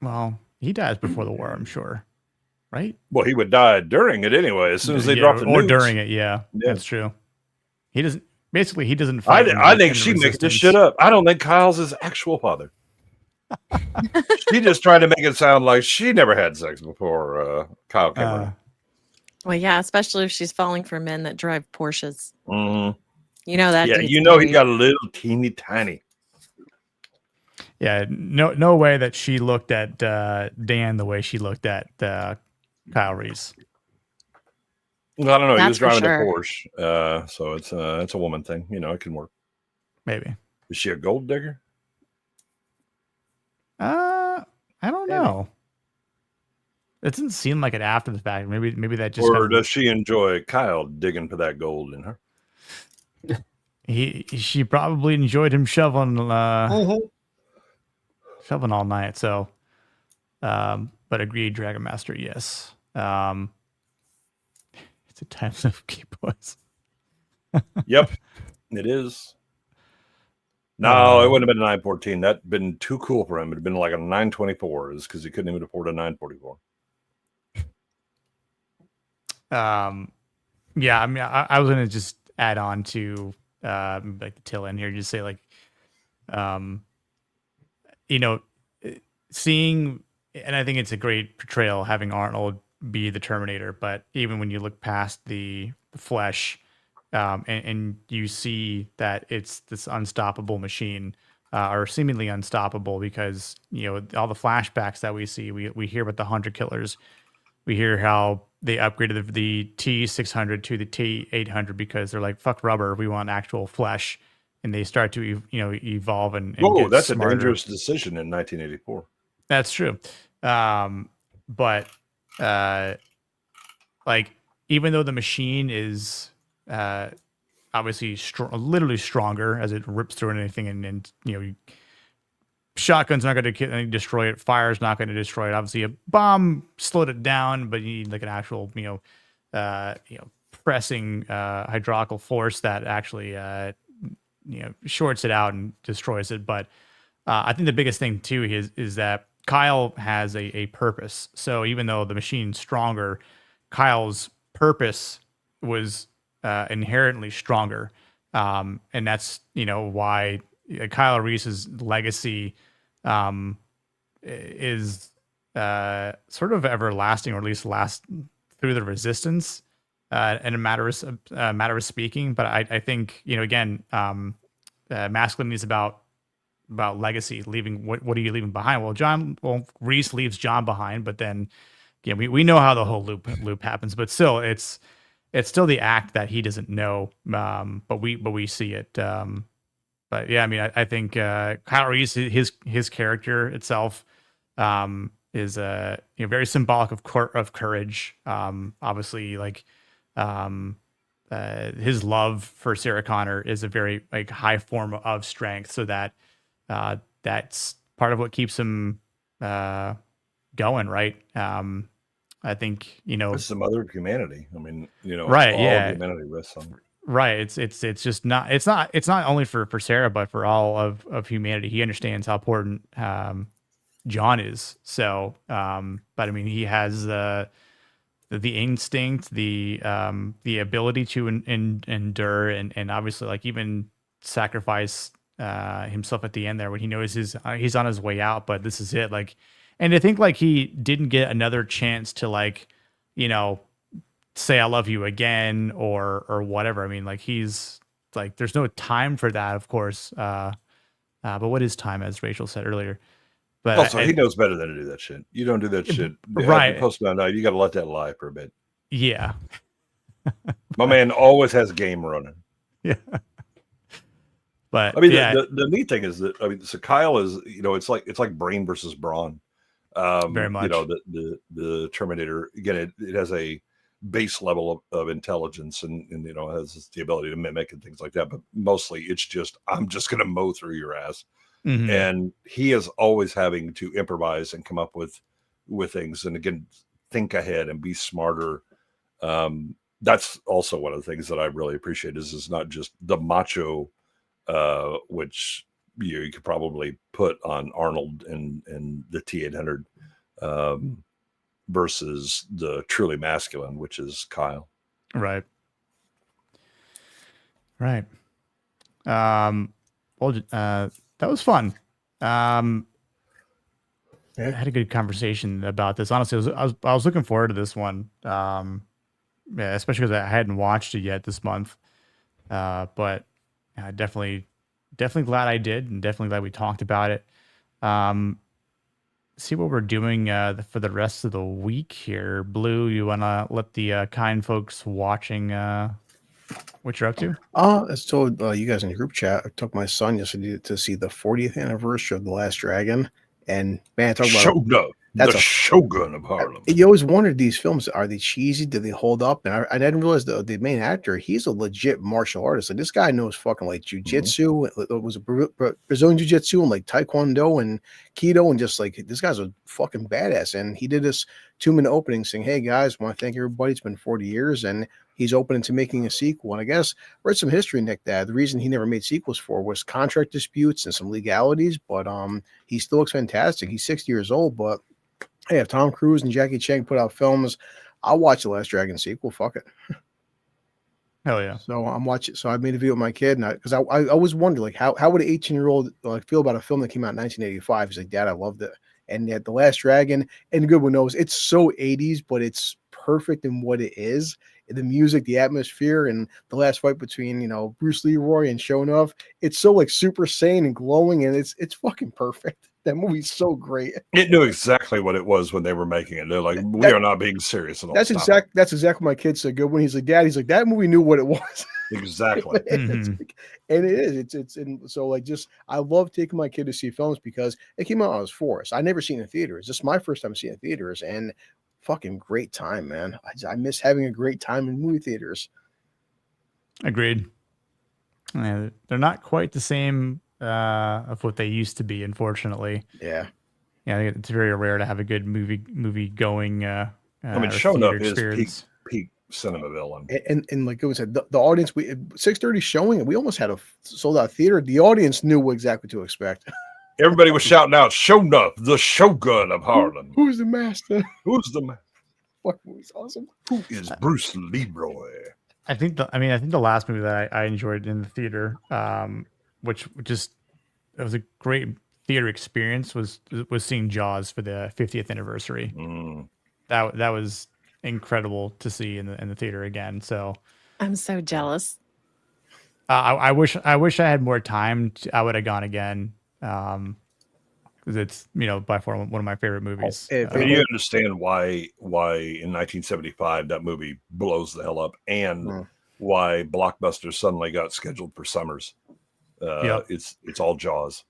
well, he dies before the war, I'm sure. Right? Well, he would die during it anyway, as soon as they drop the nukes. Or during it, yeah. That's true. He doesn't fight. I think she makes this shit up. I don't think Kyle's his actual father. She just tried to make it sound like she never had sex before Kyle came around. Well, yeah, especially if she's falling for men that drive Porsches. Mm-hmm. You know that Yeah, dude's you know he married. got a little teeny tiny. Yeah, no way that she looked at Dan the way she looked at Kyle Reese. Well, I don't know. He That's was for driving a sure. Porsche, so it's a woman thing. You know, it can work. Maybe. Is she a gold digger? I don't know. It doesn't seem like it after the fact. Maybe that just Or kind of does she enjoy Kyle digging for that gold in her? she probably enjoyed him shoveling Mhm. shoveling all night. So, but agreed, Dragon Master. Yes. It's a time of key boys. Yep, it is. No, it wouldn't have been a 914. That'd been too cool for him. It'd been like a 924, is because he couldn't even afford a 944. Yeah, I mean, I was gonna just add on to like the tail end here, just say like, you know, seeing, and I think it's a great portrayal having Arnold be the Terminator, but even when you look past the flesh, and you see that it's this unstoppable machine, or seemingly unstoppable, because you know all the flashbacks that we see, we hear about the Hunter killers. We hear how they upgraded the T600 to the T800 because they're like, fuck rubber, we want actual flesh, and they start to evolve and Oh, get that's smarter. a dangerous decision in 1984. That's true. But like, even though the machine is obviously literally stronger as it rips through anything, and you know, shotgun's not going to destroy it. Fire's not going to destroy it. Obviously, a bomb slowed it down, but you need like an actual, pressing hydraulical force that actually, shorts it out and destroys it. But I think the biggest thing too is that Kyle has a purpose. So even though the machine's stronger, Kyle's purpose was inherently stronger, and that's why Kyle Reese's legacy is sort of everlasting, or at least last through the Resistance, in a matter of speaking. But I think again, masculinity is about legacy, leaving what are you leaving behind? Well, Reese leaves John behind, but then we know how the whole loop happens. But still, it's still the act that he doesn't know, but we see it. But yeah, I mean, I think Kyle Reese, his character itself, is very symbolic of courage. Obviously, like his love for Sarah Connor is a very like high form of strength. So that's part of what keeps him going, right? I think it's the mother of humanity. I mean, right? all Yeah, humanity rests on. Right. It's just not, it's not only for Sarah, but for all of humanity. He understands how important John is. So, but I mean, he has the instinct, the ability to endure, and obviously like even sacrifice himself at the end there when he knows he's on his way out, but this is it. Like, and I think like he didn't get another chance to like, say I love you again or whatever. I mean, like he's like, there's no time for that, of course. But what is time, as Rachel said earlier? But Also, he knows better than to do that shit. You don't do that shit. Right. Post on night, you got to let that lie for a bit. Yeah. My man always has game running. Yeah. But I mean, yeah. the neat thing is that, I mean, so Kyle is, it's like brain versus brawn. Very much. The Terminator, again, it has a base level of intelligence and has the ability to mimic and things like that, but mostly it's just, I'm just going to mow through your ass. Mm-hmm. And he is always having to improvise and come up with things, and again, think ahead and be smarter. That's also one of the things that I really appreciate is not just the macho, which you could probably put on Arnold and the T800, versus the truly masculine, which is Kyle. Right. Right. Well, that was fun. I had a good conversation about this. Honestly, I was looking forward to this one. Yeah, especially because I hadn't watched it yet this month. But Definitely glad I did, and definitely glad we talked about it. See what we're doing for the rest of the week here. Blue, you want to let the kind folks watching what you're up to? I told you guys in the group chat. I took my son yesterday to see the 40th anniversary of The Last Dragon, and man, talk about Shogun, the Shogun of Harlem. You always wondered, these films, are they cheesy? Do they hold up? And I didn't realize the main actor, he's a legit martial artist. Like, this guy knows fucking like jujitsu. It was a Brazilian jiu-jitsu and like taekwondo and keto, and just like, this guy's a fucking badass. And he did this 2-minute opening saying, "Hey guys, want to thank everybody. It's been 40 years," and he's open to making a sequel. And I guess read some history, Nick, that the reason he never made sequels for was contract disputes and some legalities. But he still looks fantastic. He's 60 years old, but hey, if Tom Cruise and Jackie Chan put out films, I'll watch the Last Dragon sequel. Fuck it. Hell yeah. So I'm watching. So I made a video with my kid, and because I always wondered, like, how would an 18-year-old like feel about a film that came out in 1985? He's like, "Dad, I loved it." And yet The Last Dragon, and good one knows, it's so 80s, but it's perfect in what it is. The music, the atmosphere, and the last fight between, Bruce Leroy and Shonuff, it's so like super sane and glowing, and it's fucking perfect. That movie's so great. It knew exactly what it was when they were making it. They're like, we are not being serious at all. That's exactly what my kid said. Good when he's like, "Dad," he's like, "That movie knew what it was." Exactly. And it is. It's and so like, just I love taking my kid to see films because it came out when I was 4. So I never seen it in theaters. This is my first time seeing it in theaters, and fucking great time, man. I miss having a great time in movie theaters. Agreed. They're not quite the same of what they used to be, unfortunately. Yeah. Yeah, I think it's very rare to have a good movie going. I mean, Shonuff is peak cinema villain. And like it said, the audience, we 6:30 showing, and we almost had a sold out theater. The audience knew exactly what to expect. Everybody was shouting out, "Shonuff, the Shogun of Harlem." Who's the master? Who's the master? Fuck, movie's awesome. Who is Bruce Leroy? I think the last movie that I enjoyed in the theater, which just it was a great theater experience, was seeing Jaws for the 50th anniversary. That was incredible to see in the theater again. So I'm so jealous. I wish I had more time. I would have gone again. Because it's by far one of my favorite movies. You understand why in 1975 that movie blows the hell up, and why Blockbuster suddenly got scheduled for summers. It's all Jaws.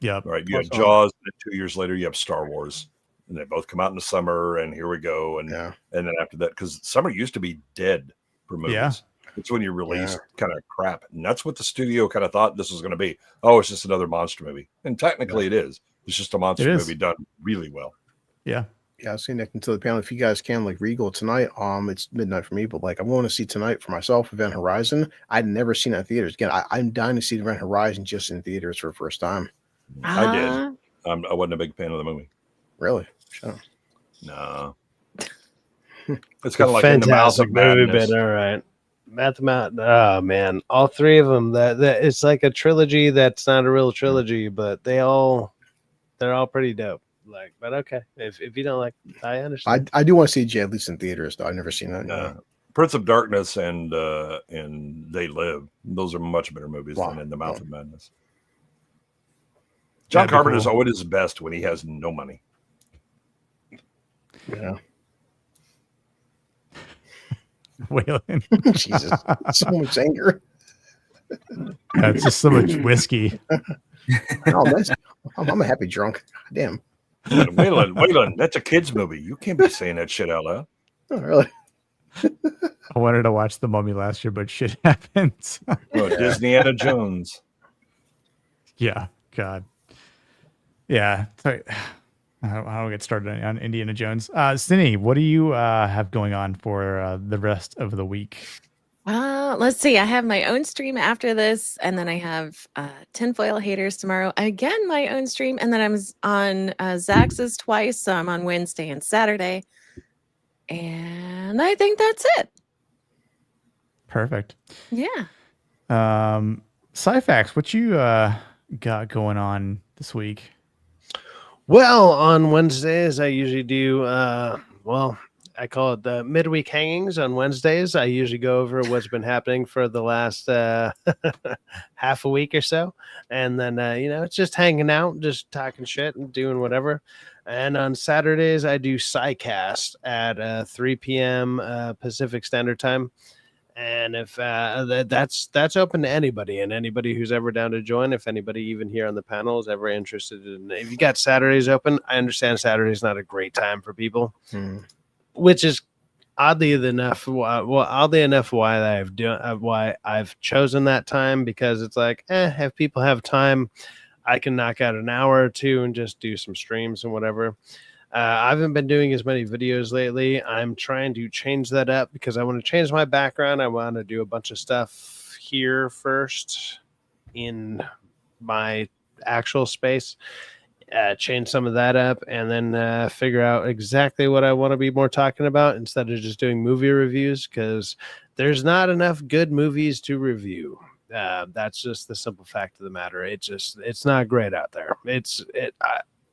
Yeah, right. You have Jaws, and 2 years later you have Star Wars, and they both come out in the summer. And here we go, and then after that, because summer used to be dead for movies. Yeah. It's when you release kind of crap, and that's what the studio kind of thought this was going to be. Oh, it's just another monster movie, and technically it is. It's just a monster movie done really well. Yeah. Yeah, I've seen that into the panel. If you guys can, like, Regal tonight, it's midnight for me, but like I'm going to see tonight for myself, Event Horizon. I'd never seen it in theaters. Again, I'm dying to see Event Horizon just in theaters for the first time. I did. I wasn't a big fan of the movie. Really? Shut up. No. It's kind of like fantastic In the Mouth of movie, Madness. but all right. Oh man, all three of them. That it's like a trilogy that's not a real trilogy, but they're all pretty dope. Like, but okay, if you don't like, I understand. I do want to see Jay at least in theaters, though. I've never seen that. Prince of Darkness and They Live. Those are much better movies than In the Mouth of Madness. John Carpenter's always his best when he has no money. Yeah. Waylon. Jesus, so much anger. It's just so much whiskey. I'm a happy drunk. Damn. Waylon, that's a kid's movie. You can't be saying that shit out loud. Oh, really? I wanted to watch The Mummy last year, but shit happens. Disneyana Jones. Yeah, God. Yeah. Sorry. I don't get started on Indiana Jones. Cindy, what do you have going on for the rest of the week? Let's see. I have my own stream after this, and then I have Tinfoil Haters tomorrow. Again, my own stream, and then I'm on Zax's twice, so I'm on Wednesday and Saturday. And I think that's it. Perfect. Yeah. Syfax, what you got going on this week? Well, on Wednesdays I usually do I call it the midweek hangings on Wednesdays. I usually go over what's been happening for the last half a week or so, and then it's just hanging out, just talking shit and doing whatever. And on Saturdays, I do SciCast at 3 p.m. Pacific Standard Time. And if that's open to anybody and anybody who's ever down to join, if anybody even here on the panel is ever interested in, if you got Saturdays open, I understand Saturday's not a great time for people, which is oddly enough why I've chosen that time, because it's like, if people have time, I can knock out an hour or two and just do some streams and whatever. I haven't been doing as many videos lately. I'm trying to change that up because I want to change my background. I want to do a bunch of stuff here first in my actual space, change some of that up, and then figure out exactly what I want to be more talking about instead of just doing movie reviews, because there's not enough good movies to review. That's just the simple fact of the matter. It's not great out there.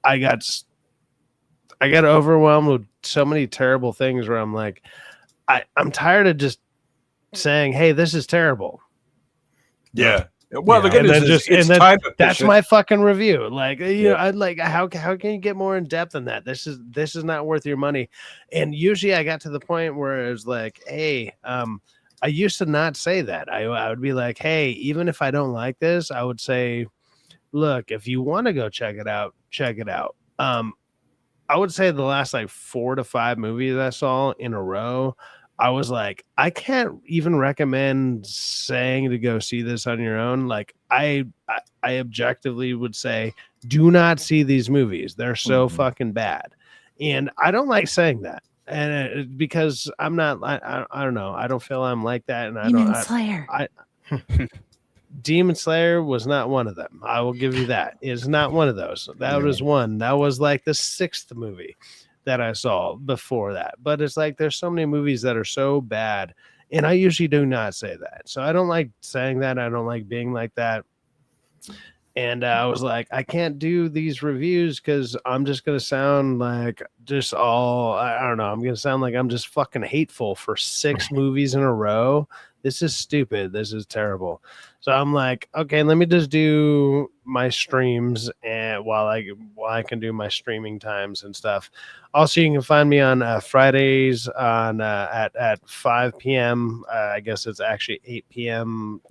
I got overwhelmed with so many terrible things where I'm like, I'm tired of just saying, hey, this is terrible. Yeah. Well, the good news is it's time efficient. That's my fucking review. Like, I'd like, how can you get more in depth than that? This is not worth your money. And usually I got to the point where it was like, hey, I used to not say that. I would be like, hey, even if I don't like this, I would say, look, if you want to go check it out, check it out. I would say the last like 4 to 5 movies I saw in a row, I was like, I can't even recommend saying to go see this on your own. Like I objectively would say, do not see these movies. They're so fucking bad. And I don't like saying that. And because I'm not, I don't know. I don't feel I'm like that. And Demon Slayer. Demon Slayer was not one of them. I will give you that. It's not one of those. That was one. That was like the 6th movie that I saw before that. But it's like there's so many movies that are so bad, and I usually do not say that. So I don't like saying that. I don't like being like that. And I was like, I can't do these reviews because I'm just going to sound like just I don't know. I'm going to sound like I'm just fucking hateful for 6 movies in a row. This is stupid. This is terrible. So I'm like, okay, let me just do my streams and while I can do my streaming times and stuff. Also, you can find me on Fridays on at 5 p.m. I guess it's actually 8 p.m.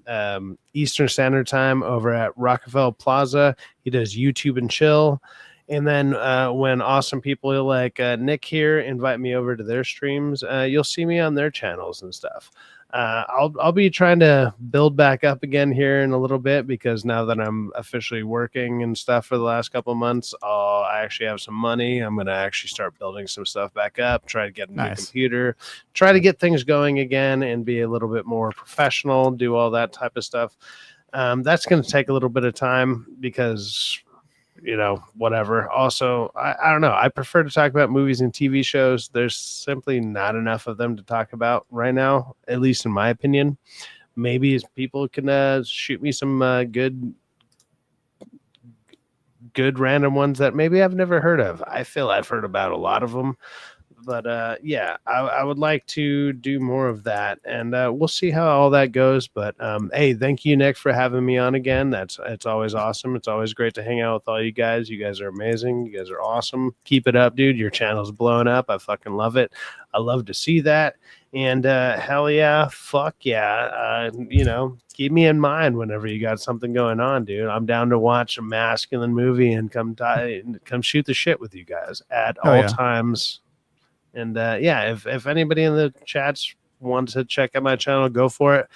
Eastern Standard Time over at Rockefeller Plaza. He does YouTube and chill. And then when awesome people like Nick here invite me over to their streams, you'll see me on their channels and stuff. I'll be trying to build back up again here in a little bit, because now that I'm officially working and stuff for the last couple of months, I actually have some money. I'm going to actually start building some stuff back up, try to get a new computer, try to get things going again and be a little bit more professional, do all that type of stuff. That's going to take a little bit of time because whatever. Also, I don't know. I prefer to talk about movies and TV shows. There's simply not enough of them to talk about right now, at least in my opinion. Maybe people can shoot me some good random ones that maybe I've never heard of. I feel I've heard about a lot of them. But yeah, I would like to do more of that, and we'll see how all that goes. But hey, thank you, Nick, for having me on again. It's always awesome. It's always great to hang out with all you guys. You guys are amazing. You guys are awesome. Keep it up, dude. Your channel's blowing up. I fucking love it. I love to see that. And hell yeah, fuck yeah. Keep me in mind whenever you got something going on, dude. I'm down to watch a masculine movie and come shoot the shit with you guys at all times. And yeah, if anybody in the chats wants to check out my channel, go for it.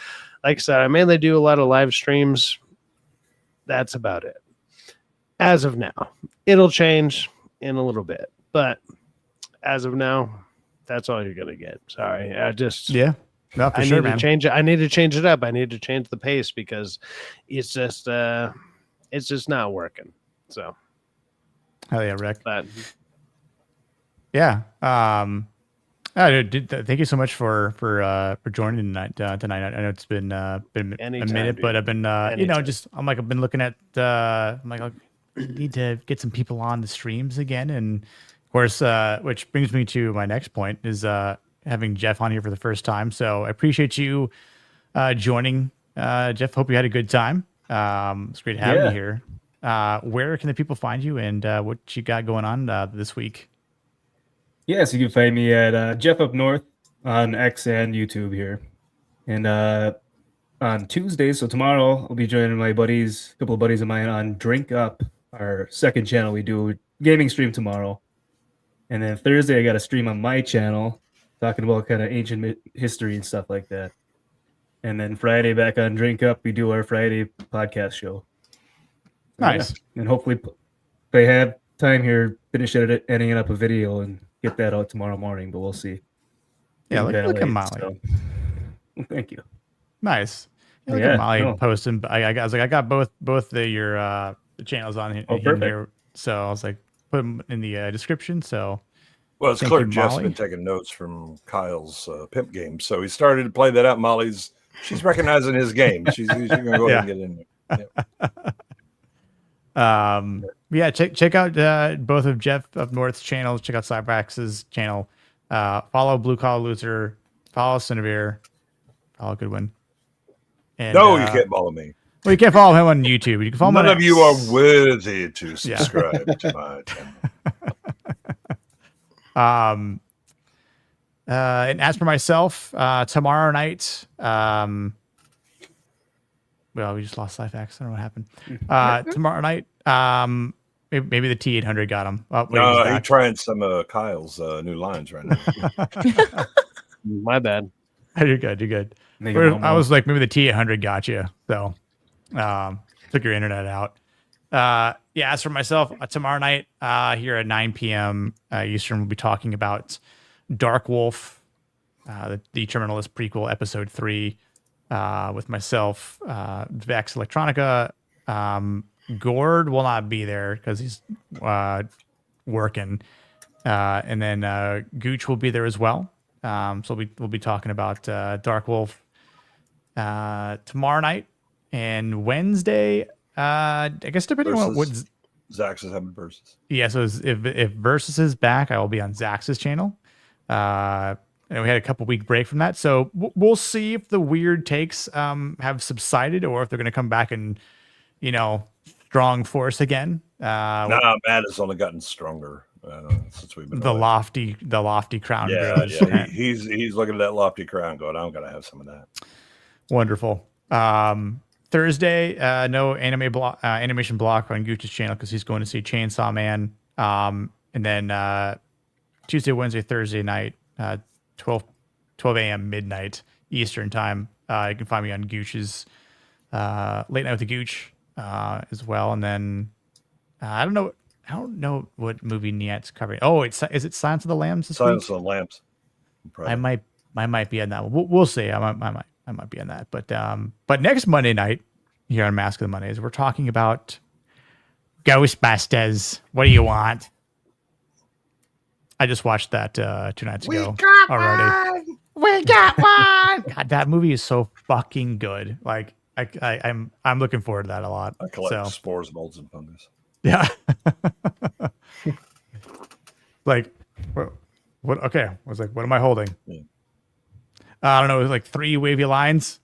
Like I said, I mainly do a lot of live streams. That's about it. As of now, it'll change in a little bit, but as of now, that's all you're gonna get. Sorry, I need to change it. I need to change it up. I need to change the pace because it's just not working. So, hell yeah, Rick. But, yeah. Thank you so much for joining tonight. I know it's been a minute, but I've been I've been looking at I need to get some people on the streams again and course, which brings me to my next point is having Jeff on here for the first time. So I appreciate you joining. Jeff, hope you had a good time. It's great having you here. Where can the people find you and what you got going on this week? Yeah, so you can find me at Jeff Up North on X and YouTube here. And on Tuesday, so tomorrow, I'll be joining a couple of buddies of mine on Drink Up, our second channel. We do a gaming stream tomorrow. And then Thursday, I got a stream on my channel talking about kind of ancient history and stuff like that. And then Friday, back on Drink Up, we do our Friday podcast show. So, nice. Yeah. And hopefully, if I have time here, finish editing up a video and get that out tomorrow morning, but we'll see. Yeah, look at Molly. So. Well, thank you. Nice. Yeah, look at Molly posting. I was like, I got both your channels on here. So I was like, put them in the description. So, well, it's clear Jeff's been taking notes from Kyle's pimp game. So he started to play that out. Molly's, she's recognizing his game. She's going to go ahead and get in there. Yeah, check out both of Jeff Up North's channels. Check out Cybrax's channel. Follow Blue Collar Loser. Follow Cinevere. Follow Goodwin. And, no, you can't follow me. Well, you can't follow him on YouTube. You can follow None him of you are worthy to subscribe to my channel. And as for myself, tomorrow night, well, we just lost Slifax. I don't know what happened. Tomorrow night, maybe the T800 got him. Oh, no, he's trying some of Kyle's new lines right now. My bad. You're good. You're good. I was like, maybe the T800 got you. So, took your internet out. Yeah, as for myself, tomorrow night here at 9 p.m. Eastern, we'll be talking about Dark Wolf, the Terminalist prequel, episode 3, with myself, Vex Electronica. Gord will not be there because he's working. And then Gooch will be there as well. So we'll be talking about Dark Wolf tomorrow night and Wednesday. I guess depending on what Zax is having versus. Yeah, so if Versus is back, I will be on Zax's channel. And we had a couple week break from that, so we'll see if the weird takes have subsided or if they're going to come back and strong force again. Matt has only gotten stronger since we've been the lofty crown. Yeah, he's looking at that lofty crown, going, "I'm going to have some of that." Wonderful. Thursday, no animation block on Gooch's channel because he's going to see Chainsaw Man. And then Tuesday, Wednesday, Thursday night, 12 a.m. midnight Eastern time. You can find me on Gooch's Late Night with the Gooch as well. And then I don't know what movie Niet's covering. Oh, is it Silence of the Lambs this Silence week? of the Lambs. I might be on that one. We'll see. I might be on that. But next Monday night here on Mask of the Mondays, we're talking about Ghostbusters. What do you want? I just watched that 2 nights ago already. We got one. God, that movie is so fucking good. Like I'm looking forward to that a lot. I collect spores, molds, and fungus. Yeah. Like what? Okay, I was like, what am I holding? Yeah. I don't know. It was like 3 wavy lines.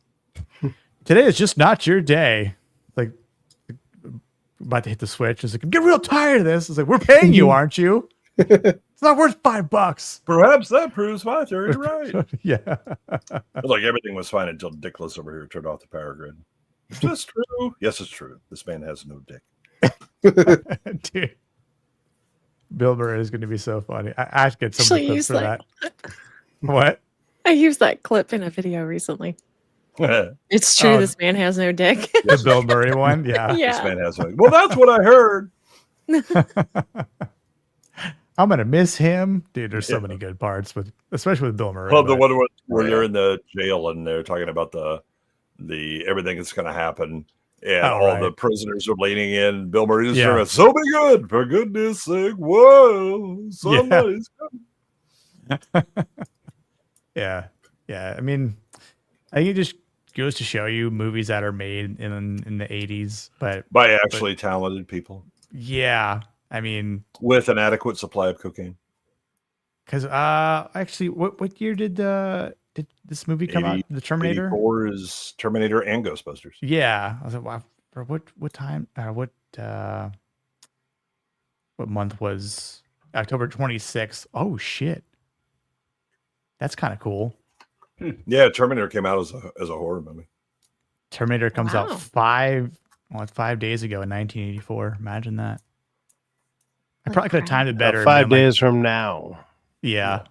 Today is just not your day. Like about to hit the switch. It's like, I'm getting real tired of this. It's like, we're paying you, aren't you? It's not worth $5. Perhaps that proves my theory right. Yeah. Like everything was fine until Dickless over here turned off the power grid. Is this true? Yes, it's true. This man has no dick. Dude. Bill Murray is going to be so funny. I have to get some clips for that. What? I used that clip in a video recently. It's true. This man has no dick. The Bill Murray one? Yeah. This man has no. Well, that's what I heard. I'm going to miss him. Dude, there's so many good parts, especially with Bill Murray. Well, the one where they're in the jail and they're talking about the everything that's going to happen. And all the prisoners are leaning in. Bill Murray's so be good, for goodness sake. Whoa, somebody's coming. Yeah. I mean, I think it just goes to show you movies that are made in the 80s, but by actually talented people. Yeah. I mean, with an adequate supply of cocaine. Because actually, what year did this movie come out? The Terminator. 84 is Terminator and Ghostbusters. Yeah, I was like, wow, for what time? What month was October 26th? Oh shit, that's kind of cool. Yeah, Terminator came out as a horror movie. Terminator comes out Wow. 5 days ago in 1984. Imagine that. I probably could have timed it better. 5 but I'm days from now. Yeah.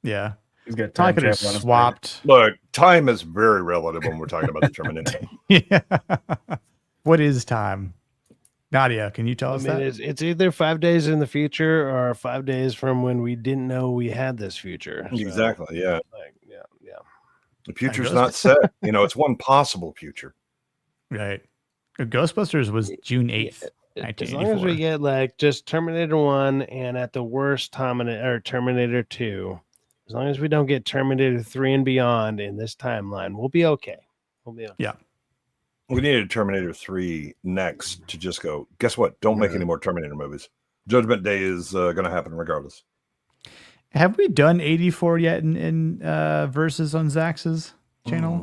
He's got Probably time could have travel on his swapped. Look, time is very relative when we're talking about the Terminator. Yeah. What is time? Nadia, can you tell I us mean, that? it's either 5 days in the future or 5 days from when we didn't know we had this future. So, Exactly. Yeah. like, yeah. The future's not set. It's one possible future. Right. Ghostbusters was June 8th, As long as we 1984. get like just Terminator 1 and at the worst Terminator 2, as long as we don't get Terminator 3 and beyond in this timeline, we'll be okay. We'll be okay. Yeah. We needed Terminator 3 next to just go, guess what? Don't make any more Terminator movies. Judgment Day is going to happen regardless. Have we done 84 yet in Versus on Zax's channel?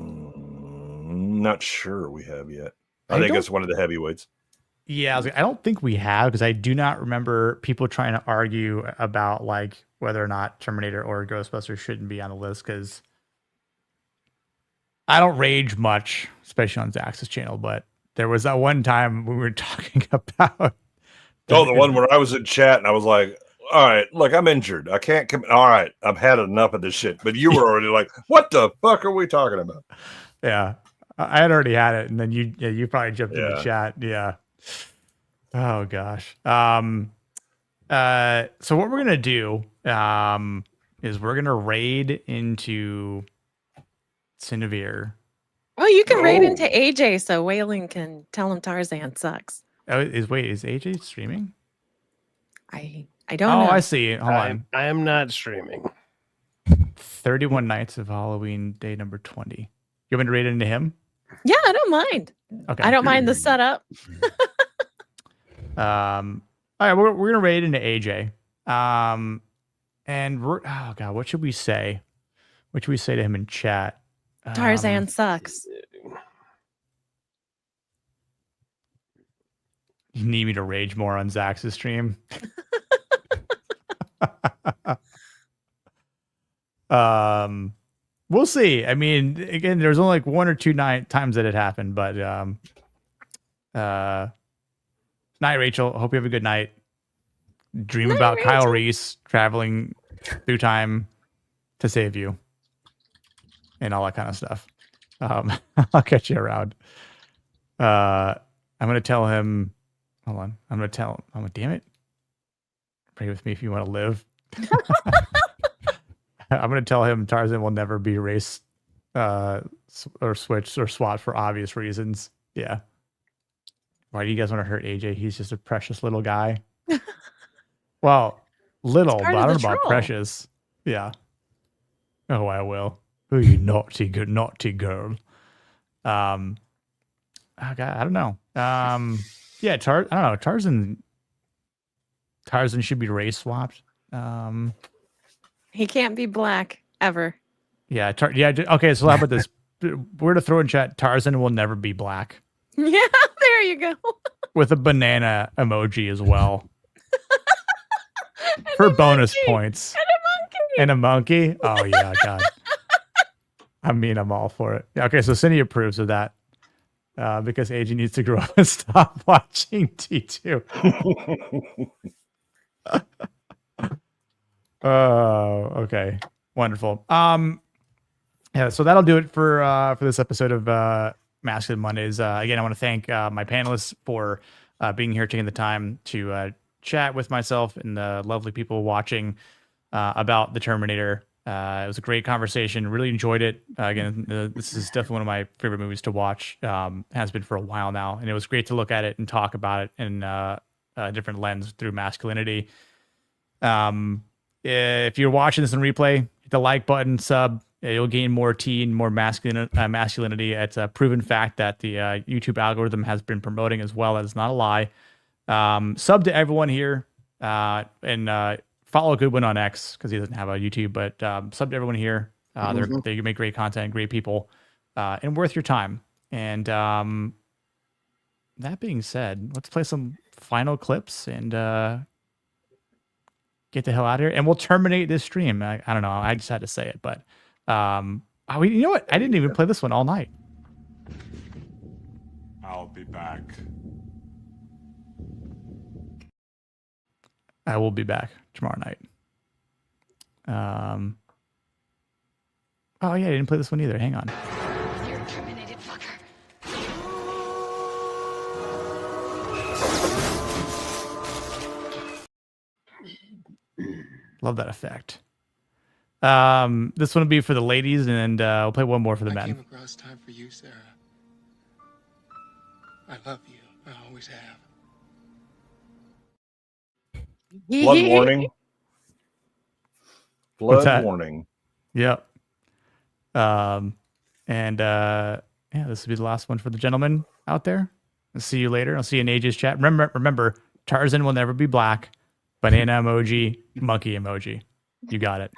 Not sure we have yet. I I think don't- it's one of the heavyweights. Yeah, I was like, I don't think we have, because I do not remember people trying to argue about like whether or not Terminator or Ghostbusters shouldn't be on the list, because I don't rage much, especially on Zax's channel, but there was that one time we were talking about Oh, the one where I was in chat and I was like, all right, look, I'm injured. I can't come. All right, I've had enough of this shit. But you were already like, what the fuck are we talking about? Yeah, I had already had it, and then you probably jumped in the Yeah. chat. Yeah. Oh gosh. So what we're gonna do is we're gonna raid into Cinevere. Oh, you can raid Oh. into AJ so Whaling can tell him Tarzan sucks. Oh, is AJ streaming? I Oh, don't know. I see. Hold on. I am not streaming. 31 Nights of Halloween, day number 20. You want me to raid into him? Yeah, I don't mind. Okay. I don't mind the setup. All right, we're gonna raid into AJ. And oh god, what should we say? What should we say to him in chat? Tarzan sucks. You need me to rage more on Zax's stream? We'll see. I mean, again, there's only like 1 or 2 times that it happened, but night, Rachel. Hope you have a good night. Dream Night, about Kyle Rachel. Reese traveling through time to save you and all that kind of stuff. I'll catch you around. I'm gonna tell him. Hold on. I'm gonna damn it. Pray with me if you want to live. I'm gonna tell him Tarzan will never be erased, or switched or swapped for obvious reasons. Yeah. Why do you guys want to hurt AJ? He's just a precious little guy. Well, little, but part I of don't the know about troll. precious. Yeah. Oh, I will. Oh, you naughty girl. Oh, God, I don't know. Yeah, I don't know. Tarzan should be race swapped. He can't be black ever. Yeah, okay, so how about this? We're gonna throw in chat, Tarzan will never be black, Yeah, there you go. with a banana emoji as well. For bonus points. And a monkey? Oh yeah, God. I mean, I'm all for it. Yeah, okay, so Cindy approves of that. Because AJ needs to grow up and stop watching T2. Oh, okay. Wonderful. Yeah, so that'll do it for this episode of Masculine Mondays. Again, I want to thank my panelists for being here, taking the time to chat with myself and the lovely people watching about the Terminator. It was a great conversation. Really enjoyed it. Again, this is definitely one of my favorite movies to watch. Has been for a while now, and it was great to look at it and talk about it in a different lens through masculinity. If you're watching this in replay, hit the like button, sub. You'll gain more tea and more masculinity. It's a proven fact that the YouTube algorithm has been promoting as well. That is not a lie. Sub to everyone here. And follow Goodwin on X because he doesn't have a YouTube. But sub to everyone here. They make great content, great people, and worth your time. And that being said, let's play some final clips and get the hell out of here. And we'll terminate this stream. I don't know. I just had to say it, but you know what? I didn't even play this one all night. I'll be back. I will be back tomorrow night. Oh yeah, I didn't play this one either. Hang on. You're terminated, fucker. Love that effect. This one will be for the ladies, and we'll play one more for the I men. came across time for you, Sarah. I love you. I always have. Blood warning. What's Blood that? warning. Yep. Yeah, this will be the last one for the gentlemen out there. I'll see you later. I'll see you in AJ's chat. Remember, Tarzan will never be black. Banana emoji, monkey emoji. You got it.